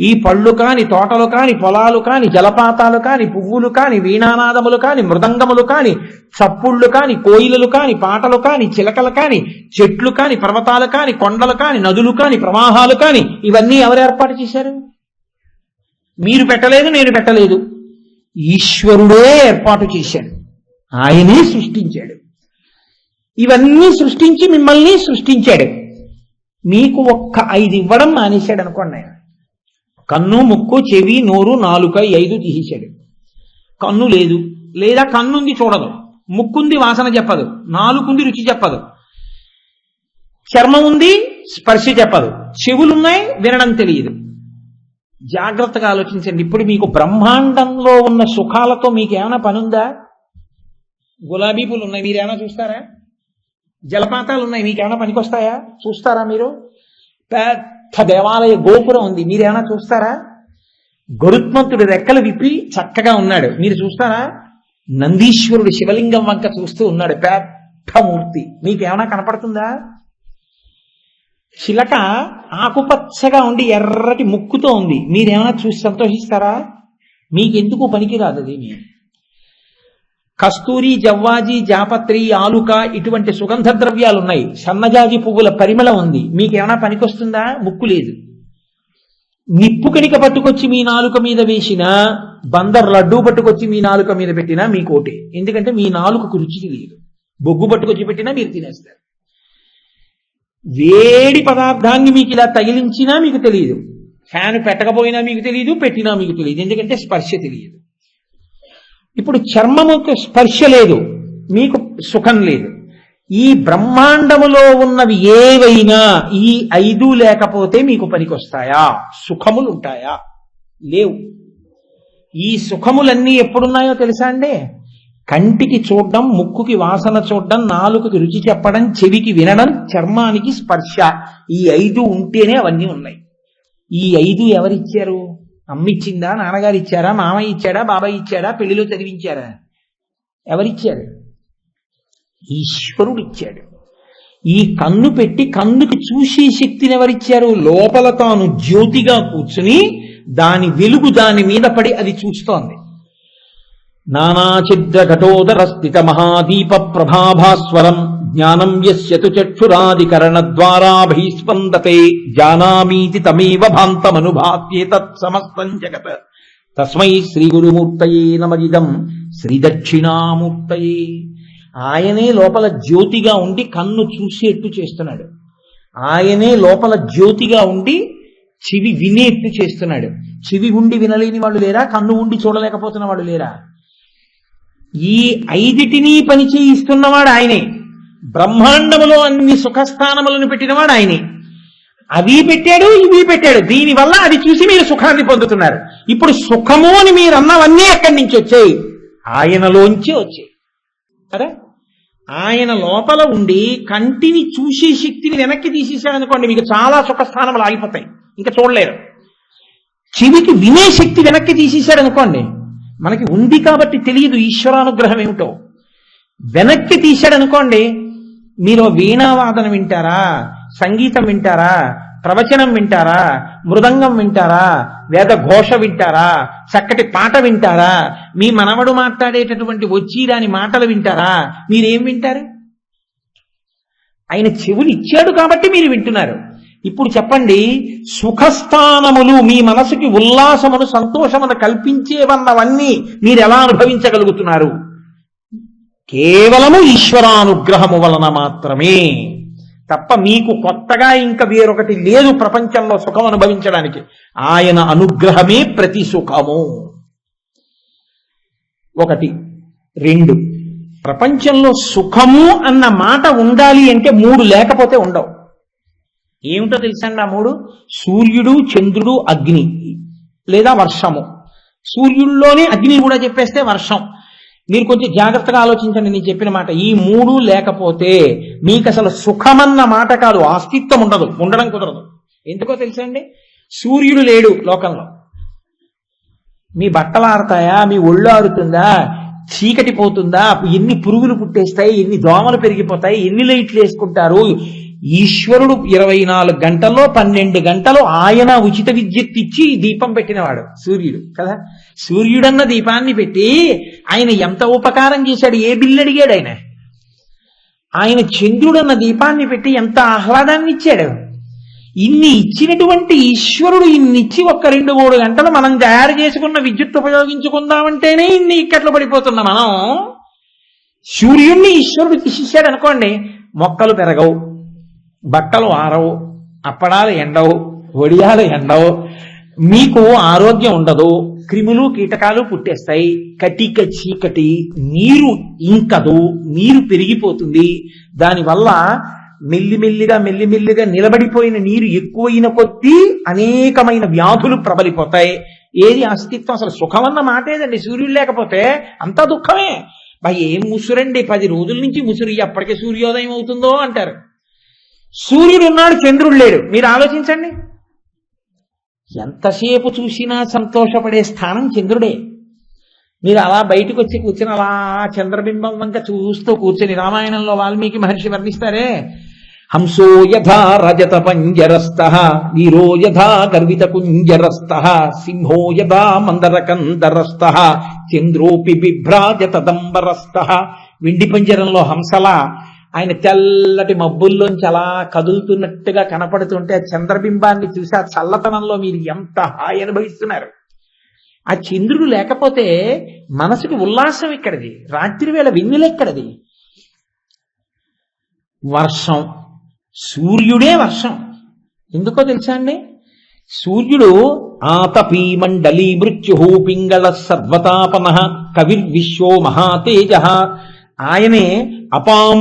ఈ పళ్ళు కాని, తోటలు కాని, పొలాలు కాని, జలపాతాలు కాని, పువ్వులు కాని, వీణానాదములు కాని, మృదంగములు కాని, చప్పుళ్ళు కాని, కోయిలలు కాని, పాటలు కాని, చిలకలు కాని, చెట్లు కాని, పర్వతాలు కాని, కొండలు కాని, నదులు కాని, ప్రవాహాలు కాని, ఇవన్నీ ఎవరు ఏర్పాటు చేశారు? మీరు పెట్టలేదు, నేను పెట్టలేదు. ఈశ్వరుడే ఏర్పాటు చేశాడు, ఆయనే సృష్టించాడు. ఇవన్నీ సృష్టించి మిమ్మల్ని సృష్టించాడు. మీకు ఒక్క 5 ఇవ్వడం మానేశాడు అనుకోండి. ఆయన కన్ను, ముక్కు, చెవి, నోరు, నాలుక 5 తీసేశాడు. కన్ను లేదు, లేదా కన్నుంది చూడదు, ముక్కుంది వాసన చెప్పదు, నాలుగుంది రుచి చెప్పదు, చర్మం ఉంది స్పర్శ చెప్పదు, చెవులున్నాయి వినడం తెలియదు. జాగ్రత్తగా ఆలోచించండి. ఇప్పుడు మీకు బ్రహ్మాండంలో ఉన్న సుఖాలతో మీకేమైనా పనుందా? గులాబీ పూలు ఉన్నాయి, మీరేమైనా చూస్తారా? జలపాతాలు ఉన్నాయి, మీకేమైనా పనికొస్తాయా? చూస్తారా మీరు? పెద్ద దేవాలయ గోపురం ఉంది, మీరేమైనా చూస్తారా? గరుత్మంతుడు రెక్కలు విప్పి చక్కగా ఉన్నాడు, మీరు చూస్తారా? నందీశ్వరుడు శివలింగం వంక చూస్తూ ఉన్నాడు, పెద్ద మూర్తి, మీకేమైనా కనపడుతుందా? చిలక ఆకుపచ్చగా ఉండి ఎర్రటి ముక్కుతో ఉంది, మీరేమైనా చూసి సంతోషిస్తారా? మీకెందుకు పనికిరాదు అది. కస్తూరి, జవ్వాజి, జాపత్రి, ఆలుక ఇటువంటి సుగంధ ద్రవ్యాలు ఉన్నాయి, సన్నజాజి పువ్వుల పరిమళం ఉంది, మీకేమైనా పనికొస్తుందా? ముక్కు లేదు. నిప్పు కణిక పట్టుకొచ్చి మీ నాలుక మీద వేసినా, బందర్ లడ్డూ పట్టుకొచ్చి మీ నాలుక మీద పెట్టినా మీకోటే, ఎందుకంటే మీ నాలుకకు రుచి తెలియదు. బొగ్గు పట్టుకొచ్చి పెట్టినా మీరు తినేస్తారు. వేడి పదార్థాన్ని మీకు ఇలా తగిలించినా మీకు తెలియదు, ఫ్యాన్ పెట్టకపోయినా మీకు తెలియదు, పెట్టినా మీకు తెలియదు, ఎందుకంటే స్పర్శ తెలియదు. ఇప్పుడు చర్మముకు స్పర్శ లేదు, మీకు సుఖం లేదు. ఈ బ్రహ్మాండములో ఉన్నవి ఏవైనా ఈ 5 లేకపోతే మీకు పనికొస్తాయా? సుఖములు ఉంటాయా? లేవు. ఈ సుఖములన్నీ ఎప్పుడున్నాయో తెలుసా అండి? కంటికి చూడడం, ముక్కుకి వాసన చూడడం, నాలుకకి రుచి చెప్పడం, చెవికి వినడం, చర్మానికి స్పర్శ, ఈ 5 ఉంటేనే అవన్నీ ఉన్నాయి. ఈ 5 ఎవరిచ్చారు? అమ్మిచ్చిందా? నాన్నగారు ఇచ్చారా? మామయ్య ఇచ్చాడా? బాబాయ్ ఇచ్చాడా? పెళ్లిలో చదివించారా? ఎవరిచ్చారు? ఈశ్వరుడు ఇచ్చాడు. ఈ కన్ను పెట్టి కన్నుకి చూసే శక్తిని ఎవరిచ్చారు? లోపల తాను జ్యోతిగా కూర్చుని దాని వెలుగు దాని మీద పడి అది చూస్తోంది. నానాఛిద్ర ఘటోదర స్థిత మహాదీప ప్రభాభాస్వరం జ్ఞానం యస్యతు చక్షురాదికరణ ద్వారా భైస్పందతే జానామీతి తమేవ భాంతమనుభాత్యేతత్ సమస్తం జగత్ తస్మై శ్రీ గురుమూర్తయే నమః శ్రీ దక్షిణామూర్తయే. ఆయనే లోపల జ్యోతిగా ఉండి కన్ను చూసేట్టు చేస్తున్నాడు. ఆయనే లోపల జ్యోతిగా ఉండి చెవి వినేట్టు చేస్తున్నాడు. చెవి ఉండి వినలేని వాళ్ళు లేరా? కన్ను ఉండి చూడలేకపోతున్న వాళ్ళు లేరా? ఈ 5 పని చేయిస్తున్నవాడు ఆయనే. బ్రహ్మాండములో అన్ని సుఖస్థానములను పెట్టినవాడు ఆయనే. అవి పెట్టాడు, ఇవి పెట్టాడు, దీనివల్ల అది చూసి మీరు సుఖాన్ని పొందుతున్నారు. ఇప్పుడు సుఖము అని మీరు అన్నవన్నీ ఎక్కడి నుంచి వచ్చాయి? ఆయనలోంచి వచ్చాయి కదా. ఆయన లోపల ఉండి కంటిని చూసే శక్తిని వెనక్కి తీసేశాడనుకోండి, మీకు చాలా సుఖస్థానములు ఆగిపోతాయి, ఇంకా చూడలేరు. చెవికి వినే శక్తి వెనక్కి తీసేశాడనుకోండి, మనకి ఉంది కాబట్టి తెలియదు ఈశ్వరానుగ్రహం ఏమిటో. వెనక్కి తీశాడనుకోండి, మీరు వీణావాదన వింటారా, సంగీతం వింటారా, ప్రవచనం వింటారా, మృదంగం వింటారా, వేద ఘోష వింటారా, చక్కటి పాట వింటారా, మీ మనవడు మాట్లాడేటటువంటి వచ్చిరాని మాటలు వింటారా? మీరేం వింటారు? ఆయన చెవులు ఇచ్చాడు కాబట్టి మీరు వింటున్నారు. ఇప్పుడు చెప్పండి, సుఖస్థానములు మీ మనసుకి ఉల్లాసమును సంతోషమును కల్పించేవన్నవన్నీ మీరు ఎలా అనుభవించగలుగుతున్నారు? కేవలము ఈశ్వరానుగ్రహము వలన మాత్రమే తప్ప మీకు కొత్తగా ఇంకా వేరొకటి లేదు ప్రపంచంలో సుఖం అనుభవించడానికి. ఆయన అనుగ్రహమే ప్రతి సుఖము. 1. 2, ప్రపంచంలో సుఖము అన్న మాట ఉండాలి అంటే 3 లేకపోతే ఉండవు. ఏమిటో తెలుసండి ఆ 3? సూర్యుడు, చంద్రుడు, అగ్ని లేదా వర్షము. సూర్యుల్లోనే అగ్ని కూడా చెప్పేస్తే వర్షం. మీరు కొంచెం జాగ్రత్తగా ఆలోచించండి నేను చెప్పిన మాట. ఈ మూడు లేకపోతే మీకు అసలు సుఖమన్న మాట కాదు, అస్తిత్వం ఉండదు, ఉండడం కుదరదు. ఎందుకో తెలుసా అండి? సూర్యుడు లేడు లోకంలో, మీ బట్టలు ఆరుతాయా, మీ ఒళ్ళు ఆరుతుందా, చీకటి పోతుందా, ఎన్ని పురుగులు పుట్టేస్తాయి, ఎన్ని దోమలు పెరిగిపోతాయి, ఎన్ని లైట్లు వేసుకుంటారు. ఈశ్వరుడు 24 గంటల్లో 12 గంటలు ఆయన ఉచిత విద్యుత్ ఇచ్చి దీపం పెట్టినవాడు సూర్యుడు కదా. సూర్యుడన్న దీపాన్ని పెట్టి ఆయన ఎంత ఉపకారం చేశాడు, ఏ బిల్లు అడిగాడు ఆయన. ఆయన చంద్రుడన్న దీపాన్ని పెట్టి ఎంత ఆహ్లాదాన్ని ఇచ్చాడు. ఇన్ని ఇచ్చినటువంటి ఈశ్వరుడు ఇన్నిచ్చి ఒక్క 2-3 గంటలు మనం తయారు చేసుకున్న విద్యుత్ ఉపయోగించుకుందామంటేనే ఇన్ని ఇక్కట్లు పడిపోతున్నాం మనం. సూర్యుడిని ఈశ్వరుడు తీసేశాడు అనుకోండి, మొక్కలు పెరగవు, బట్టలు ఆరవు, అప్పడాలు ఎండవు, వడియాలు ఎండవు, మీకు ఆరోగ్యం ఉండదు, క్రిములు కీటకాలు పుట్టేస్తాయి, కటిక చీకటి, నీరు ఇంకదు, నీరు పెరిగిపోతుంది. దానివల్ల మెల్లిమెల్లిగా నిలబడిపోయిన నీరు ఎక్కువైన కొద్దీ అనేకమైన వ్యాధులు ప్రబలిపోతాయి. ఏది అస్తిత్వం? అసలు సుఖమన్న మాటేదండి సూర్యుడు లేకపోతే. అంతా దుఃఖమే. ఏం ముసురండి, 10 రోజుల నుంచి ముసురు, ఎప్పటికే సూర్యోదయం అవుతుందో అంటారు. సూర్యుడు ఉన్నాడు, చంద్రుడు లేడు. మీరు ఆలోచించండి, ఎంతసేపు చూసినా సంతోషపడే స్థానం చంద్రుడే. మీరు అలా బయటకు వచ్చి కూర్చుని అలా చంద్రబింబం వంక చూస్తూ కూర్చొని రామాయణంలో వాల్మీకి మహర్షి వర్ణిస్తారే, హంసో యథా రజత పంజరస్థః వీరో యథా గర్విత కుంజరస్థః సింహో యథా మందరకందరస్థః చంద్రోపి బిభ్రాజత దంబరస్థః. వెండి పంజరంలో హంసలా ఆయన తెల్లటి మబ్బుల్లోంచి అలా కదులుతున్నట్టుగా కనపడుతుంటే ఆ చంద్రబింబాన్ని చూసి ఆ చల్లతనంలో మీరు ఎంత హాయి అనుభవిస్తున్నారు. ఆ చంద్రుడు లేకపోతే మనసుకి ఉల్లాసం ఎక్కడిది, రాత్రి వేళ వెన్నెలెక్కడిది? వర్షం, సూర్యుడే వర్షం. ఎందుకో తెలుసా అండి? సూర్యుడు ఆతపీ మండలీ మృత్యు పింగళ సర్వతాపన కవిర్విశ్వో మహాతేజ. ఆయనే అపాం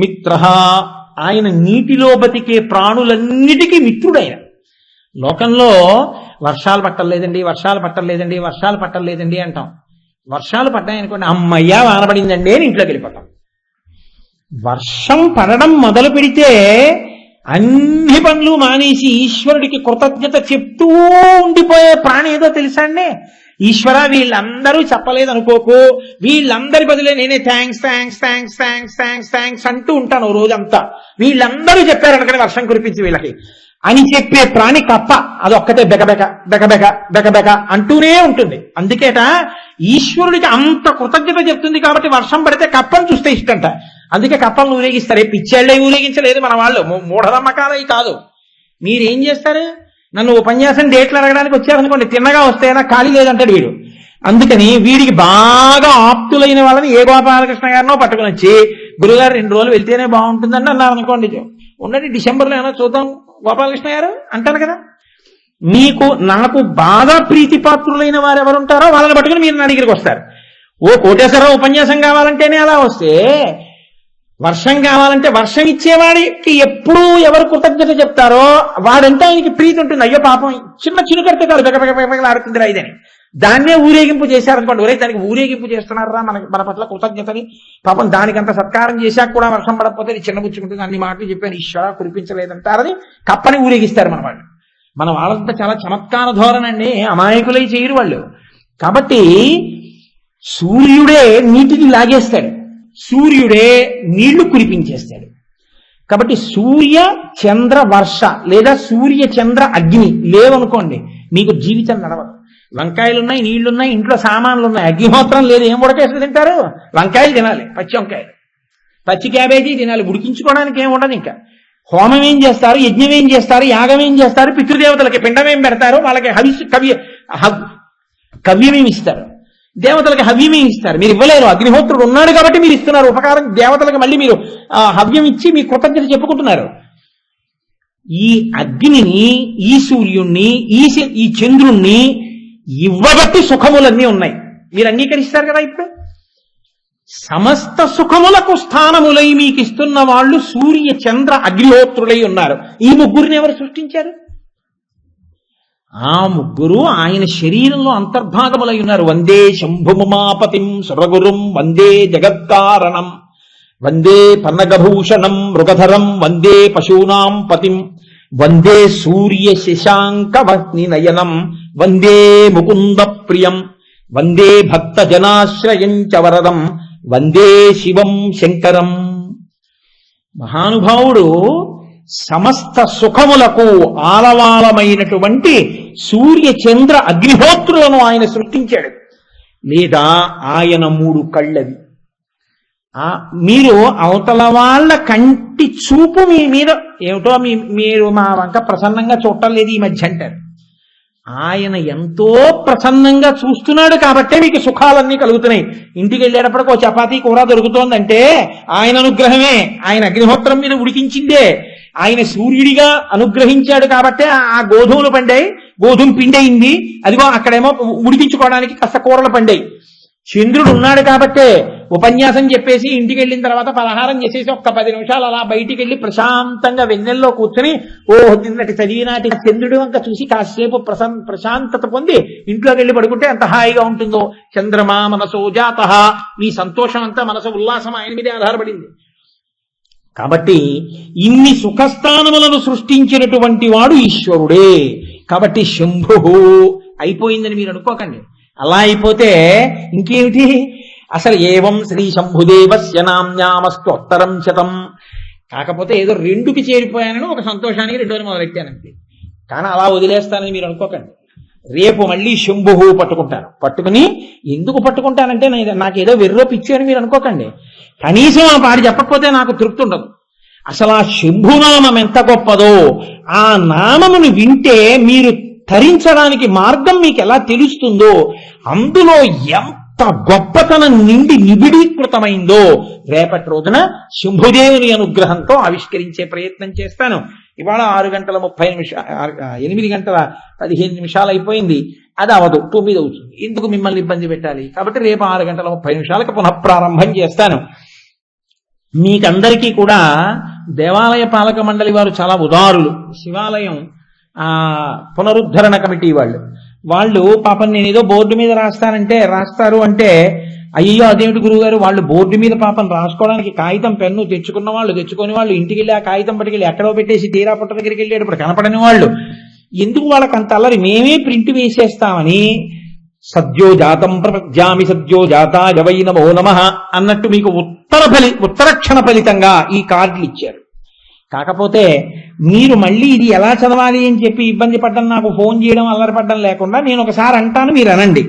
మిత్ర, ఆయన నీటిలో బతికే ప్రాణులన్నిటికీ మిత్రుడైన. లోకంలో వర్షాలు పట్టలేదండి అంటాం. వర్షాలు పడ్డాయనుకోండి, అమ్మయ్యా వానపడిందండి అని ఇంట్లోకి వెళ్ళిపోతాం. వర్షం పడడం మొదలు పెడితే అన్ని పనులు మానేసి ఈశ్వరుడికి కృతజ్ఞత చెప్తూ ఉండిపోయే ప్రాణి ఏదో తెలుసా అండి? ఈశ్వర వీళ్ళందరూ చెప్పలేదు అనుకోకు, వీళ్ళందరి బదులే నేనే థ్యాంక్స్ అంటూ ఉంటాను రోజంతా. వీళ్ళందరూ చెప్పారు అనుకుని వర్షం కురిపించి వీళ్ళకి అని చెప్పే ప్రాణి కప్ప. అదొక్కటే బెకబెక అంటూనే ఉంటుంది. అందుకేట ఈశ్వరుడికి అంత కృతజ్ఞత చెప్తుంది కాబట్టి వర్షం పడితే కప్పను చూస్తే ఇష్టంట. అందుకే కప్పలను ఊరేగిస్తారు. పిచ్చేళ్లే ఊరేగించలేదు మన వాళ్ళు, మూఢనమ్మకాలే కాదు. మీరేం చేస్తారు? నన్ను ఉపన్యాసం డేట్లు అడగడానికి వచ్చారనుకోండి, తిన్నగా వస్తేనా ఖాళీ లేదంటాడు వీడు. అందుకని వీడికి బాగా ఆప్తులైన వాళ్ళని ఏ గోపాలకృష్ణ గారినో పట్టుకుని వచ్చి, గురుగారు 2 రోజులు వెళ్తేనే బాగుంటుందండి అన్నారు అనుకోండి, ఉండండి డిసెంబర్లో ఏమైనా చూద్దాం గోపాలకృష్ణ గారు అంటారు కదా. నాకు బాగా ప్రీతిపాత్రులైన వారు ఎవరుంటారో వాళ్ళని పట్టుకుని మీరు నా దగ్గరికి వస్తారు. ఓ కోటేశ్వరరావు ఉపన్యాసం కావాలంటేనే అలా వస్తే, వర్షం కావాలంటే వర్షం ఇచ్చేవాడికి ఎప్పుడు ఎవరు కృతజ్ఞత చెప్తారో వాడంటే ఆయనకి ప్రీతి ఉంటుంది. అయ్యో పాపం చిన్న చినుకడితే కాదు ఆడుతుంది ఇదని దాన్నే ఊరేగింపు చేశారనుకోండి, ఒరే దానికి ఊరేగింపు చేస్తున్నారా మన పట్ల కృతజ్ఞతని, పాపం దానికంత సత్కారం చేశాక కూడా వర్షం పడకపోతే చిన్నబుచ్చుకుంటుంది, అన్ని మాటలు చెప్పాను ఈశ్వర కురిపించలేదంటారని కప్పని ఊరేగిస్తారు మన వాళ్ళు. మన వాళ్ళంతా చాలా చమత్కార ధోరణండి, అమాయకులై చేయరు వాళ్ళు. కాబట్టి సూర్యుడే నీటిని లాగేస్తాడు, సూర్యుడే నీళ్లు కురిపించేస్తాడు. కాబట్టి సూర్య చంద్ర వర్ష లేదా సూర్య చంద్ర అగ్ని లేవనుకోండి, మీకు జీవితం నడవదు. వంకాయలున్నాయి, నీళ్లున్నాయి, ఇంట్లో సామాన్లు ఉన్నాయి, అగ్నిహోత్రం లేదు, ఏం ఉడకేసి తింటారు? వంకాయలు తినాలి, పచ్చి వంకాయలు, పచ్చి క్యాబేజీ తినాలి, ఉడికించుకోవడానికి ఏం ఉండదు. ఇంకా హోమం ఏం చేస్తారు, యజ్ఞం ఏం చేస్తారు, యాగం ఏం చేస్తారు, పితృదేవతలకి పిండం ఏం పెడతారు, వాళ్ళకి కవ్యమేమి ఇస్తారు, దేవతలకి హవ్యమేమి ఇస్తారు. మీరు ఇవ్వలేరు, అగ్నిహోత్రుడు ఉన్నాడు కాబట్టి మీరు ఇస్తున్నారు ఉపకారం దేవతలకు. మళ్ళీ మీరు హవ్యం ఇచ్చి మీ కృతజ్ఞత చెప్పుకుంటున్నారు. ఈ అగ్నిని, ఈ సూర్యుణ్ణి, ఈ చంద్రుణ్ణి ఇవ్వబట్టి సుఖములన్నీ ఉన్నాయి. మీరు అంగీకరిస్తారు కదా. ఇప్పుడు సమస్త సుఖములకు స్థానములై మీకు ఇస్తున్న వాళ్ళు సూర్య చంద్ర అగ్నిహోత్రులై ఉన్నారు. ఈ ముగ్గురిని ఎవరు సృష్టించారు? ఆ ముగ్గురు ఆయన శరీరంలో అంతర్భాగములై ఉన్నారు. వందే శంభుముమాపతిం సురగురుం వందే జగత్కారణం వందే పన్నగభూషణం మృగధరం వందే పశూనాం పతిం వందే సూర్య శశాంకవహ్ని నయనం వందే ముకుంద ప్రియం వందే భక్త జనాశ్రయం చ వరదం వందే శివం శంకరం. మహానుభావుడు సమస్త సుఖములకు ఆలవాలమైనటువంటి సూర్య చంద్ర అగ్నిహోత్రులను ఆయన సృష్టించాడు. లేదా ఆయన 3 కళ్ళవి. మీరు అవతల వాళ్ళ కంటి చూపు మీ మీద ఏమిటో మీరు మా వంక ప్రసన్నంగా చూడలేదు ఈ మధ్య అంటారు. ఆయన ఎంతో ప్రసన్నంగా చూస్తున్నాడు కాబట్టే మీకు సుఖాలన్నీ కలుగుతున్నాయి. ఇంటికి వెళ్ళేటప్పటికి ఒక చపాతీ కూర దొరుకుతోందంటే ఆయన అనుగ్రహమే, ఆయన అగ్నిహోత్రం మీద ఉడికించిందే, ఆయన సూర్యుడిగా అనుగ్రహించాడు కాబట్టే ఆ గోధుమలు పండాయి, గోధుమ పిండి అయింది, అదిగో అక్కడేమో ఉడికించుకోవడానికి కాస్త కూరలు పండాయి. చంద్రుడు ఉన్నాడు కాబట్టే ఉపన్యాసం చెప్పేసి ఇంటికి వెళ్ళిన తర్వాత పలహారం చేసేసి ఒక్క 10 నిమిషాలు అలా బయటికి వెళ్ళి ప్రశాంతంగా వెన్నెల్లో కూర్చొని నిన్నటి చదివినాటి చంద్రుడి వంక చూసి కాసేపు ప్రశాంతత పొంది ఇంట్లోకి వెళ్ళి పడుకుంటే ఎంత హాయిగా ఉంటుందో. చంద్రమా మనసో జాతః, మీ సంతోషం అంతా మనసు ఉల్లాసం ఆయన మీదే ఆధారపడింది. కాబట్టి ఇన్ని సుఖస్థానములను సృష్టించినటువంటి వాడు ఈశ్వరుడే. కాబట్టి శంభు అయిపోయిందని మీరు అనుకోకండి. అలా అయిపోతే ఇంకేమిటి, అసలు ఏవం శ్రీ శంభుదేవస్య నామ్యామస్తోత్తరం శతం. కాకపోతే ఏదో 2కి చేరిపోయానని ఒక సంతోషానికి 2ని మొదలెట్టానంతే. కానీ అలా వదిలేస్తానని మీరు అనుకోకండి. రేపు మళ్ళీ శంభు పట్టుకుంటాను. పట్టుకుని ఎందుకు పట్టుకుంటానంటే నాకేదో వెర్రో పిచ్చి అని మీరు అనుకోకండి. కనీసం ఆ పాడి చెప్పకపోతే నాకు తృప్తి ఉండదు. అసలు ఆ శంభునామం ఎంత గొప్పదో, ఆ నామమును వింటే మీరు తరించడానికి మార్గం మీకు ఎలా తెలుస్తుందో, అందులో ఎంత గొప్పతనం నిండి నిబిడీకృతమైందో రేపటి రోజున శంభుదేవుని అనుగ్రహంతో ఆవిష్కరించే ప్రయత్నం చేస్తాను. ఇవాళ 8 గంటల 15 నిమిషాలు అయిపోయింది. అది అవదు, 9 అవుతుంది. ఎందుకు మిమ్మల్ని ఇబ్బంది పెట్టాలి? కాబట్టి రేపు 6 గంటల 30 నిమిషాలకు పునఃప్రారంభం చేస్తాను. మీకందరికీ కూడా దేవాలయ పాలక మండలి వారు చాలా ఉదారులు. శివాలయం పునరుద్ధరణ కమిటీ వాళ్ళు పాపం నేను ఏదో బోర్డు మీద రాస్తారు అంటే అయ్యో అదేమిటి గురువుగారు, వాళ్ళు బోర్డు మీద పాపం రాసుకోవడానికి కాగితం పెన్ను తెచ్చుకున్న వాళ్ళు, తెచ్చుకొని వాళ్ళు ఇంటికి వెళ్ళి ఆ కాగితం పట్టుకెళ్ళి ఎక్కడో పెట్టేసి తీరా పుట్ట దగ్గరికి వెళ్ళేటప్పుడు కనపడని వాళ్ళు ఎందుకు వాళ్ళకి అంత అల్లరి? మేమే ప్రింట్ వేసేస్తామని సద్యో జాతం ప్రపద్యామి సద్యో జాతాయ వై నమో నమః అన్నట్టు మీకు ఉత్తరక్షణ ఫలితంగా ఈ కార్డులు ఇచ్చారు. కాకపోతే మీరు మళ్ళీ ఇది ఎలా చదవాలి అని చెప్పి ఇబ్బంది పడ్డం, నాకు ఫోన్ చేయడం, అల్లరి పడ్డం లేకుండా నేను ఒకసారి అంటాను, మీరు అనండి.